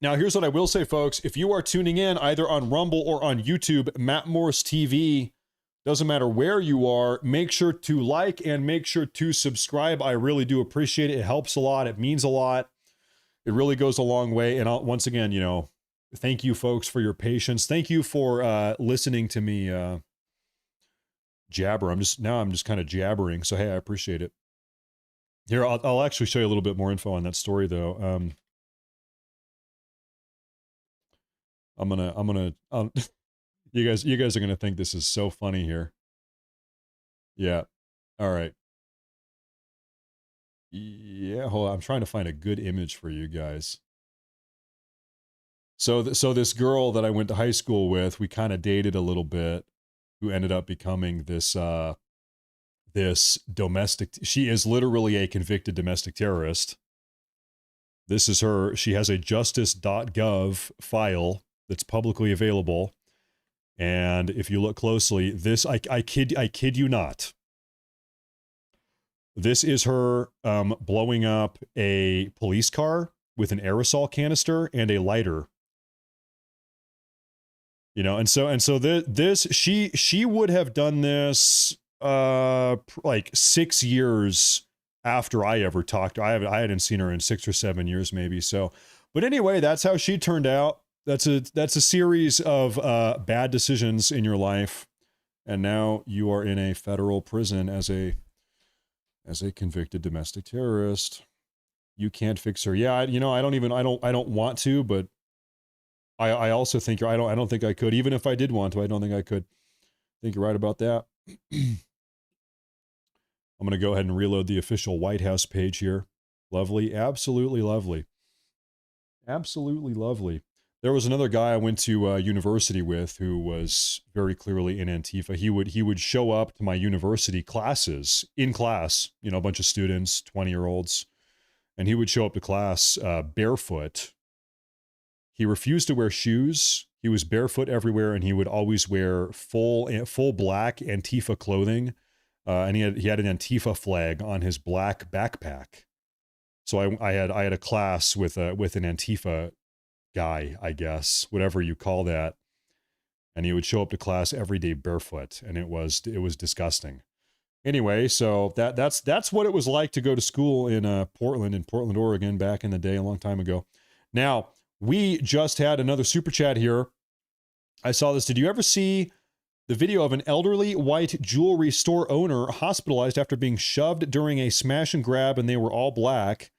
Now, here's what I will say, folks. If you are tuning in either on Rumble or on YouTube, Matt Morris TV, doesn't matter where you are, make sure to like and make sure to subscribe. I really do appreciate it. It helps a lot. It means a lot. It really goes a long way. And once again, thank you folks for your patience. Thank you for listening to me jabber. I'm just kind of jabbering. So, hey, I appreciate it. Here, I'll actually show you a little bit more info on that story, though. You guys are gonna think this is so funny here. Yeah. All right. Yeah. Hold on. I'm trying to find a good image for you guys. So this girl that I went to high school with, we kind of dated a little bit, who ended up becoming this domestic. She is literally a convicted domestic terrorist. This is her. She has a justice.gov file that's publicly available. And if you look closely, this, I kid you not. This is her blowing up a police car with an aerosol canister and a lighter. And so this, she would have done this like 6 years after I ever talked. I hadn't seen her in 6 or 7 years maybe. So, but anyway, that's how she turned out. That's a series of bad decisions in your life, and now you are in a federal prison as a convicted domestic terrorist. You can't fix her. Yeah, I don't want to, but I also think I don't think I could. Even if I did want to, I don't think I could. I think you're right about that. I'm going to go ahead and reload the official White House page here. Lovely, absolutely lovely, absolutely lovely. There was another guy I went to university with who was very clearly in Antifa. He would show up to my university classes, in class, a bunch of students, 20-year-olds, and he would show up to class barefoot. He refused to wear shoes. He was barefoot everywhere, and he would always wear full black Antifa clothing, and he had an Antifa flag on his black backpack. So I had a class with an Antifa guy, I guess, whatever you call that, and he would show up to class every day barefoot, and it was disgusting. Anyway, so that's what it was like to go to school in Portland, Oregon, back in the day, a long time ago. Now, we just had another super chat here. I saw this. Did you ever see the video of an elderly white jewelry store owner hospitalized after being shoved during a smash and grab, and they were all black?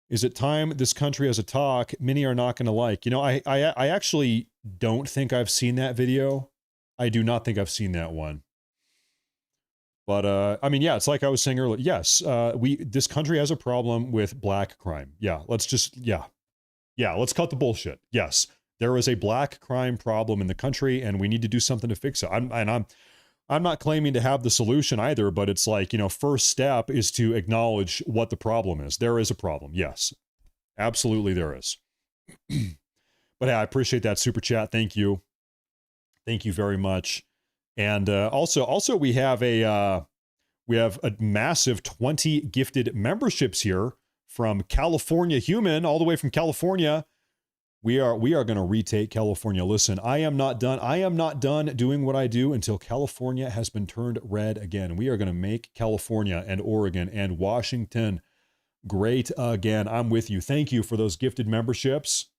Is it time this country has a talk many are not going to like? I actually don't think I've seen that video. I do not think I've seen that one. But, yeah, it's like I was saying earlier. Yes, this country has a problem with black crime. Yeah, let's cut the bullshit. Yes, there is a black crime problem in the country, and we need to do something to fix it. I'm not claiming to have the solution either, but it's like, first step is to acknowledge what the problem is. There is a problem. Yes, absolutely there is. But hey, I appreciate that super chat. Thank you. Thank you very much. And also we have a massive 20 gifted memberships here from California Human, all the way from California. We are going to retake California. Listen, I am not done. I am not done doing what I do until California has been turned red again. We are going to make California and Oregon and Washington great again. I'm with you. Thank you for those gifted memberships.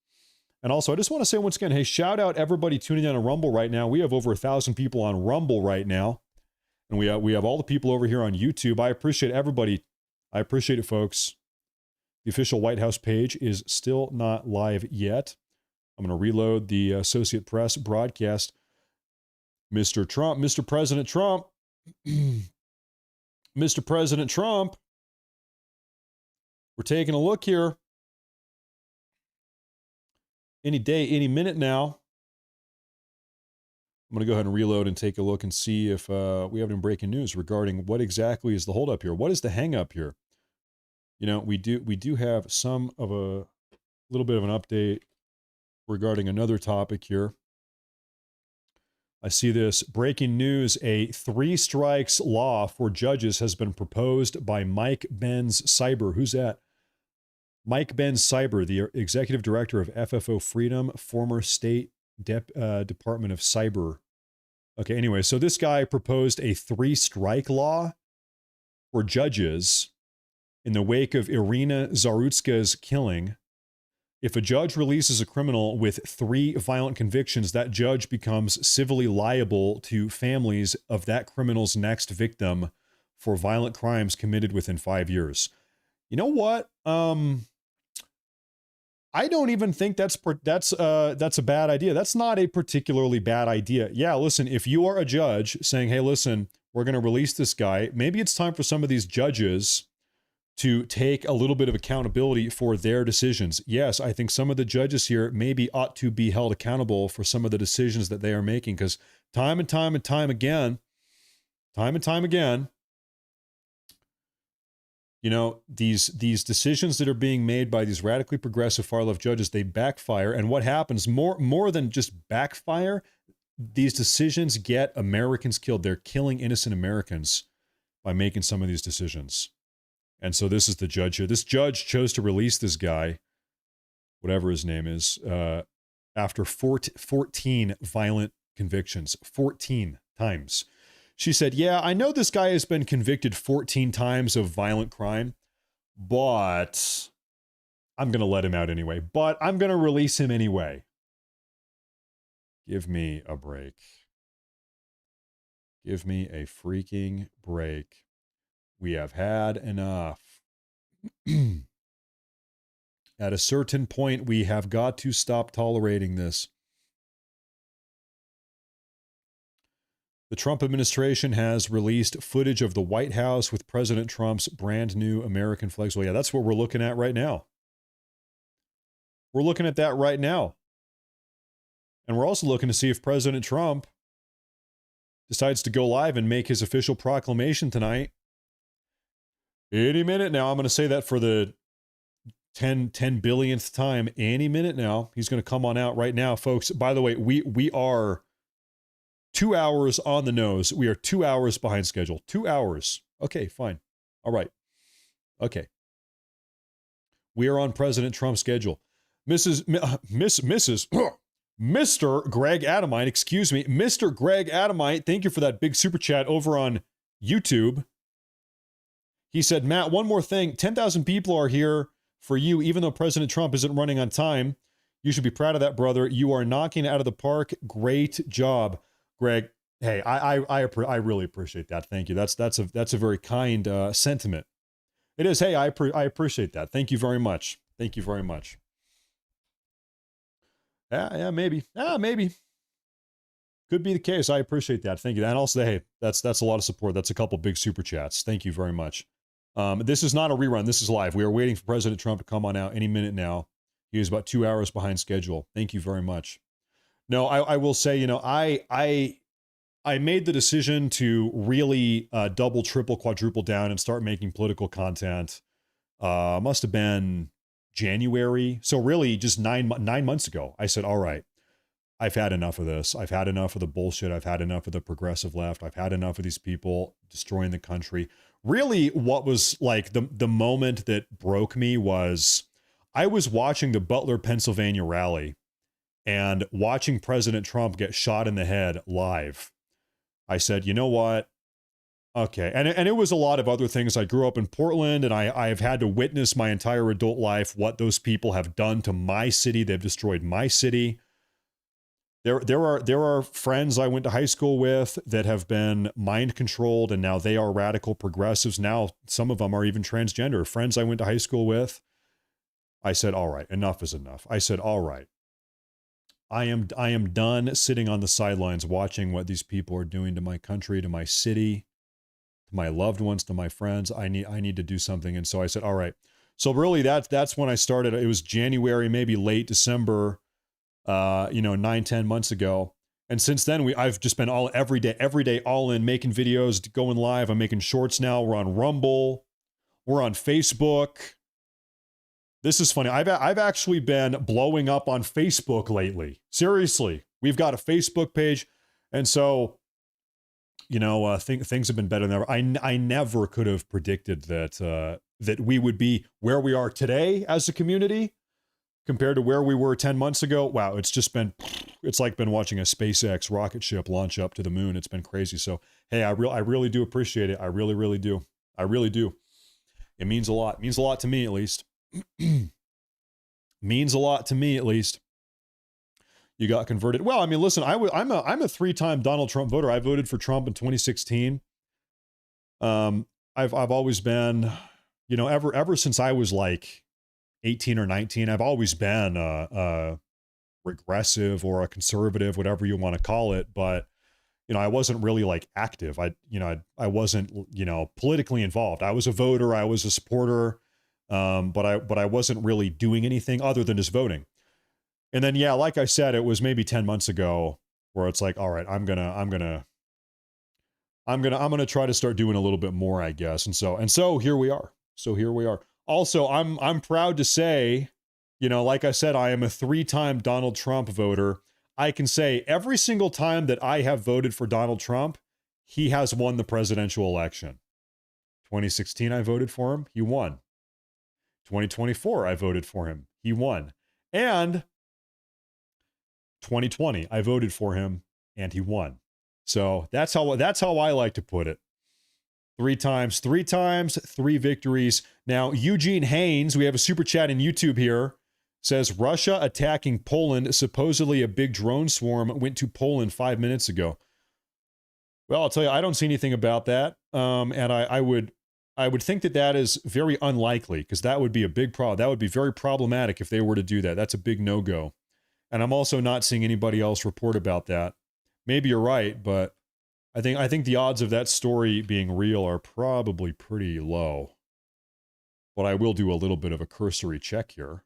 And also, I just want to say once again, hey, shout out everybody tuning in on Rumble right now. We have over 1,000 people on Rumble right now. And we have all the people over here on YouTube. I appreciate everybody. I appreciate it, folks. The official White House page is still not live yet. I'm going to reload the Associate Press broadcast. Mr. Trump, Mr. President Trump, Mr. President Trump. We're taking a look here. Any day, any minute now. I'm going to go ahead and reload and take a look and see if we have any breaking news regarding what exactly is the holdup here. What is the hang up here? You know, we do have some of a little bit of an update regarding another topic here. I see this breaking news. A 3 strikes law for judges has been proposed by Mike Benz-Cyber. Who's that? Mike Benz-Cyber, the executive director of FFO Freedom, former state Department of Cyber. Okay, anyway, so this guy proposed a 3 strike law for judges in the wake of Irina Zarutska's killing. If a judge releases a criminal with 3 violent convictions, that judge becomes civilly liable to families of that criminal's next victim for violent crimes committed within 5 years. You know what? I don't even think that's a bad idea. That's not a particularly bad idea. Yeah, listen, if you are a judge saying, hey, listen, we're going to release this guy, maybe it's time for some of these judges to take a little bit of accountability for their decisions. Yes, I think some of the judges here maybe ought to be held accountable for some of the decisions that they are making, because time and time again, you know, these decisions that are being made by these radically progressive far-left judges, they backfire. And what happens, more than just backfire, these decisions get Americans killed. They're killing innocent Americans by making some of these decisions. And so this is the judge here. This judge chose to release this guy, whatever his name is, after 14 violent convictions, 14 times. She said, yeah, I know this guy has been convicted 14 times of violent crime, but I'm going to let him out anyway. But I'm going to release him anyway. Give me a break. Give me a freaking break. We have had enough. At a certain point, we have got to stop tolerating this. The Trump administration has released footage of the White House with President Trump's brand new American flags. Well, yeah, that's what we're looking at right now. We're looking at that right now. And we're also looking to see if President Trump decides to go live and make his official proclamation tonight. Any minute now. I'm going to say that for the 10 billionth time. Any minute now. He's going to come on out right now, folks. By the way, we are 2 hours on the nose. We are 2 hours behind schedule. 2 hours. Okay, fine. All right. Okay. We are on President Trump's schedule. Mr. Greg Adamite, excuse me. Mr. Greg Adamite, thank you for that big super chat over on YouTube. He said, Matt, one more thing. 10,000 people are here for you, even though President Trump isn't running on time. You should be proud of that, brother. You are knocking it out of the park. Great job. Greg, hey, I really appreciate that. Thank you. That's a very kind sentiment. It is. Hey, I appreciate that. Thank you very much. Thank you very much. Yeah, maybe. Maybe. Could be the case. I appreciate that. Thank you. And also, hey, that's a lot of support. That's a couple big super chats. Thank you very much. This is not a rerun. This is live. We are waiting for President Trump to come on out any minute now. He is about 2 hours behind schedule. Thank you very much. No, I will say, you know, I made the decision to really double, triple, quadruple down and start making political content. Must have been January. So really just 9 months ago, I said, all right, I've had enough of this. I've had enough of the bullshit. I've had enough of the progressive left. I've had enough of these people destroying the country. Really, what was like the moment that broke me was I was watching the Butler, Pennsylvania rally and watching President Trump get shot in the head live. I said, you know what? Okay. And it was a lot of other things. I grew up in Portland, and I've had to witness my entire adult life what those people have done to my city. They've destroyed my city. There are friends I went to high school with that have been mind controlled, and now they are radical progressives. Now some of them are even transgender. Friends I went to high school with. I said, all right, enough is enough. I said, all right. I am done sitting on the sidelines watching what these people are doing to my country, to my city, to my loved ones, to my friends. I need to do something. And so I said, all right. So really that's when I started. It was January, maybe late December, 9-10 months ago. And since then I've just been every day, all in, making videos, going live. I'm making shorts now. We're on Rumble. We're on Facebook. This is funny. I've actually been blowing up on Facebook lately. Seriously, we've got a Facebook page. And so, things have been better than ever. I never could have predicted that we would be where we are today as a community compared to where we were 10 months ago. Wow, it's like been watching a SpaceX rocket ship launch up to the moon. It's been crazy. So, hey, I really do appreciate it. I really, really do. I really do. It means a lot. It means a lot to me, at least. Means a lot to me, at least. You got converted. Well, I mean, listen, I'm a 3-time Donald Trump voter. I voted for Trump in 2016. I've always been, ever since I was like 18 or 19, I've always been a regressive or a conservative, whatever you want to call it. But, I wasn't really like active. I wasn't, politically involved. I was a voter. I was a supporter. But I wasn't really doing anything other than just voting. And then, yeah, like I said, it was maybe 10 months ago where it's like, all right, I'm going to try to start doing a little bit more, I guess. And so here we are. Also, I'm proud to say, like I said, I am a 3-time Donald Trump voter. I can say every single time that I have voted for Donald Trump, he has won the presidential election. 2016, I voted for him. He won. 2024, I voted for him. He won. And 2020, I voted for him and he won. So that's how I like to put it. 3 times, 3 victories. Now, Eugene Haynes, we have a super chat in YouTube here, says Russia attacking Poland. Supposedly a big drone swarm went to Poland 5 minutes ago. Well, I'll tell you, I don't see anything about that. And I would think that is very unlikely, because that would be a big problem. That would be very problematic if they were to do that. That's a big no-go. And I'm also not seeing anybody else report about that. Maybe you're right, but I think the odds of that story being real are probably pretty low. But I will do a little bit of a cursory check here,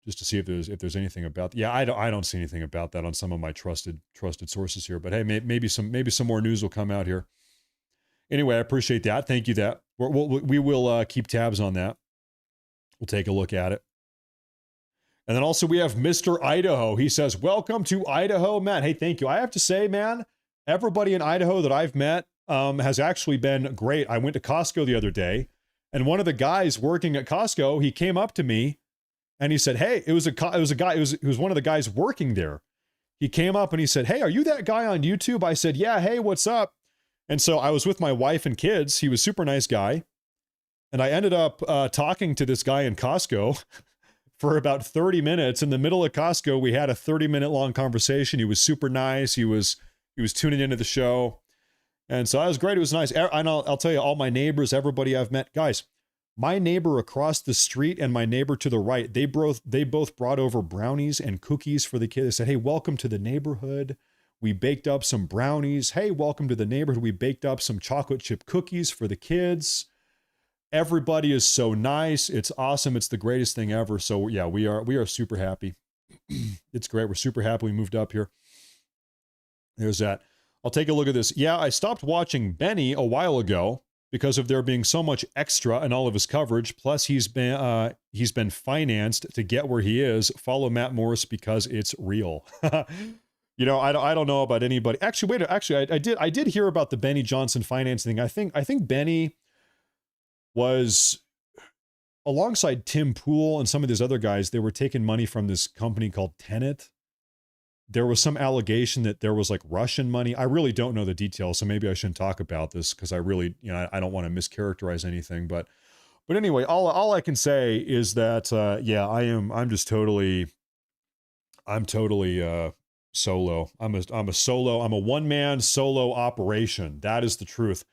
just to see if there's anything about. Yeah, I don't see anything about that on some of my trusted sources here. But hey, maybe some more news will come out here. Anyway, I appreciate that. Thank you. We will keep tabs on that. We'll take a look at it. And then also we have Mr. Idaho. He says, welcome to Idaho, Matt. Hey, thank you. I have to say, man, everybody in Idaho that I've met has actually been great. I went to Costco the other day, and one of the guys working at Costco, he came up to me and he said, hey, it was one of the guys working there. He came up and he said, hey, are you that guy on YouTube? I said, yeah, hey, what's up? And so I was with my wife and kids. He was a super nice guy. And I ended up talking to this guy in Costco for about 30 minutes. In the middle of Costco, we had a 30-minute long conversation. He was super nice. He was tuning into the show. And so that was great. It was nice. And I'll tell you, all my neighbors, everybody I've met, guys, my neighbor across the street and my neighbor to the right, they both brought over brownies and cookies for the kids. They said, hey, welcome to the neighborhood. We baked up some brownies. Hey, welcome to the neighborhood. We baked up some chocolate chip cookies for the kids. Everybody is so nice. It's awesome. It's the greatest thing ever. So yeah, we are super happy. It's great. We're super happy we moved up here. There's that. I'll take a look at this. Yeah, I stopped watching Benny a while ago. because of there being so much extra in all of his coverage. Plus, he's been financed to get where he is. Follow Matt Morris because it's real. You know, I don't know about anybody. Actually, wait. Actually, I did hear about the Benny Johnson financing thing. I think Benny was alongside Tim Pool and some of these other guys. They were taking money from this company called Tenet. There was some allegation that there was like Russian money. I really don't know the details, so maybe I shouldn't talk about this because I really, you know, I don't want to mischaracterize anything. But anyway, all I can say is that yeah, I'm totally solo. I'm a solo. I'm a one-man solo operation. That is the truth.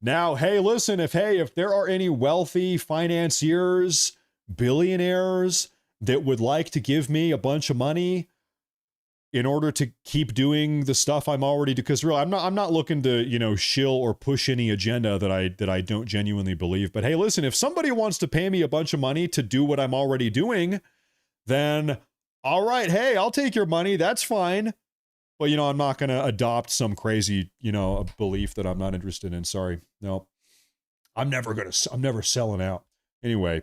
Now, hey, listen, if there are any wealthy financiers, billionaires that would like to give me a bunch of money in order to keep doing the stuff I'm already doing, because really I'm not looking to, you know, shill or push any agenda that I don't genuinely believe. But hey, listen, if somebody wants to pay me a bunch of money to do what I'm already doing, then all right, hey, I'll take your money. That's fine. But, you know, I'm not going to adopt some crazy, you know, a belief that I'm not interested in. Sorry. No, I'm never selling out. Anyway,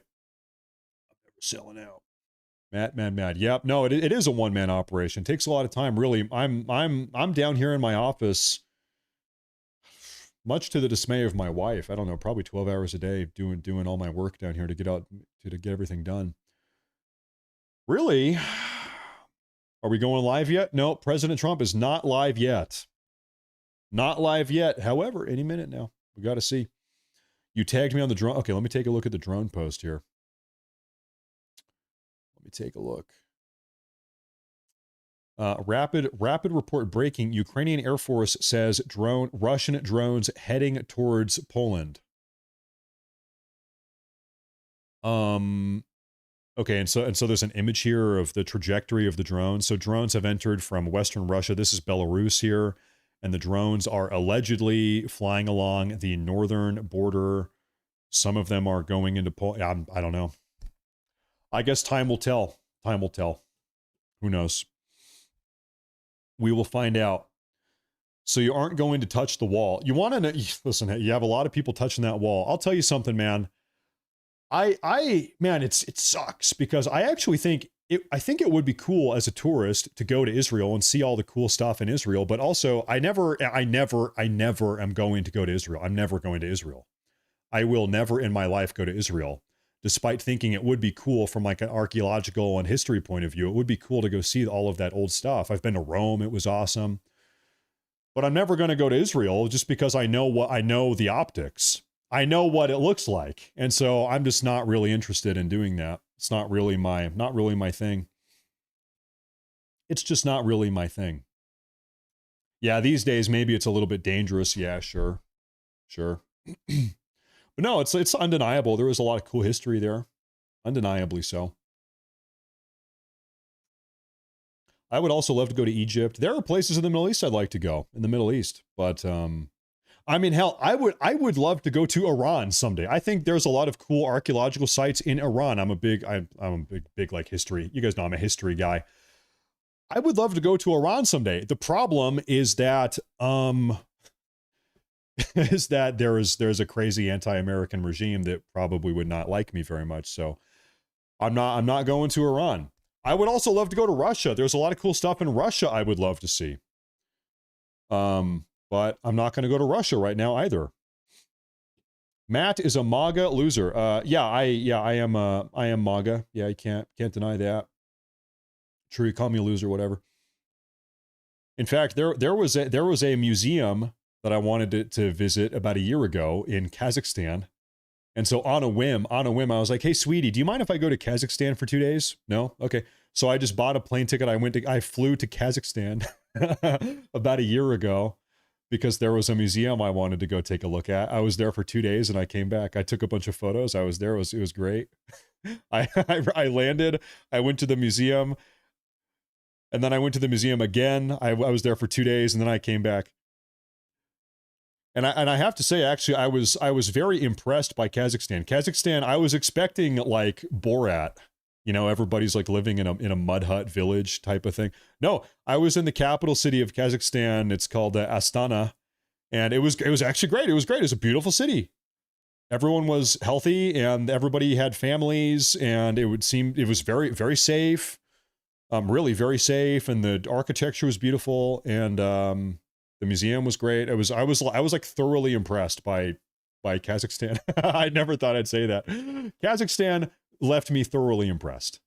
I'm never selling out. Mad. Yep. No, it is a one-man operation. It takes a lot of time, really. I'm down here in my office, much to the dismay of my wife. I don't know, probably 12 hours a day doing all my work down here to get everything done. Really? Are we going live yet? No, President Trump is not live yet. Not live yet. However, any minute now. We got to see. You tagged me on the drone. Okay, let me take a look at the drone post here. Let me take a look. Rapid report breaking. Ukrainian Air Force says Russian drones heading towards Poland. Okay, and so there's an image here of the trajectory of the drones. So drones have entered from Western Russia. This is Belarus here, and the drones are allegedly flying along the northern border. Some of them are going into Poland. I don't know. I guess time will tell. Time will tell. Who knows? We will find out. So you aren't going to touch the wall. You want to listen, you have a lot of people touching that wall. I'll tell you something, man. Man, it sucks because I actually think I think it would be cool as a tourist to go to Israel and see all the cool stuff in Israel, but also I never am going to go to Israel. I'm never going to Israel. I will never in my life go to Israel, despite thinking it would be cool from like an archaeological and history point of view. It would be cool to go see all of that old stuff. I've been to Rome. It was awesome. But I'm never going to go to Israel just because I know the optics. I know what it looks like. And so I'm just not really interested in doing that. It's not really my thing. It's just not really my thing. Yeah, these days maybe it's a little bit dangerous. Yeah, sure. But no, it's undeniable. There was a lot of cool history there. Undeniably so. I would also love to go to Egypt. There are places in the Middle East I'd like to go in the Middle East, but I mean, hell, I would love to go to Iran someday. I think there's a lot of cool archaeological sites in Iran. I'm a big like history. You guys know I'm a history guy. I would love to go to Iran someday. The problem is that there's a crazy anti-American regime that probably would not like me very much. So I'm not going to Iran. I would also love to go to Russia. There's a lot of cool stuff in Russia I would love to see. But I'm not going to go to Russia right now either. Matt is a MAGA loser. I am MAGA. Yeah, you can't deny that. Sure, you call me a loser, whatever. In fact, there was a museum that I wanted to visit about a year ago in Kazakhstan. And so on a whim, I was like, hey, sweetie, do you mind if I go to Kazakhstan for 2 days? No? Okay. So I just bought a plane ticket. I flew to Kazakhstan about a year ago because there was a museum I wanted to go take a look at. I was there for 2 days and I came back. I took a bunch of photos. I was there. It was great. I landed. I went to the museum. And then I went to the museum again. I was there for 2 days and then I came back. And I have to say, actually, I was very impressed by Kazakhstan. Kazakhstan, I was expecting like Borat, you know, everybody's like living in a mud hut village type of thing. No, I was in the capital city of Kazakhstan. It's called Astana, and it was actually great. It was great. It was a beautiful city. everyone was healthy and everybody had families, and it would seem it was very, very safe. Really very safe, and the architecture was beautiful, and the museum was great. I was like thoroughly impressed by Kazakhstan. I never thought I'd say that. Kazakhstan left me thoroughly impressed.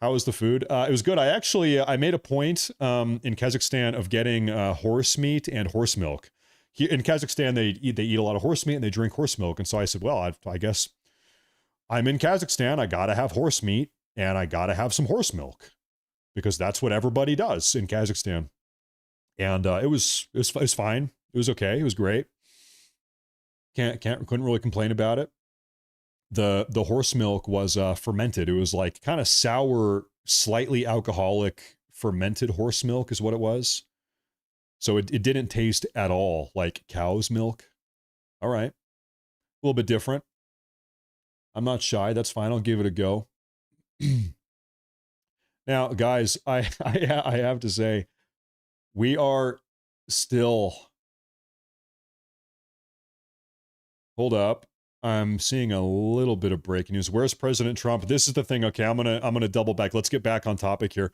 How was the food? It was good. I made a point in Kazakhstan of getting horse meat and horse milk. In Kazakhstan, they eat a lot of horse meat and they drink horse milk. And so I said, well, I guess I'm in Kazakhstan. I gotta have horse meat and I gotta have some horse milk because that's what everybody does in Kazakhstan. And it was fine. It was okay. It was great. Couldn't really complain about it. The horse milk was fermented. It was like kind of sour, slightly alcoholic fermented horse milk is what it was. So it didn't taste at all like cow's milk. All right. A little bit different. I'm not shy. That's fine. I'll give it a go. Now, guys, I have to say, we are still... Hold up. I'm seeing a little bit of breaking news. Where's President Trump? This is the thing. Okay, I'm gonna double back. Let's get back on topic here.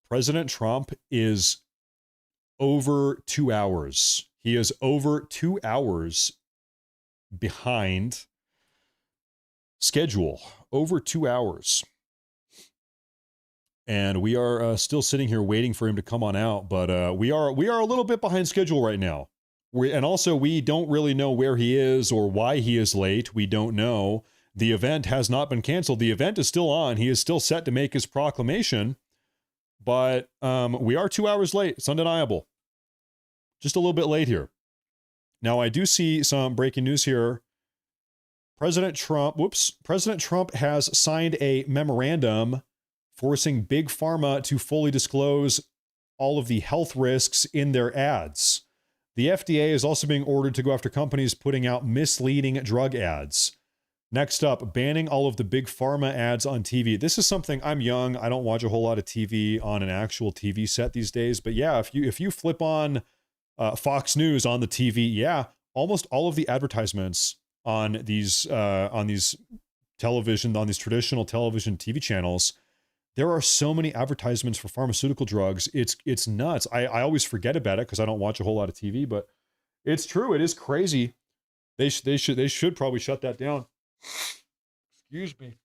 President Trump is over 2 hours. He is over 2 hours behind schedule. Over 2 hours. And we are still sitting here waiting for him to come on out, but we are a little bit behind schedule right now. And also, we don't really know where he is or why he is late. We don't know. The event has not been canceled. The event is still on. He is still set to make his proclamation. But we are 2 hours late. It's undeniable. Just a little bit late here. Now, I do see some breaking news here. President Trump has signed a memorandum forcing Big Pharma to fully disclose all of the health risks in their ads. The FDA is also being ordered to go after companies putting out misleading drug ads. Next up, banning all of the big pharma ads on TV. This is something, I'm young. I don't watch a whole lot of TV on an actual TV set these days. But yeah, if you flip on Fox News on the TV, yeah, almost all of the advertisements on these traditional television TV channels, there are so many advertisements for pharmaceutical drugs. It's nuts. I always forget about it because I don't watch a whole lot of TV, but it's true. It is crazy. They should probably shut that down. Excuse me.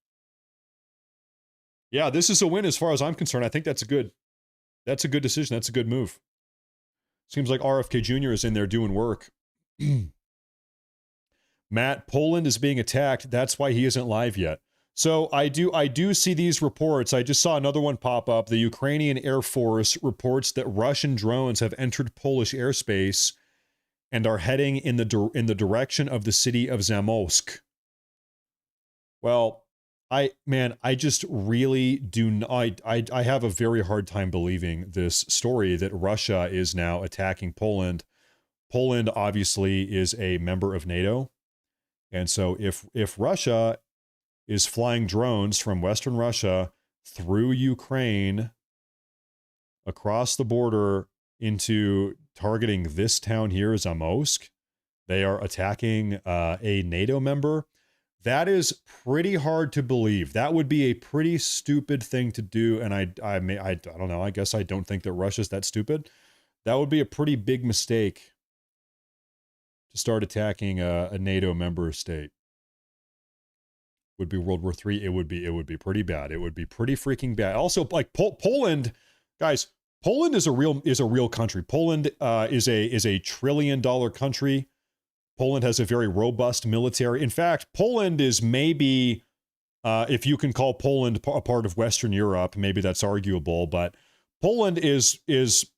Yeah, this is a win as far as I'm concerned. I think that's a good decision. That's a good move. Seems like RFK Jr. is in there doing work. Matt, Poland is being attacked. That's why he isn't live yet. So I do see these reports. I just saw another one pop up. The Ukrainian Air Force reports that Russian drones have entered Polish airspace and are heading in the direction of the city of Zamosk. Well, I just really do not, I have a very hard time believing this story that Russia is now attacking Poland. Poland obviously is a member of NATO. And so if Russia is flying drones from Western Russia through Ukraine across the border into targeting this town here, Zamosk, they are attacking a NATO member. That is pretty hard to believe. That would be a pretty stupid thing to do. And I don't know. I guess I don't think that Russia's that stupid. That would be a pretty big mistake to start attacking a NATO member state. Would be World War III. It would be pretty bad. It would be pretty freaking bad. Also, like Poland, guys, Poland is a real country. Poland is a $1 trillion country. Poland has a very robust military. In fact, Poland is maybe, if you can call Poland a part of Western Europe, maybe that's arguable, but Poland is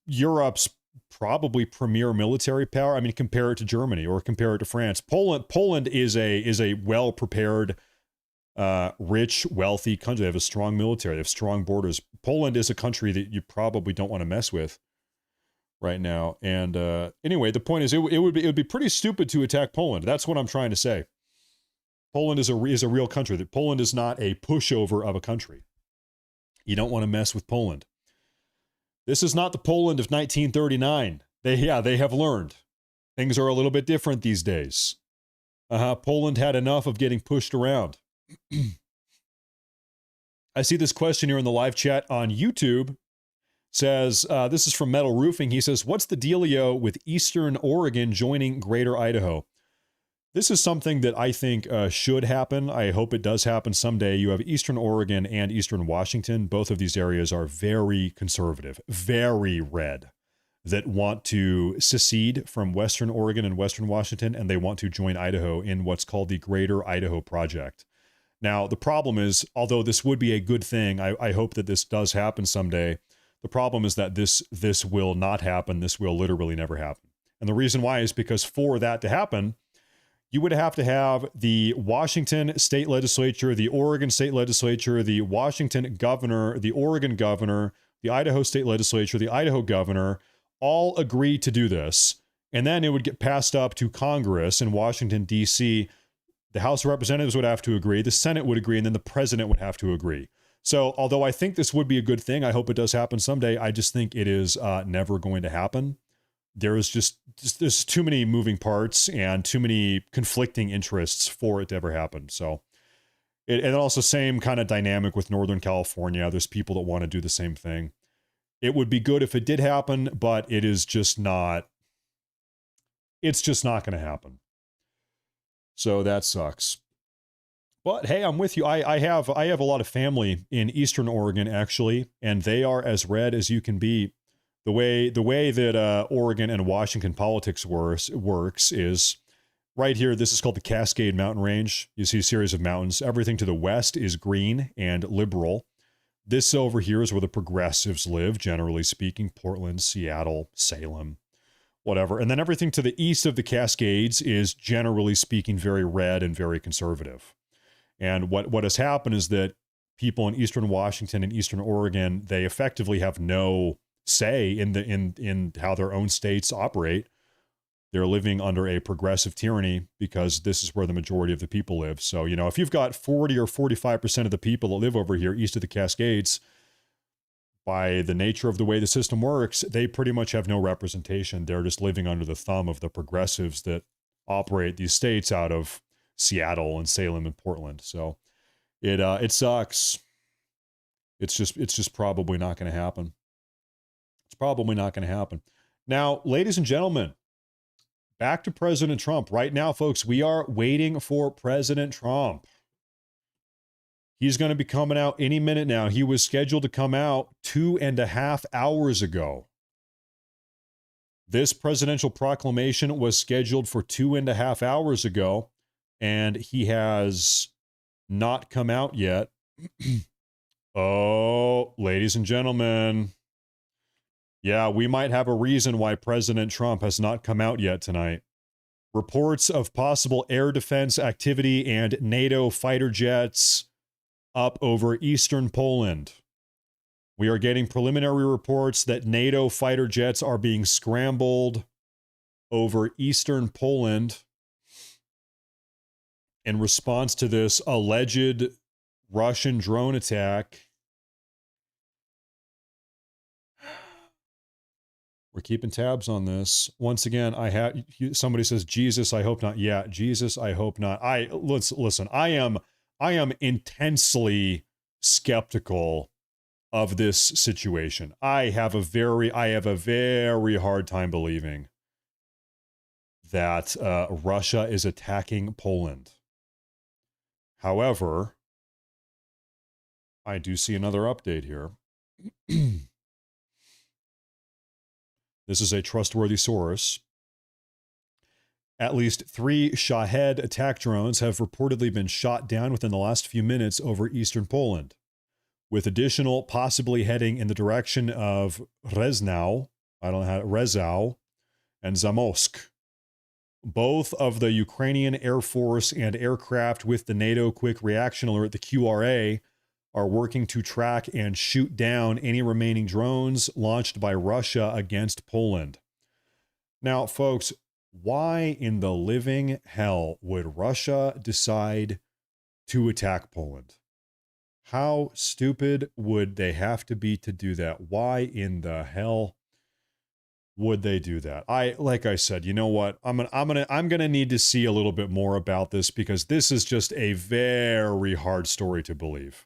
Europe's probably premier military power. I mean, compare it to Germany or compare it to France. Poland is a well-prepared, rich, wealthy country. They have a strong military. They have strong borders. Poland is a country that you probably don't want to mess with right now. And anyway, the point is, it would be pretty stupid to attack Poland. That's what I'm trying to say. Poland is a real country. That Poland is not a pushover of a country. You don't want to mess with Poland. This is not the Poland of 1939. They have learned. Things are a little bit different these days. Poland had enough of getting pushed around. I see this question here in the live chat on YouTube. Says, this is from Metal Roofing. He says, what's the dealio with Eastern Oregon joining Greater Idaho? This is something that I think should happen. I hope it does happen someday. You have Eastern Oregon and Eastern Washington. Both of these areas are very conservative, very red, that want to secede from Western Oregon and Western Washington, and they want to join Idaho in what's called the Greater Idaho Project. Now, the problem is, although this would be a good thing, I hope that this does happen someday. The problem is that this will not happen. This will literally never happen. And the reason why is because for that to happen, you would have to have the Washington state legislature, the Oregon state legislature, the Washington governor, the Oregon governor, the Idaho state legislature, the Idaho governor, all agree to do this. And then it would get passed up to Congress in Washington, D.C. The House of Representatives would have to agree, the Senate would agree, and then the president would have to agree. So although I think this would be a good thing, I hope it does happen someday, I just think it is never going to happen. There is just there's too many moving parts and too many conflicting interests for it to ever happen. So and also same kind of dynamic with Northern California. There's people that want to do the same thing. It would be good if it did happen, but it is just not. It's just not going to happen. So that sucks. But hey, I'm with you. I have a lot of family in Eastern Oregon, actually, and they are as red as you can be. The way that Oregon and Washington politics works is right here. This is called the Cascade Mountain Range. You see a series of mountains. Everything to the west is green and liberal. This over here is where the progressives live, generally speaking. Portland, Seattle, Salem, whatever. And then everything to the east of the Cascades is, generally speaking, very red and very conservative. And what has happened is that people in Eastern Washington and Eastern Oregon, they effectively have no say in how their own states operate. They're living under a progressive tyranny because this is where the majority of the people live. So, you know, if you've got 40 or 45% of the people that live over here east of the Cascades, by the nature of the way the system works, they pretty much have no representation. They're just living under the thumb of the progressives that operate these states out of Seattle and Salem and Portland. So it sucks. It's just probably not going to happen. It's probably not going to happen. Now, ladies and gentlemen, back to President Trump. Right now, folks, we are waiting for President Trump. He's going to be coming out any minute now. He was scheduled to come out 2.5 hours ago. This presidential proclamation was scheduled for 2.5 hours ago, and he has not come out yet. Oh, ladies and gentlemen. Yeah, we might have a reason why President Trump has not come out yet tonight. Reports of possible air defense activity and NATO fighter jets up over eastern Poland. We are getting preliminary reports that NATO fighter jets are being scrambled over eastern Poland in response to this alleged Russian drone attack. We're keeping tabs on this. Once again, somebody says, Jesus, I hope not. Yeah, Jesus, I hope not. Listen, I am intensely skeptical of this situation. I have a very hard time believing that Russia is attacking Poland. However, I do see another update here. This is a trustworthy source. At least 3 Shahed attack drones have reportedly been shot down within the last few minutes over eastern Poland, with additional possibly heading in the direction of Rezau and Zamosk. Both of the Ukrainian Air Force and aircraft with the NATO Quick Reaction Alert, the QRA, are working to track and shoot down any remaining drones launched by Russia against Poland. Now, folks, why in the living hell would Russia decide to attack Poland? How stupid would they have to be to do that? Why in the hell? Would they do that? Like I said, you know what? I'm gonna need to see a little bit more about this, because this is just a very hard story to believe.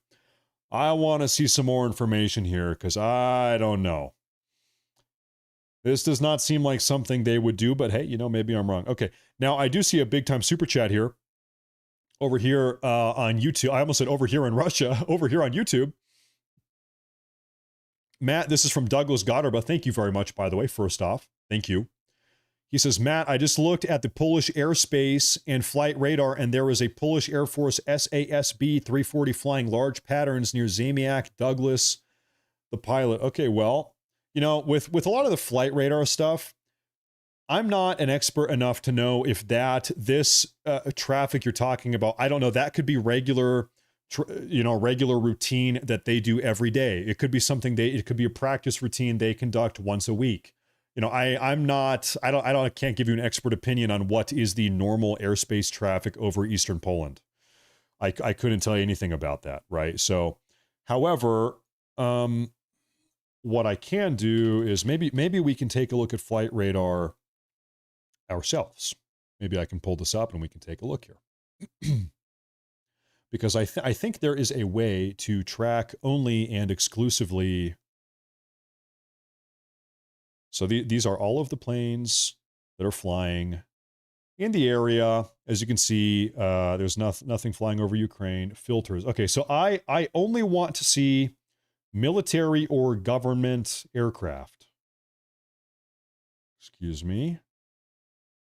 I want to see some more information here, because I don't know. This does not seem like something they would do, but hey, you know, maybe I'm wrong. Okay, now I do see a big time super chat here. Over here on YouTube. I almost said over here in Russia. Over here on YouTube. Matt, this is from Douglas Godderba. Thank you very much, by the way, first off. Thank you. He says, Matt, I just looked at the Polish airspace and flight radar, and there is a Polish Air Force SASB 340 flying large patterns near Zamiak, Douglas, the pilot. Okay, well, you know, with a lot of the flight radar stuff, I'm not an expert enough to know if this traffic you're talking about, I don't know, that could be regular routine that they do every day. It could be something it could be a practice routine they conduct once a week. You know, I can't give you an expert opinion on what is the normal airspace traffic over Eastern Poland. I couldn't tell you anything about that, right? So, however, what I can do is maybe we can take a look at flight radar ourselves. Maybe I can pull this up and we can take a look here. Because I think there is a way to track only and exclusively. So these are all of the planes that are flying in the area. As you can see, there's nothing flying over Ukraine. Filters. Okay, so I only want to see military or government aircraft. Excuse me.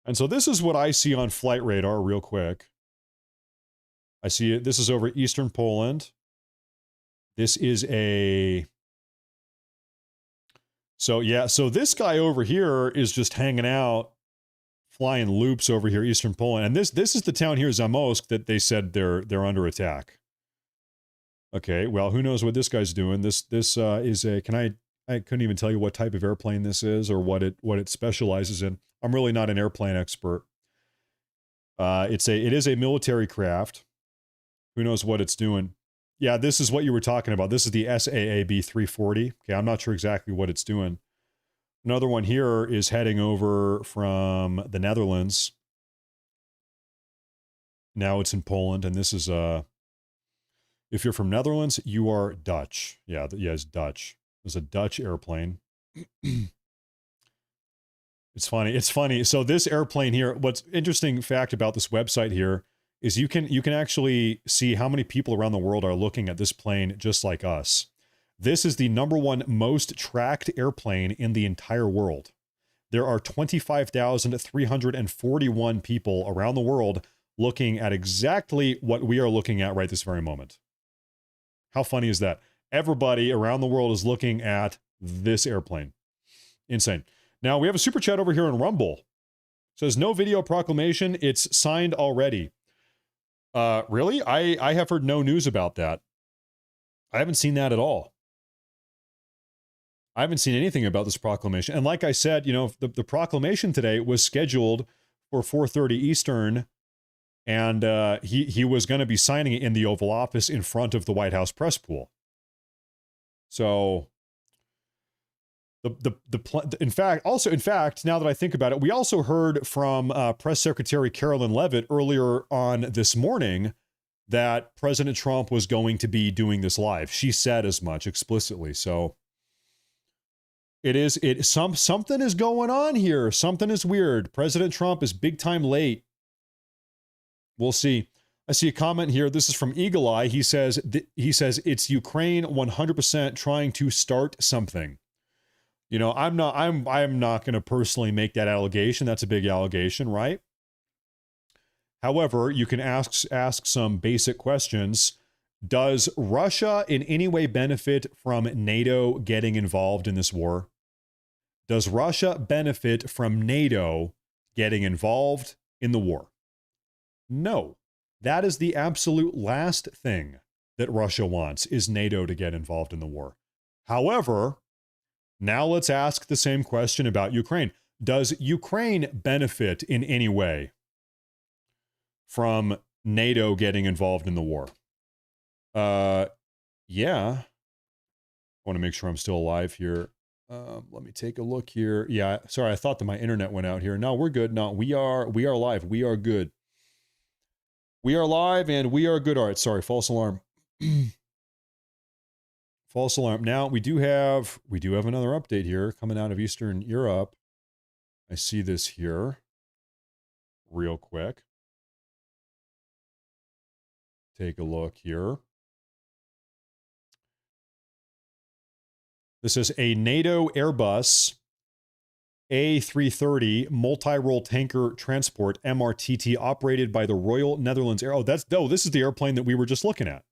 And so this is what I see on flight radar real quick. I see it. This is over Eastern Poland. This is so this guy over here is just hanging out, flying loops over here, Eastern Poland. And this is the town here, Zamość, that they said they're under attack. Okay, well, who knows what this guy's doing? This is a, I couldn't even tell you what type of airplane this is or what it specializes in. I'm really not an airplane expert. It is a military craft. Who knows what it's doing? Yeah, this is what you were talking about. This is the SAAB 340. Okay, I'm not sure exactly what it's doing. Another one here is heading over from the Netherlands. Now it's in Poland, and this is if you're from Netherlands, you are Dutch. Yeah, it's Dutch. There's a Dutch airplane. It's funny. So this airplane here, what's interesting fact about this website here is you can actually see how many people around the world are looking at this plane just like us. This is the #1 most tracked airplane in the entire world. There are 25,341 people around the world looking at exactly what we are looking at right this very moment. How funny is that? Everybody around the world is looking at this airplane. Insane. Now, we have a super chat over here on Rumble. It says, no video proclamation. It's signed already. Really? I have heard no news about that. I haven't seen that at all. I haven't seen anything about this proclamation. And like I said, you know, the proclamation today was scheduled for 4:30 Eastern, and he was going to be signing it in the Oval Office in front of the White House press pool. So in fact, now that I think about it, we also heard from Press Secretary Carolyn Leavitt earlier on this morning that President Trump was going to be doing this live. She said as much explicitly. So something is going on here. Something is weird. President Trump is big time late. We'll see. I see a comment here. This is from Eagle Eye. He says it's Ukraine 100% trying to start something. You know, I'm not going to personally make that allegation. That's a big allegation, right? However, you can ask some basic questions. Does Russia in any way benefit from NATO getting involved in this war? Does Russia benefit from NATO getting involved in the war? No. That is the absolute last thing that Russia wants, is NATO to get involved in the war. However, now let's ask the same question about Ukraine. Does Ukraine benefit in any way from NATO getting involved in the war? Yeah. I want to make sure I'm still alive here. Let me take a look here. Yeah, sorry, I thought that my internet went out here. No, we're good. No, we are live. We are good. We are live and we are good. All right, sorry, false alarm. False alarm. Now we do have another update here coming out of Eastern Europe. I see this here real quick. Take a look here. This is a NATO Airbus A330 multi-role tanker transport MRTT operated by the Royal Netherlands Air. This is the airplane that we were just looking at.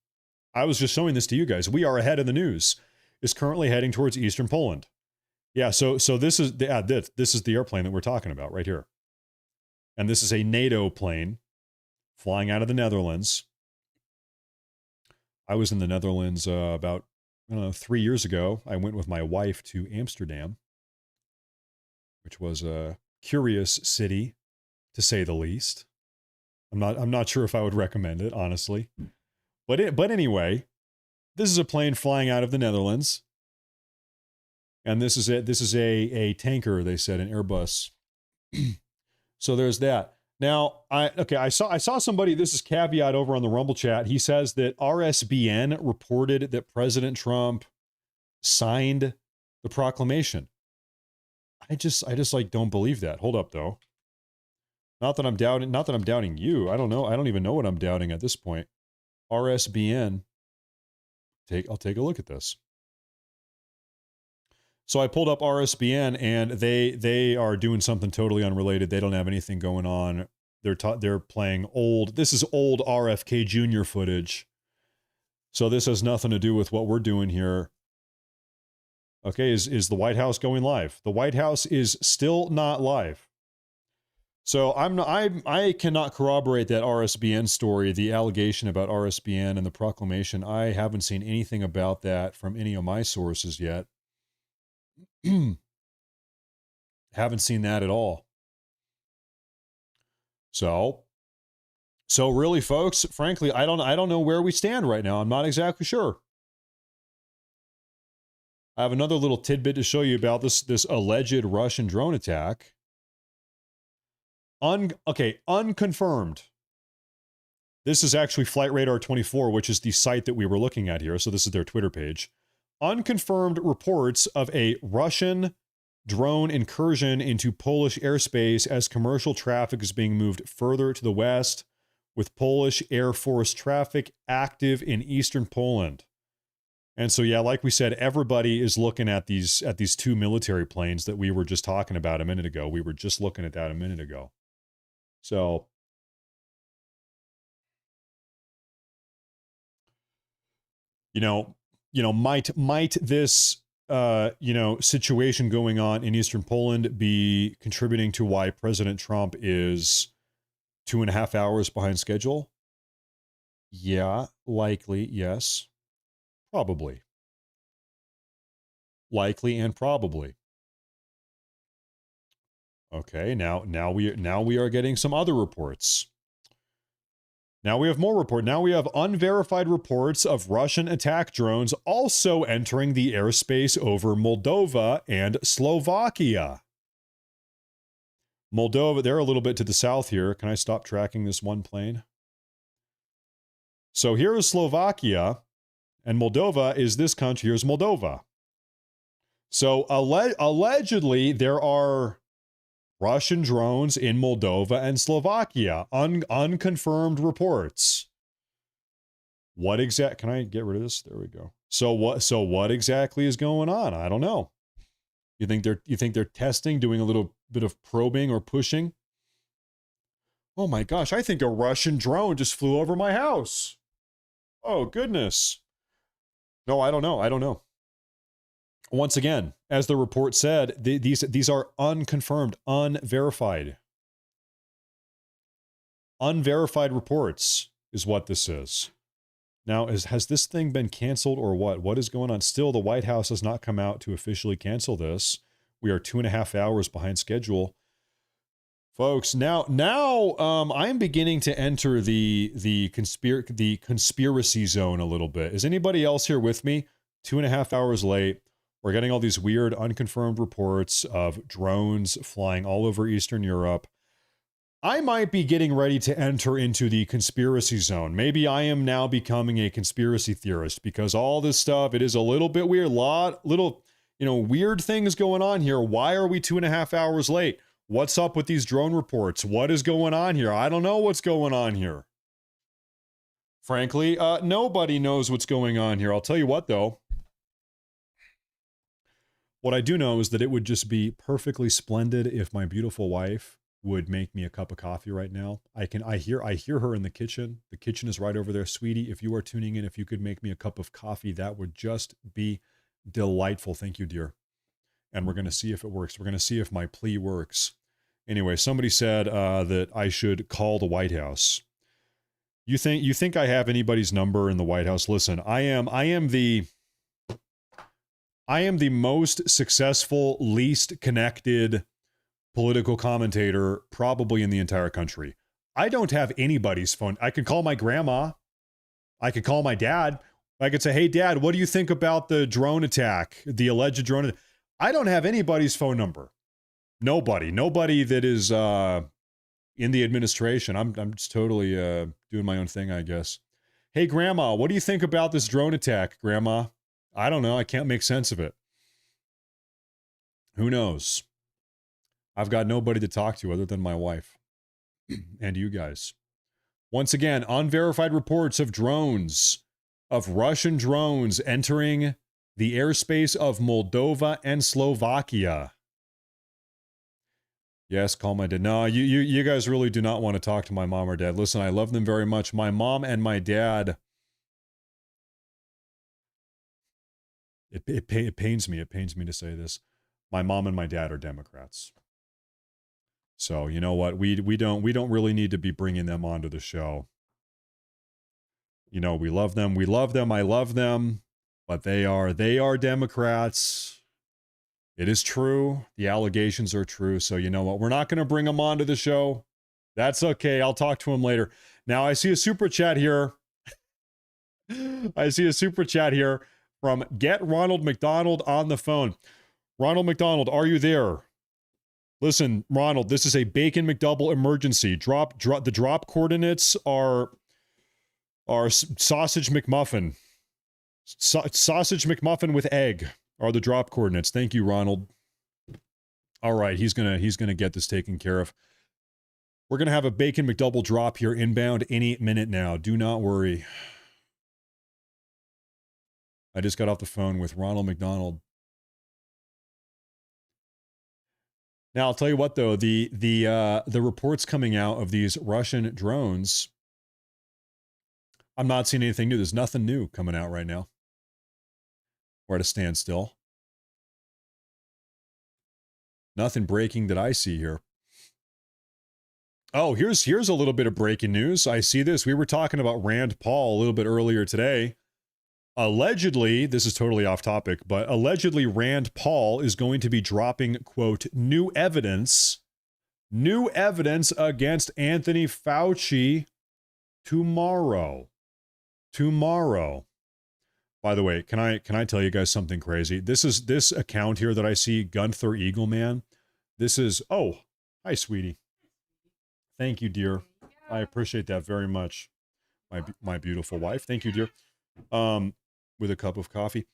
I was just showing this to you guys. We are ahead of the news. Is currently heading towards eastern Poland. Yeah, so this is the airplane that we're talking about right here. And this is a NATO plane flying out of the Netherlands. I was in the Netherlands about 3 years ago. I went with my wife to Amsterdam, which was a curious city, to say the least. I'm not sure if I would recommend it, honestly. But anyway, this is a plane flying out of the Netherlands, and this is it. This is a tanker. They said an Airbus. So there's that. Now, I saw somebody. This is caveat over on the Rumble chat. He says that RSBN reported that President Trump signed the proclamation. I just like don't believe that. Hold up though. Not that I'm doubting you. I don't know. I don't even know what I'm doubting at this point. RSBN. I'll take a look at this. So I pulled up RSBN and they are doing something totally unrelated. They don't have anything going on. They're playing old. This is old RFK Jr. footage. So this has nothing to do with what we're doing here. Okay, is the White House going live? The White House is still not live. So I cannot corroborate that RSBN story, the allegation about RSBN and the proclamation. I haven't seen anything about that from any of my sources yet. Haven't seen that at all. So really, folks, frankly, I don't know where we stand right now. I'm not exactly sure. I have another little tidbit to show you about this alleged Russian drone attack. Unconfirmed. This is actually Flight Radar 24, which is the site that we were looking at here. So this is their Twitter page. Unconfirmed reports of a Russian drone incursion into Polish airspace as commercial traffic is being moved further to the west, with Polish Air Force traffic active in eastern Poland. And so, yeah, like we said, everybody is looking at these two military planes that we were just talking about a minute ago. We were just looking at that a minute ago. So, might this situation going on in eastern Poland be contributing to why President Trump is 2.5 hours behind schedule? Yeah, likely, yes. Probably. Likely and probably. Okay, now we are getting some other reports. Now we have more report. Now we have unverified reports of Russian attack drones also entering the airspace over Moldova and Slovakia. Moldova, they're a little bit to the south here. Can I stop tracking this one plane? So here is Slovakia, and Moldova is this country. Here's Moldova. So allegedly there are Russian drones in Moldova and Slovakia. Unconfirmed reports. What exact? Can I get rid of this? There we go. So what exactly is going on? I don't know. You think they're testing, doing a little bit of probing or pushing? Oh my gosh, I think a Russian drone just flew over my house. Oh goodness. No, I don't know. Once again, as the report said, these are unconfirmed, unverified. Unverified reports is what this is. Now, has this thing been canceled or what? What is going on? Still, the White House has not come out to officially cancel this. We are 2.5 hours behind schedule. Folks, now I'm beginning to enter the conspiracy zone a little bit. Is anybody else here with me? 2.5 hours late. We're getting all these weird unconfirmed reports of drones flying all over Eastern Europe. I might be getting ready to enter into the conspiracy zone. Maybe I am now becoming a conspiracy theorist because all this stuff, it is a little bit weird. Weird things going on here. Why are we 2.5 hours late? What's up with these drone reports? What is going on here? I don't know what's going on here. Frankly, nobody knows what's going on here. I'll tell you what, though. What I do know is that it would just be perfectly splendid if my beautiful wife would make me a cup of coffee right now. I hear her in the kitchen. The kitchen is right over there. Sweetie, if you are tuning in, if you could make me a cup of coffee, that would just be delightful. Thank you, dear. And we're going to see if it works. We're going to see if my plea works. Anyway, somebody said that I should call the White House. You think I have anybody's number in the White House? Listen, I am the most successful, least connected political commentator probably in the entire country. I don't have anybody's phone. I could call my grandma. I could call my dad. I could say, hey, Dad, what do you think about the drone attack, the alleged drone attack? I don't have anybody's phone number. Nobody that is in the administration. I'm just totally doing my own thing, I guess. Hey, Grandma, what do you think about this drone attack, Grandma? I don't know. I can't make sense of it. Who knows? I've got nobody to talk to other than my wife and you guys. Once again, unverified reports of Russian drones entering the airspace of Moldova and Slovakia. Yes, call my dad. No, you guys really do not want to talk to my mom or dad. Listen, I love them very much. My mom and my dad. It pains me. It pains me to say this. My mom and my dad are Democrats. So you know what? We don't really need to be bringing them onto the show. You know, we love them. I love them, but they are Democrats. It is true. The allegations are true. So you know what? We're not going to bring them onto the show. That's okay. I'll talk to him later. Now I see a super chat here. I see a super chat here from Get Ronald McDonald on the phone. Ronald McDonald, are you there? Listen, Ronald, this is a Bacon McDouble emergency. The drop coordinates are sausage McMuffin. Sausage McMuffin with egg are the drop coordinates. Thank you, Ronald. All right, he's gonna get this taken care of. We're gonna have a Bacon McDouble drop here inbound any minute now. Do not worry. I just got off the phone with Ronald McDonald. Now I'll tell you what though, the reports coming out of these Russian drones, I'm not seeing anything new. There's nothing new coming out right now. We're at a standstill. Nothing breaking that I see here. Oh, here's a little bit of breaking news. I see this. We were talking about Rand Paul a little bit earlier today. Allegedly, this is totally off topic, but allegedly Rand Paul is going to be dropping, quote, new evidence against Anthony Fauci tomorrow. By the way, can I tell you guys something crazy? This account here that I see, Gunther Eagleman. This is, oh, hi, sweetie. Thank you, dear. I appreciate that very much. My beautiful wife. Thank you, dear. With a cup of coffee.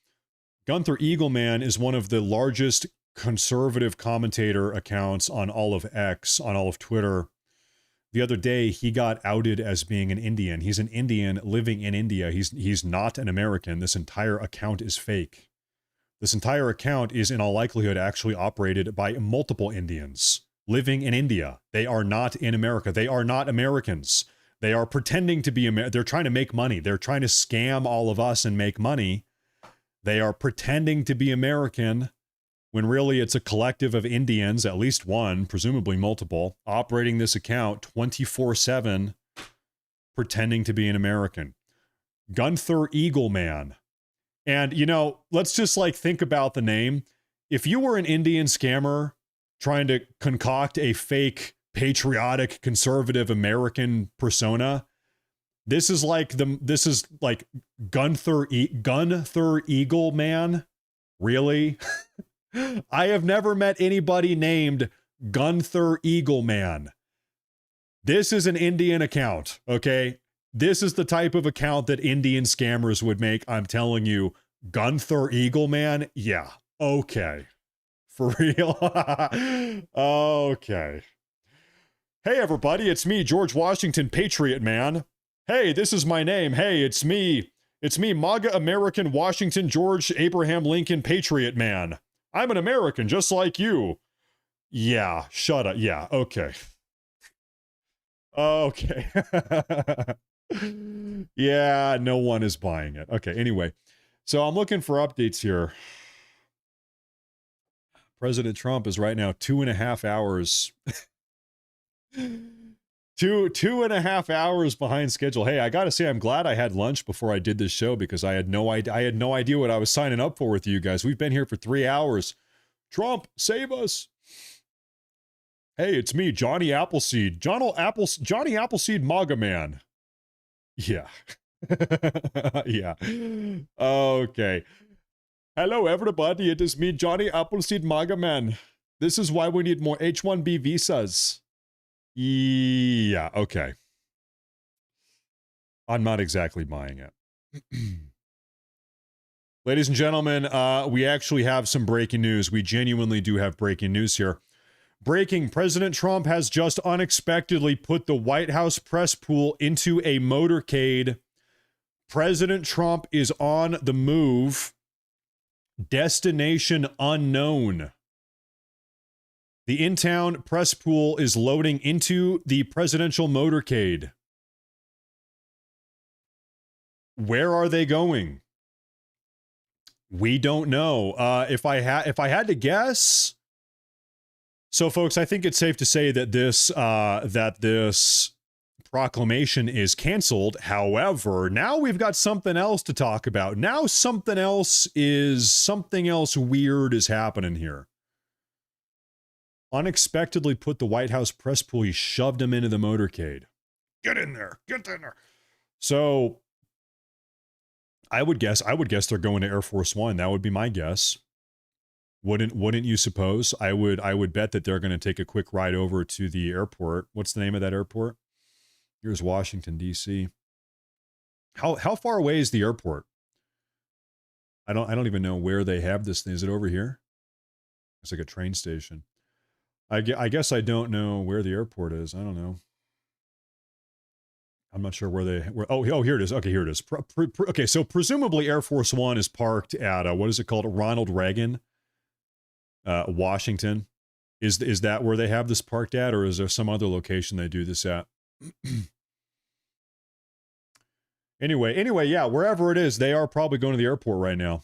Gunther Eagleman is one of the largest conservative commentator accounts on all of X, on all of Twitter. The other day, he got outed as being an Indian. He's an Indian living in India. He's not an American. This entire account is fake. This entire account is in all likelihood actually operated by multiple Indians living in India. They are not in America. They are not Americans. They are pretending to be they're trying to make money. They're trying to scam all of us and make money. They are pretending to be American when really it's a collective of Indians, at least one, presumably multiple, operating this account 24/7, pretending to be an American. Gunther Eagleman. And, you know, let's just think about the name. If you were an Indian scammer trying to concoct a fake patriotic conservative American persona, this is like Gunther Eagleman Really? I have never met anybody named Gunther Eagleman. This is an Indian account, okay? This is the type of account that Indian scammers would make. I'm telling you, Gunther Eagleman? Yeah, okay. For real? Okay. Hey, everybody, it's me, George Washington, Patriot Man. Hey, this is my name. Hey, it's me. It's me, MAGA American Washington George Abraham Lincoln Patriot Man. I'm an American, just like you. Yeah, shut up. Yeah, okay. Okay. Yeah, no one is buying it. Okay, anyway. So I'm looking for updates here. President Trump is right now 2.5 hours. 2.5 hours behind schedule. Hey, I gotta say, I'm glad I had lunch before I did this show because I had no idea what I was signing up for with you guys. We've been here for 3 hours. Trump, save us. Hey, it's me, Johnny Appleseed. Johnny Appleseed MAGA Man. Yeah. Yeah. Okay. Hello, everybody. It is me, Johnny Appleseed MAGA Man. This is why we need more H-1B visas. Yeah, okay. I'm not exactly buying it. Ladies and gentlemen, we actually have some breaking news. We genuinely do have breaking news here. Breaking, President Trump has just unexpectedly put the White House press pool into a motorcade. President Trump is on the move. Destination unknown. The in-town press pool is loading into the presidential motorcade. Where are they going? We don't know. If I had to guess, so folks, I think it's safe to say that this proclamation is canceled. However, now we've got something else to talk about. Now something else weird is happening here. Unexpectedly put the White House press pool. He shoved him into the motorcade. Get in there. Get in there. So I would guess they're going to Air Force One. That would be my guess. Wouldn't you suppose? I would bet that they're going to take a quick ride over to the airport. What's the name of that airport? Here's Washington, D.C. How far away is the airport? I don't even know where they have this thing. Is it over here? It's like a train station. I guess I don't know where the airport is. I don't know. I'm not sure where oh, here it is. Okay, here it is. Okay, so presumably Air Force One is parked at, what is it called? Ronald Reagan, Washington. Is that where they have this parked at, or is there some other location they do this at? Anyway, yeah, wherever it is, they are probably going to the airport right now.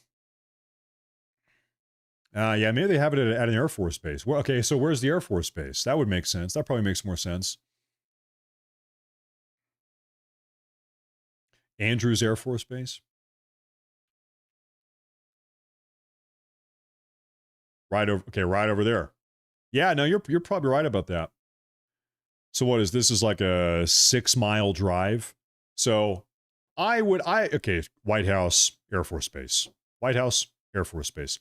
Yeah, maybe they have it at an Air Force base. Well, okay, so where's the Air Force base? That would make sense. That probably makes more sense. Andrews Air Force Base. Right over there. Yeah, no, you're probably right about that. So what is this? Is like a 6-mile drive. So okay, White House Air Force Base. White House Air Force Base.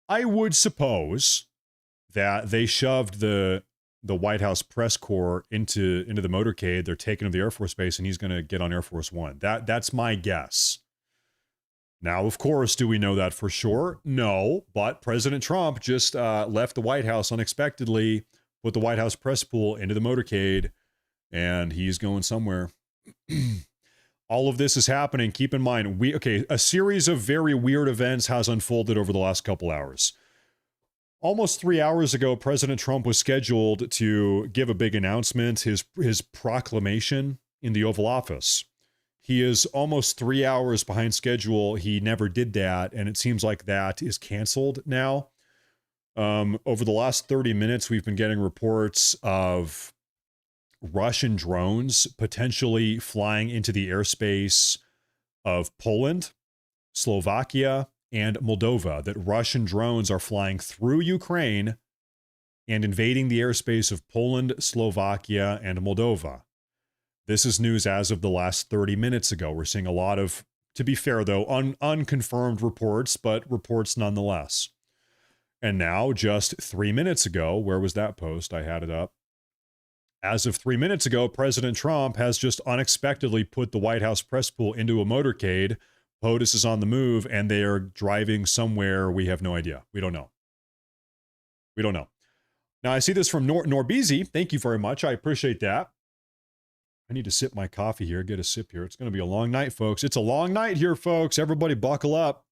I would suppose that they shoved the White House press corps into the motorcade. They're taking him to the Air Force Base, and he's going to get on Air Force One. That's my guess. Now, of course, do we know that for sure? No, but President Trump just left the White House unexpectedly, put the White House press pool into the motorcade, and he's going somewhere. All of this is happening. Keep in mind, a series of very weird events has unfolded over the last couple hours. Almost 3 hours ago, President Trump was scheduled to give a big announcement, his proclamation in the Oval Office. He is almost 3 hours behind schedule. He never did that, and it seems like that is canceled now. Over the last 30 minutes, we've been getting reports of Russian drones potentially flying into the airspace of Poland, Slovakia, and Moldova, that Russian drones are flying through Ukraine and invading the airspace of Poland, Slovakia, and Moldova. This is news as of the last 30 minutes ago. We're seeing a lot of To be fair, though, unconfirmed reports, but reports nonetheless. And now, just 3 minutes ago, where was that post? I had it up. As of 3 minutes ago, President Trump has just unexpectedly put the White House press pool into a motorcade. POTUS is on the move, and they are driving somewhere. We have no idea. We don't know. We don't know. Now, I see this from Norbeezy. Thank you very much. I appreciate that. I need to sip my coffee here, get a sip here. It's going to be a long night, folks. It's a long night here, folks. Everybody buckle up.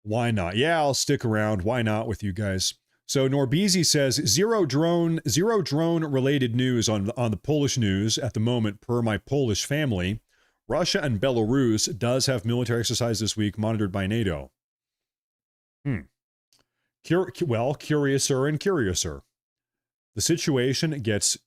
Why not? Yeah, I'll stick around. Why not with you guys? So Norbeezy says, zero drone related news on the Polish news at the moment per my Polish family. Russia and Belarus does have military exercise this week monitored by NATO. Curiouser and curiouser. The situation gets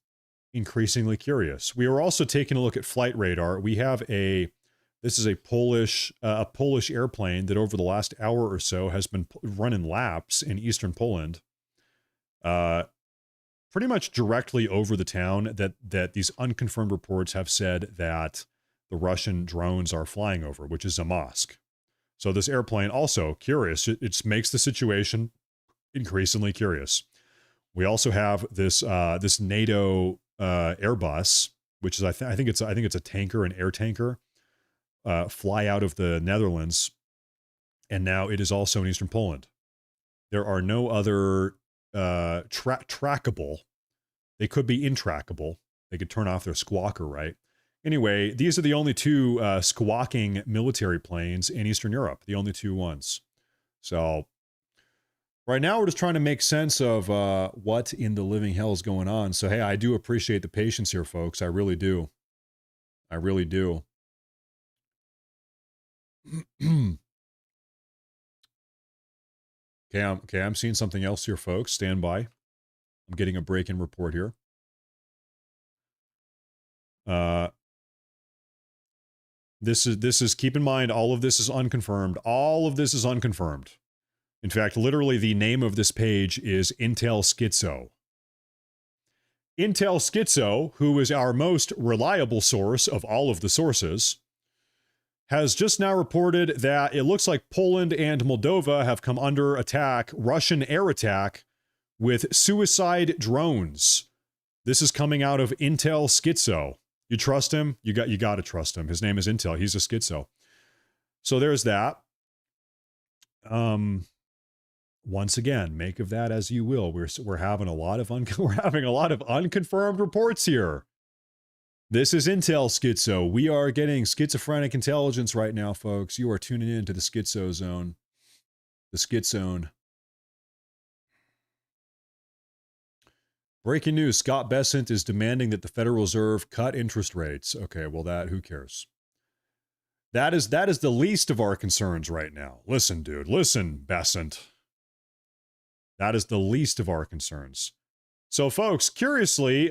increasingly curious. We are also taking a look at flight radar. We have this is a Polish airplane that over the last hour or so has been running laps in eastern Poland, pretty much directly over the town that these unconfirmed reports have said that the Russian drones are flying over, which is a mosque. So this airplane also curious. It makes the situation increasingly curious. We also have this NATO Airbus, which is I think it's a tanker, an air tanker, fly out of the Netherlands, and now it is also in eastern Poland. There are no other trackable. They could be intrackable. They could turn off their squawker, right? Anyway, these are the only two squawking military planes in Eastern Europe, the only two ones. So right now we're just trying to make sense of what in the living hell is going on. So, hey, I do appreciate the patience here, folks. I really do. I really do. Okay, I'm seeing something else here, folks. Stand by. I'm getting a break-in report here. This is keep in mind, all of this is unconfirmed. All of this is unconfirmed. In fact, literally the name of this page is Intel Schizo. Intel Schizo, who is our most reliable source of all of the sources, has just now reported that it looks like Poland and Moldova have come under attack, Russian air attack, with suicide drones. This is coming out of Intel Schizo. You trust him? You got to trust him. His name is Intel. He's a schizo. So there's that. Once again, make of that as you will. We're having a lot of unconfirmed reports here. This is Intel Schizo. We are getting schizophrenic intelligence right now, folks. You are tuning in to the Schizo Zone. The Schizone. Breaking news, Scott Bessent is demanding that the Federal Reserve cut interest rates. Okay, well, who cares? That is the least of our concerns right now. Listen, dude. Listen, Bessent. That is the least of our concerns. So, folks, curiously,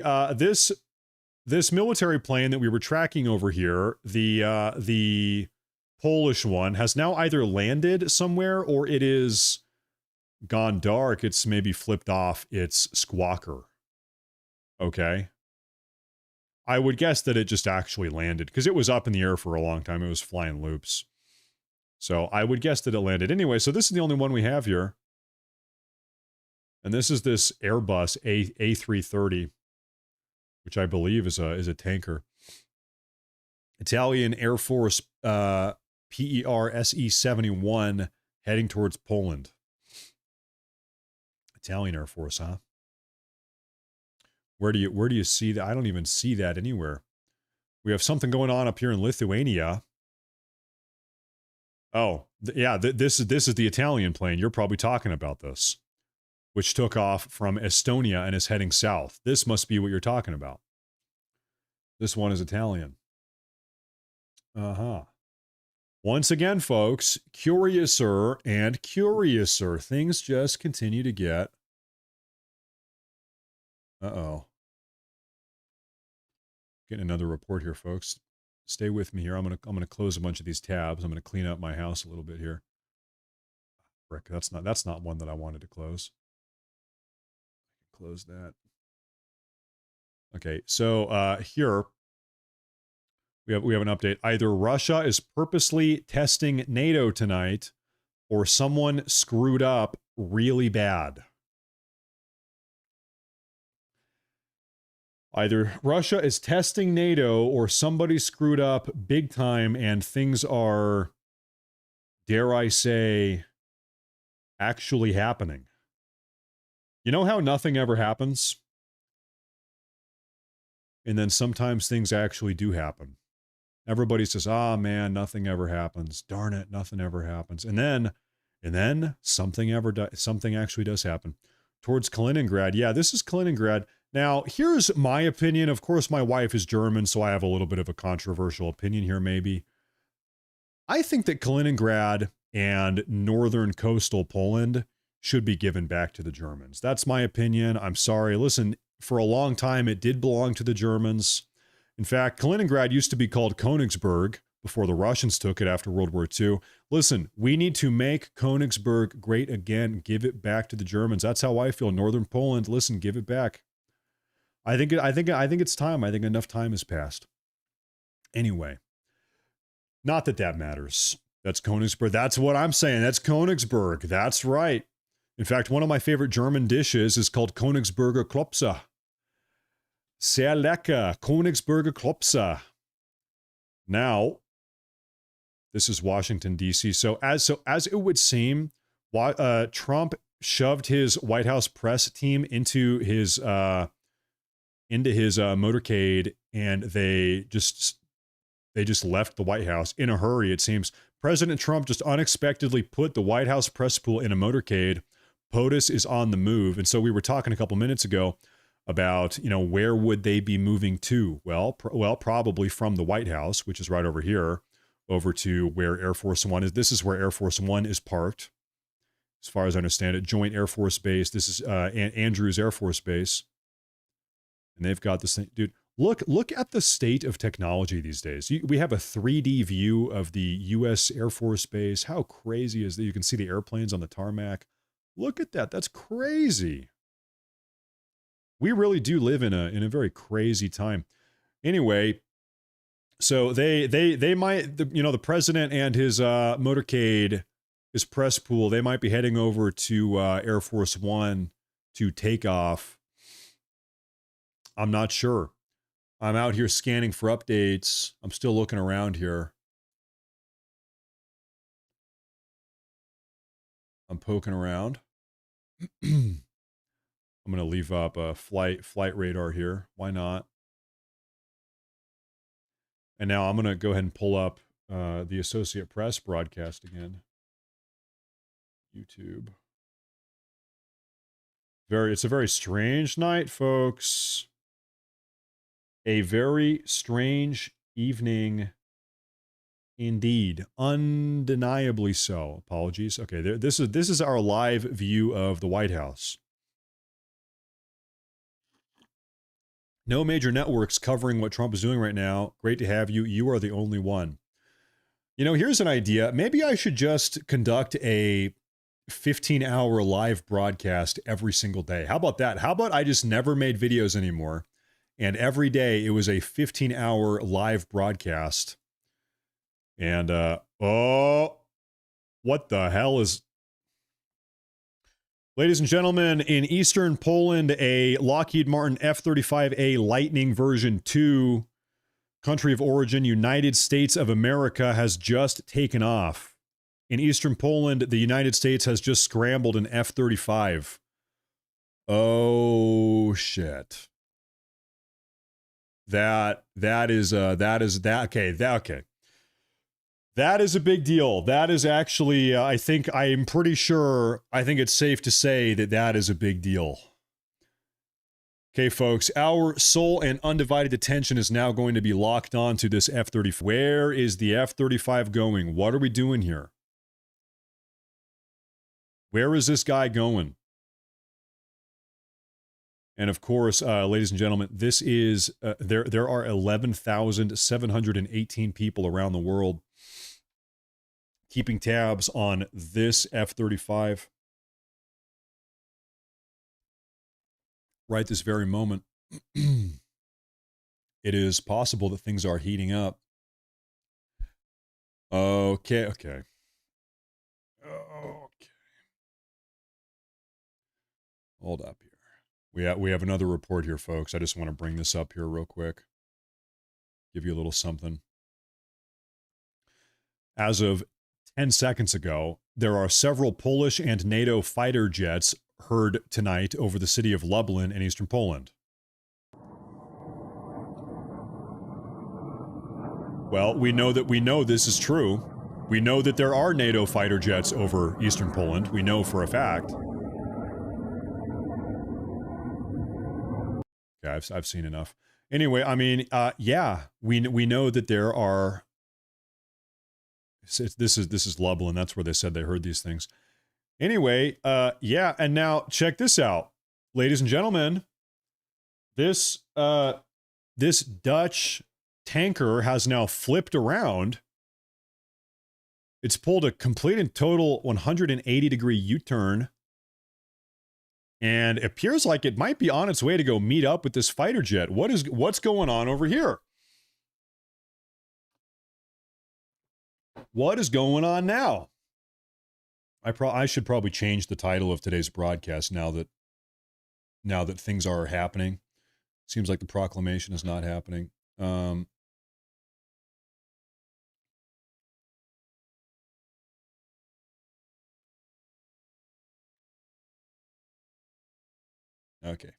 this military plane that we were tracking over here, the Polish one, has now either landed somewhere or it is gone dark. It's maybe flipped off its squawker. Okay. I would guess that it just actually landed because it was up in the air for a long time. It was flying loops. So I would guess that it landed. Anyway, so this is the only one we have here. And this is this Airbus A330, which I believe is a tanker. Italian Air Force PER SE-71 heading towards Poland. Italian Air Force, huh? Where do you see that? I don't even see that anywhere. We have something going on up here in Lithuania. Oh, yeah, this is the Italian plane. You're probably talking about this, which took off from Estonia and is heading south. This must be what you're talking about. This one is Italian. Uh-huh. Once again, folks, curiouser and curiouser. Things just continue to get... Uh-oh. Getting another report here, folks. Stay with me here. I'm gonna close a bunch of these tabs. I'm gonna clean up my house a little bit here. Frick, that's not one that I wanted to close. Close that. Okay, so here We have an update. Either Russia is purposely testing NATO tonight, or someone screwed up really bad. Either Russia is testing NATO, or somebody screwed up big time, and things are, dare I say, actually happening. You know how nothing ever happens? And then sometimes things actually do happen. Everybody says, "Ah, man, nothing ever happens. Darn it, nothing ever happens." And then something actually does happen. Towards Kaliningrad. Yeah, this is Kaliningrad. Now, here's my opinion. Of course, my wife is German, so I have a little bit of a controversial opinion here, maybe. I think that Kaliningrad and northern coastal Poland should be given back to the Germans. That's my opinion. I'm sorry. Listen, for a long time, it did belong to the Germans. In fact, Kaliningrad used to be called Königsberg before the Russians took it after World War II. Listen, we need to make Königsberg great again. Give it back to the Germans. That's how I feel. Northern Poland, listen, give it back. I think it's time. I think enough time has passed. Anyway, not that that matters. That's Königsberg. That's what I'm saying. That's Königsberg. That's right. In fact, one of my favorite German dishes is called Königsberger Klopse. Sehr lecker. Königsberger Klopse. Now, this is Washington, D.C. So as it would seem, Trump shoved his White House press team into his motorcade, and they just left the White House in a hurry, it seems. President Trump just unexpectedly put the White House press pool in a motorcade. POTUS is on the move. And so we were talking a couple minutes ago about, where would they be moving to? Well, probably from the White House, which is right over here, over to where Air Force One is. This is where Air Force One is parked, as far as I understand it. Joint Air Force Base. This is Andrews Air Force Base. And they've got this thing. Dude, look at the state of technology these days. We have a 3D view of the U.S. Air Force Base. How crazy is that? You can see the airplanes on the tarmac. Look at that. That's crazy. We really do live in a very crazy time. Anyway, so they might, the president and his motorcade, his press pool, they might be heading over to Air Force One to take off. I'm not sure. I'm out here scanning for updates. I'm still looking around here. I'm poking around. I'm going to leave up a flight radar here. Why not? And now I'm going to go ahead and pull up the Associate Press broadcast again. YouTube. It's a very strange night, folks. A very strange evening indeed. Undeniably so. Apologies. Okay, this is our live view of the White House. No major networks covering what Trump is doing right now. Great to have you. You are the only one. Here's an idea. Maybe I should just conduct a 15-hour live broadcast every single day. How about that? How about I just never made videos anymore? And every day it was a 15-hour live broadcast. And, what the hell is... Ladies and gentlemen, in eastern Poland, a Lockheed Martin F-35A Lightning version 2, country of origin, United States of America, has just taken off. In eastern Poland, the United States has just scrambled an F-35. Oh, shit. Okay. That is a big deal. That is actually, I think it's safe to say that is a big deal. Okay, folks, our sole and undivided attention is now going to be locked on to this F-35. Where is the F-35 going? What are we doing here? Where is this guy going? And of course, ladies and gentlemen, this is, there are 11,718 people around the world keeping tabs on this F-35 right this very moment. It is possible that things are heating up. Okay, okay. Okay. Hold up here. We have another report here, folks. I just want to bring this up here real quick. Give you a little something. As of 10 seconds ago, there are several Polish and NATO fighter jets heard tonight over the city of Lublin in eastern Poland. Well, we know this is true. We know that there are NATO fighter jets over eastern Poland. We know for a fact. Okay, I've seen enough. Anyway, I mean, yeah, we know that there are. This is Lublin. That's where they said they heard these things. Anyway, yeah, and now check this out, ladies and gentlemen. This Dutch tanker has now flipped around. It's pulled a complete and total 180-degree U-turn. And it appears like it might be on its way to go meet up with this fighter jet. What's going on over here? What is going on now? I should probably change the title of today's broadcast now that things are happening. Seems like the proclamation is not happening. Okay.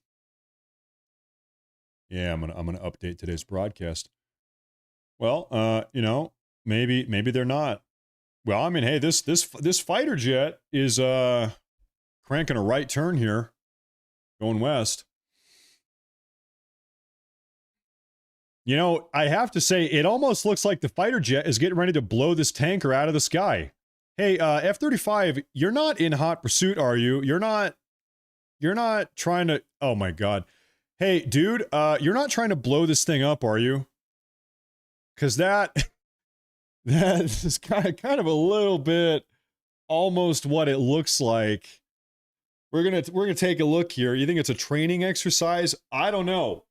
Yeah, I'm gonna update today's broadcast. Well, you know, maybe they're not. Well, I mean, hey, this fighter jet is cranking a right turn here, going west. You know, I have to say, it almost looks like the fighter jet is getting ready to blow this tanker out of the sky. Hey, F-35, you're not in hot pursuit, are you? You're not trying to, oh my God. Hey, dude, you're not trying to blow this thing up, are you? Because that is kind of a little bit almost what it looks like. We're gonna take a look here. You think it's a training exercise? I don't know.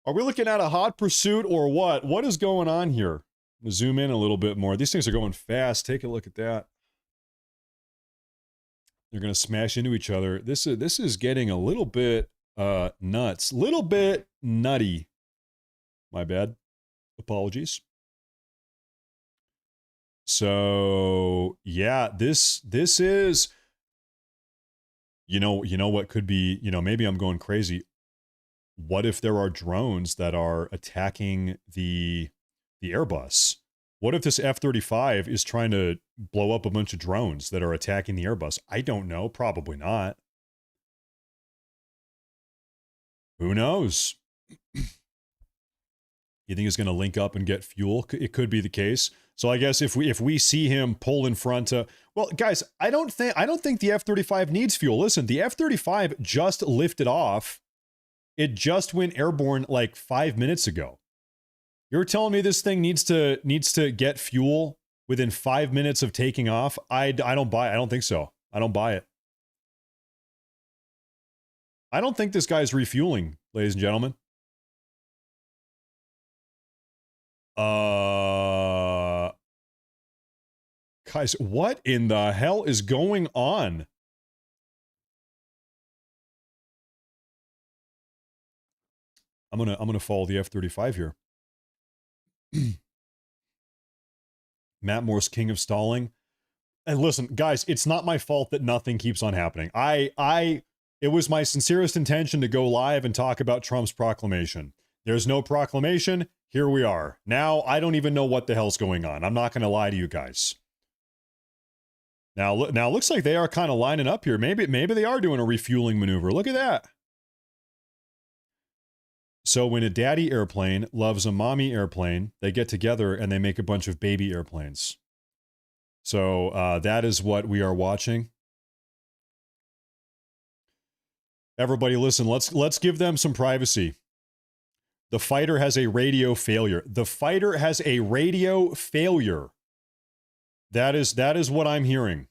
Are we looking at a hot pursuit or what? What is going on here? I'm gonna zoom in a little bit more. These things are going fast. Take a look at that. They're gonna smash into each other. This is getting a little bit nuts. Little bit nutty. My bad. Apologies. So yeah, this is, you know what could be, maybe I'm going crazy. What if there are drones that are attacking the Airbus? What if this F-35 is trying to blow up a bunch of drones that are attacking the Airbus? I don't know. Probably not. Who knows? You think he's going to link up and get fuel? It could be the case. So I guess if we see him pull in front of, well, guys, I don't think the F-35 needs fuel. Listen, the F-35 just lifted off. It just went airborne like 5 minutes ago. You're telling me this thing needs to get fuel within 5 minutes of taking off? I don't buy it. I don't think so. I don't buy it. I don't think this guy's refueling, ladies and gentlemen. Guys, what in the hell is going on? I'm gonna follow the F-35 here. Matt Moore's king of stalling. And listen, guys, it's not my fault that nothing keeps on happening. It was my sincerest intention to go live and talk about Trump's proclamation. There's no proclamation. Here we are. Now, I don't even know what the hell's going on. I'm not going to lie to you guys. Now, looks like they are kind of lining up here. Maybe they are doing a refueling maneuver. Look at that. So when a daddy airplane loves a mommy airplane, they get together and they make a bunch of baby airplanes. So that is what we are watching. Everybody listen, let's give them some privacy. The fighter has a radio failure. The fighter has a radio failure. That is what I'm hearing.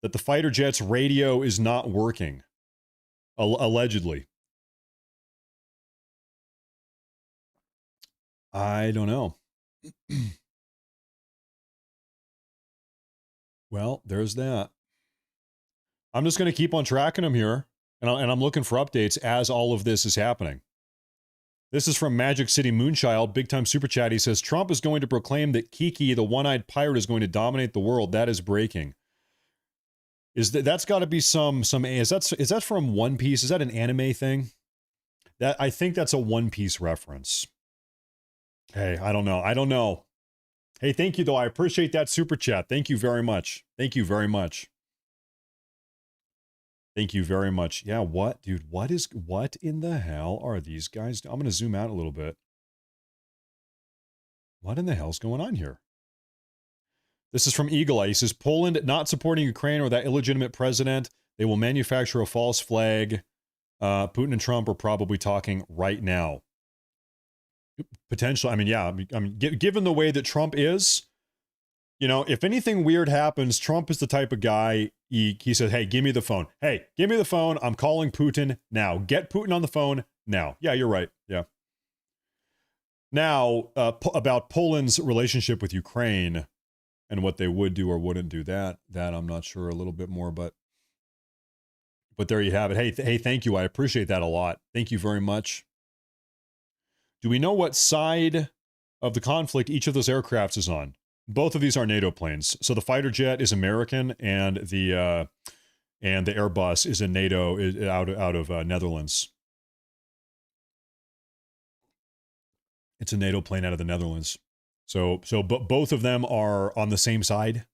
That the fighter jet's radio is not working. Allegedly. I don't know. Well, there's that. I'm just going to keep on tracking them here, and I'm looking for updates as all of this is happening. This is from Magic City Moonchild, big time super chat. He says Trump is going to proclaim that Kiki, the one-eyed pirate, is going to dominate the world. That is breaking. That's got to be some is that from One Piece? Is that an anime thing? That I think that's a One Piece reference. Hey, I don't know. Hey, thank you though. I appreciate that super chat. Thank you very much. Thank you very much. Thank you very much. Yeah, what, dude? What in the hell are these guys? I'm going to zoom out a little bit. What in the hell's going on here? This is from Eagle Eye. He says, Poland not supporting Ukraine or that illegitimate president. They will manufacture a false flag. Putin and Trump are probably talking right now. Potentially. I mean, yeah. I mean, given the way that Trump is, you know, if anything weird happens, Trump is the type of guy, he says, hey, give me the phone. Hey, give me the phone. I'm calling Putin now. Get Putin on the phone now. Yeah, you're right. Yeah. Now, about Poland's relationship with Ukraine and what they would do or wouldn't do, that I'm not sure a little bit more, but there you have it. Hey, thank you. I appreciate that a lot. Thank you very much. Do we know what side of the conflict each of those aircrafts is on? Both of these are NATO planes. So the fighter jet is American, and the Airbus is a NATO out of Netherlands. It's a NATO plane out of the Netherlands. So both of them are on the same side.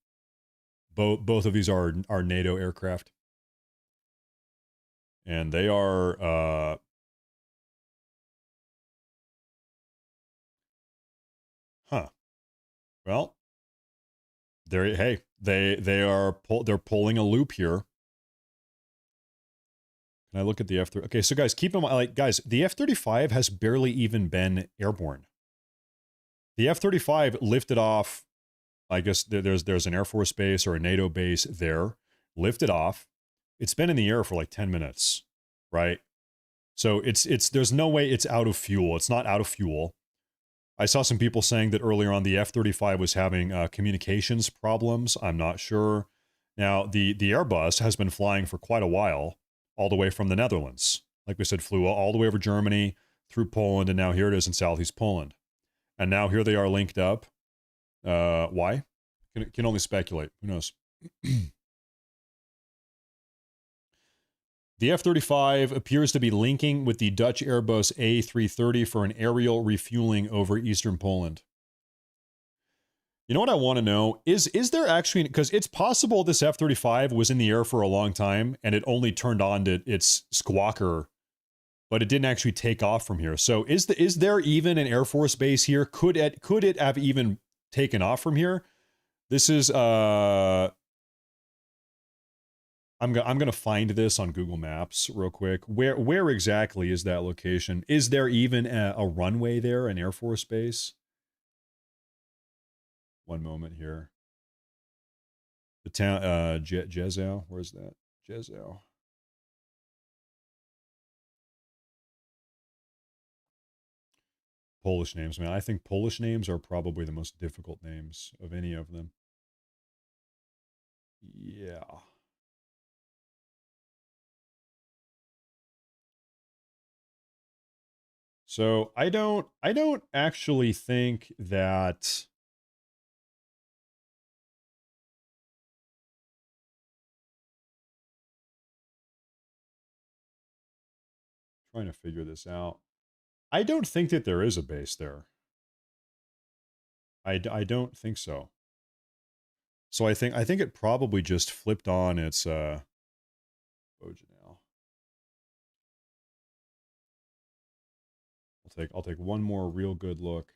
Both of these are NATO aircraft, and they are. Well, they're pulling a loop here. Can I look at the F-35? Okay, so guys, keep in mind, like, guys, the F-35 has barely even been airborne. The F-35 lifted off, I guess there's an Air Force base or a NATO base there, lifted off. It's been in the air for like 10 minutes, right? So there's no way it's out of fuel. It's not out of fuel. I saw some people saying that earlier on the F-35 was having communications problems. I'm not sure. Now, the Airbus has been flying for quite a while, all the way from the Netherlands. Like we said, flew all the way over Germany, through Poland, and now here it is in Southeast Poland. And now here they are linked up. Why? Can only speculate. Who knows? The F-35 appears to be linking with the Dutch Airbus A330 for an aerial refueling over eastern Poland. You know what I want to know? Is there actually, because it's possible this F-35 was in the air for a long time and it only turned on to its squawker, but it didn't actually take off from here. So is there even an Air Force base here? Could it have even taken off from here? This is I'm gonna find this on Google Maps real quick. Where exactly is that location? Is there even a runway there, an Air Force base? One moment here. The town, Jezow. Where's that? Jezow. Polish names, man. I think Polish names are probably the most difficult names of any of them. Yeah. So I don't actually think that trying to figure this out. I don't think that there is a base there. I don't think so. So I think it probably just flipped on its Bojanel. I'll take one more real good look.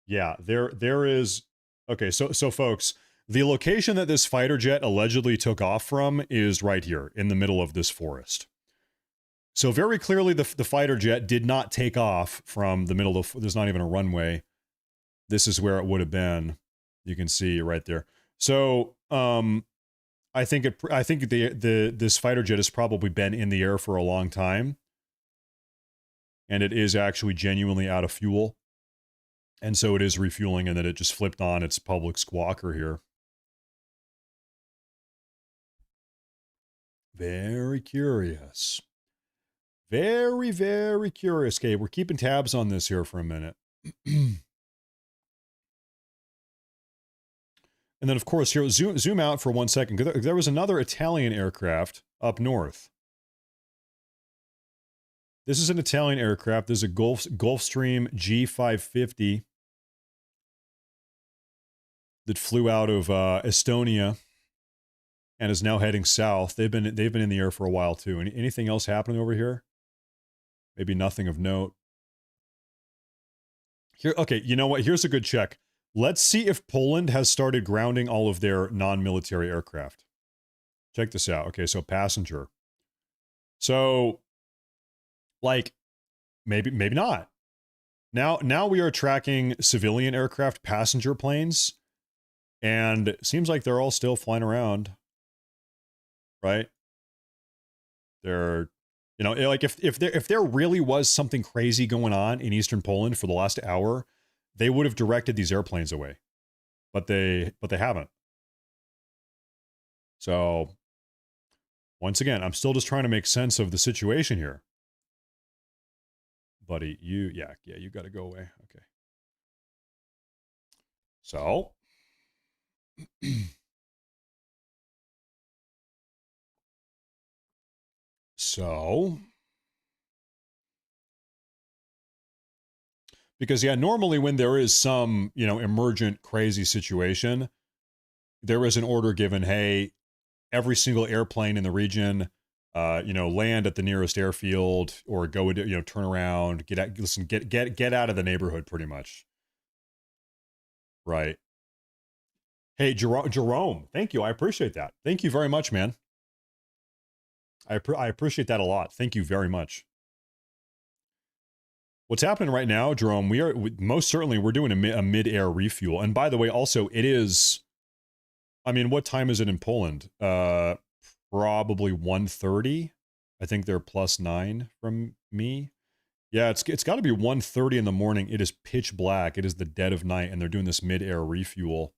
Yeah, there is. Okay, so folks, the location that this fighter jet allegedly took off from is right here in the middle of this forest. So very clearly the fighter jet did not take off from the middle of, there's not even a runway. This is where it would have been. You can see right there. So I think this fighter jet has probably been in the air for a long time. And it is actually genuinely out of fuel. And so it is refueling, and then it just flipped on its public squawker here. Very curious. Very, very curious. Okay, we're keeping tabs on this here for a minute. And then, of course, here, zoom out for 1 second. There was another Italian aircraft up north. This is an Italian aircraft. There's a Gulfstream G550 that flew out of Estonia and is now heading south. They've been in the air for a while too. Anything else happening over here? Maybe nothing of note. Here, okay, you know what? Here's a good check. Let's see if Poland has started grounding all of their non-military aircraft. Check this out. Okay, so passenger. So, like, maybe not. Now we are tracking civilian aircraft, passenger planes, and it seems like they're all still flying around, right? They're, you know, like if there really was something crazy going on in eastern Poland for the last hour, they would have directed these airplanes away, but they haven't. So once again, I'm still just trying to make sense of the situation here. Buddy, you got to go away. Okay. So because yeah, normally when there is some, you know, emergent crazy situation, there is an order given, hey, every single airplane in the region, you know, land at the nearest airfield or go, you know, turn around, get out of the neighborhood pretty much. Right. Hey, Jerome, thank you. I appreciate that. Thank you very much, man. I appreciate that a lot. Thank you very much. What's happening right now, Jerome, most certainly we're doing a mid-air refuel. And by the way, also it is, I mean, what time is it in Poland? Probably 1:30. I think they're +9 from me. Yeah, it's got to be 1:30 in the morning. It is pitch black. It is the dead of night, and they're doing this mid-air refuel.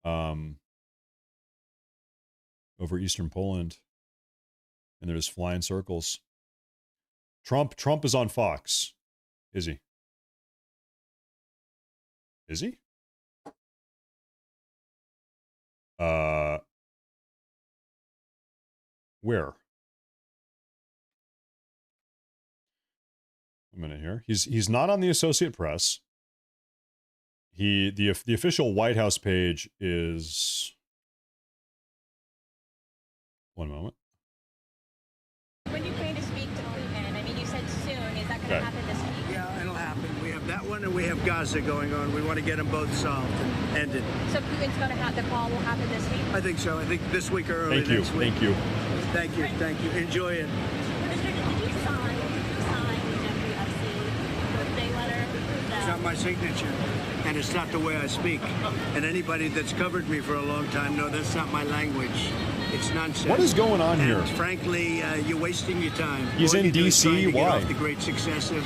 Over eastern Poland. And they're just flying circles. Trump is on Fox. Is he? Is he? Where? A minute here. He's not on the Associated Press. The official White House page is, one moment. When do you plan to speak to Putin? I mean, you said soon. Is that going to happen this week? Yeah, it'll happen. We have that one and we have Gaza going on. We want to get them both solved and ended. So Putin's going to have, the call will happen this week? I think so. I think this week or early next week. Thank you. Thank you. Thank you. Enjoy it. Did you sign the WFC birthday letter? It's not my signature, and it's not the way I speak. And anybody that's covered me for a long time know that's not my language. It's nonsense. What is going on here? And frankly, you're wasting your time. He's in D.C. Why? The great success of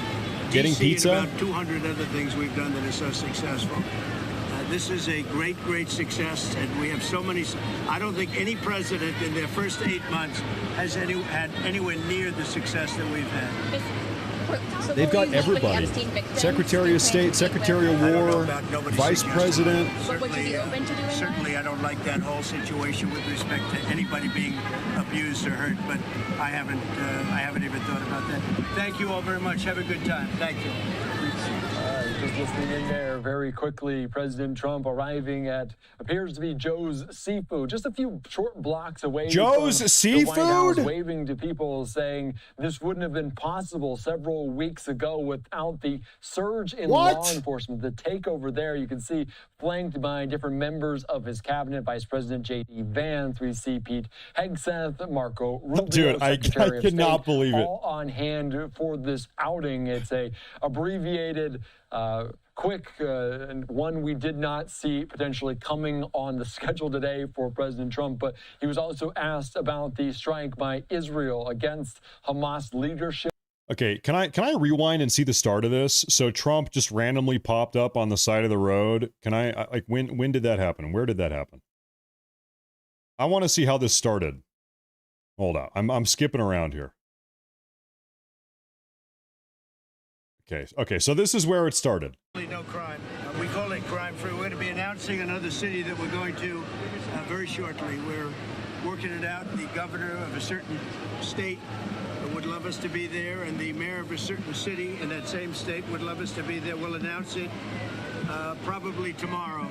getting DC pizza. And about 200 other things we've done that are so successful. This is a great success, and we have so many. I don't think any president in their first 8 months has had anywhere near the success that we've had. So they've got everybody. Secretary of State, Secretary of War, Vice President. Certainly, I don't like that whole situation with respect to anybody being abused or hurt, but I haven't even thought about that. Thank you all very much. Have a good time. Thank you. Just listening in there very quickly, President Trump arriving at appears to be Joe's Seafood, just a few short blocks away. Joe's from Seafood? The White House, waving to people, saying this wouldn't have been possible several weeks ago without the surge in law enforcement, the takeover there. You can see flanked by different members of his cabinet, Vice President J.D. Vance. We see Pete Hegseth, Marco Rubio, dude, I cannot believe it. All on hand for this outing. It's a abbreviated, quick one we did not see potentially coming on the schedule today for President Trump, but he was also asked about the strike by Israel against Hamas leadership. Okay, can I rewind and see the start of this? So Trump just randomly popped up on the side of the road. Can I like when did that happen? Where did that happen? I want to see how this started. Hold on. I'm skipping around here. Okay, so this is where it started. No crime. We call it crime-free. We're going to be announcing another city that we're going to very shortly. We're working it out. The governor of a certain state would love us to be there, and the mayor of a certain city in that same state would love us to be there. We'll announce it probably tomorrow,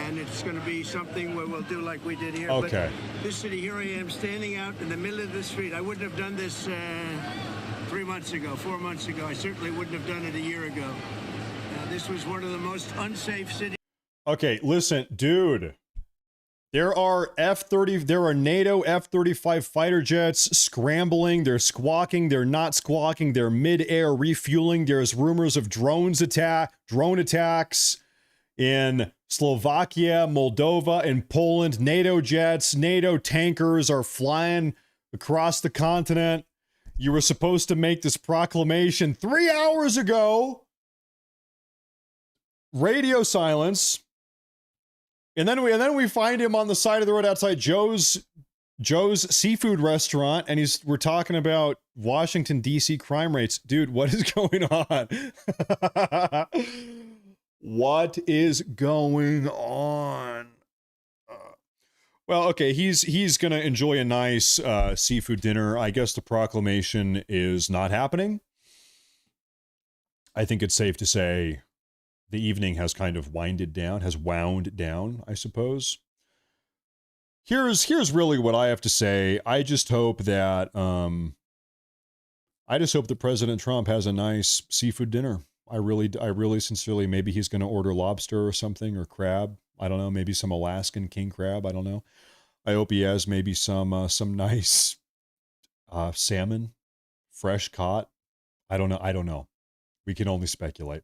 and it's going to be something where we'll do like we did here. Okay. But this city, here I am standing out in the middle of the street. I wouldn't have done this 3 months ago, 4 months ago. I certainly wouldn't have done it a year ago. This was one of the most unsafe cities. Okay, listen, dude. There are NATO F-35 fighter jets scrambling. They're squawking. They're not squawking. They're mid-air refueling. There's rumors of drone attacks in Slovakia, Moldova, and Poland. NATO jets, NATO tankers are flying across the continent. You were supposed to make this proclamation 3 hours ago. Radio silence. And then we find him on the side of the road outside Joe's seafood restaurant, and we're talking about Washington D.C. crime rates. Dude, what is going on? What is going on? Well, okay, he's gonna enjoy a nice seafood dinner. I guess the proclamation is not happening. I think it's safe to say the evening has kind of wound down, I suppose. Here's really what I have to say. I just hope that President Trump has a nice seafood dinner. I really sincerely, maybe he's going to order lobster or something, or crab. I don't know, maybe some Alaskan king crab. I don't know. I hope he has maybe some nice salmon, fresh caught. I don't know. We can only speculate.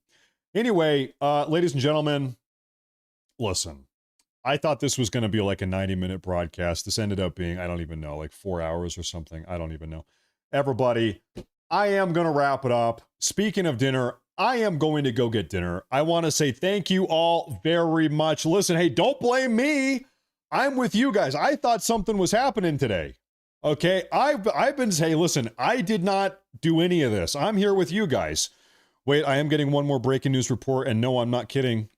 Anyway, ladies and gentlemen, listen, I thought this was going to be like a 90-minute broadcast. This ended up being, I don't even know, like 4 hours or something. I don't even know. Everybody, I am going to wrap it up. Speaking of dinner, I am going to go get dinner. I want to say thank you all very much. Listen, hey, don't blame me. I'm with you guys. I thought something was happening today. Okay, I've been saying, hey, listen, I did not do any of this. I'm here with you guys. Wait, I am getting one more breaking news report, and no, I'm not kidding.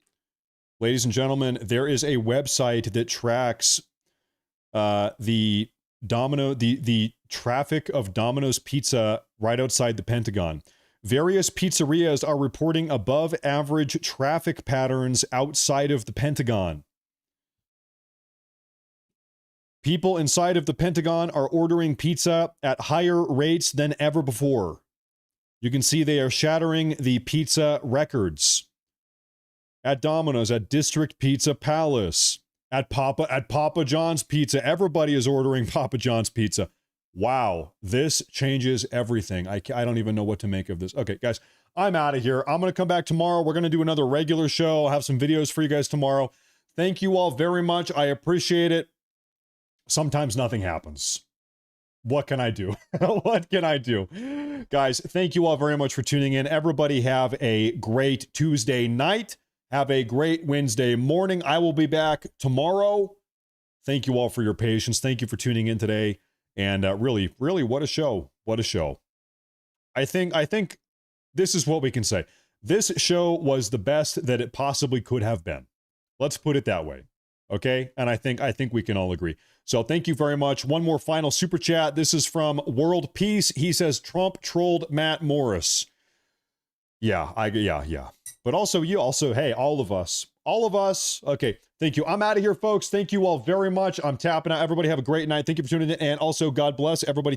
Ladies and gentlemen, there is a website that tracks the traffic of Domino's Pizza right outside the Pentagon. Various pizzerias are reporting above average traffic patterns outside of the Pentagon. People inside of the Pentagon are ordering pizza at higher rates than ever before. You can see they are shattering the pizza records. At Domino's, at District Pizza Palace, at Papa John's Pizza. Everybody is ordering Papa John's Pizza. Wow, this changes everything. I don't even know what to make of this. Okay, guys, I'm out of here. I'm going to come back tomorrow. We're going to do another regular show. I'll have some videos for you guys tomorrow. Thank you all very much. I appreciate it. Sometimes nothing happens. What can I do? What can I do? Guys, thank you all very much for tuning in. Everybody have a great Tuesday night. Have a great Wednesday morning. I will be back tomorrow. Thank you all for your patience. Thank you for tuning in today. And really, what a show. What a show. I think this is what we can say. This show was the best that it possibly could have been. Let's put it that way. Okay? And I think we can all agree. So thank you very much. One more final super chat. This is from World Peace. He says Trump trolled Matt Morris. Yeah. But also hey, all of us. Okay. Thank you. I'm out of here, folks. Thank you all very much. I'm tapping out. Everybody have a great night. Thank you for tuning in. And also, God bless everybody.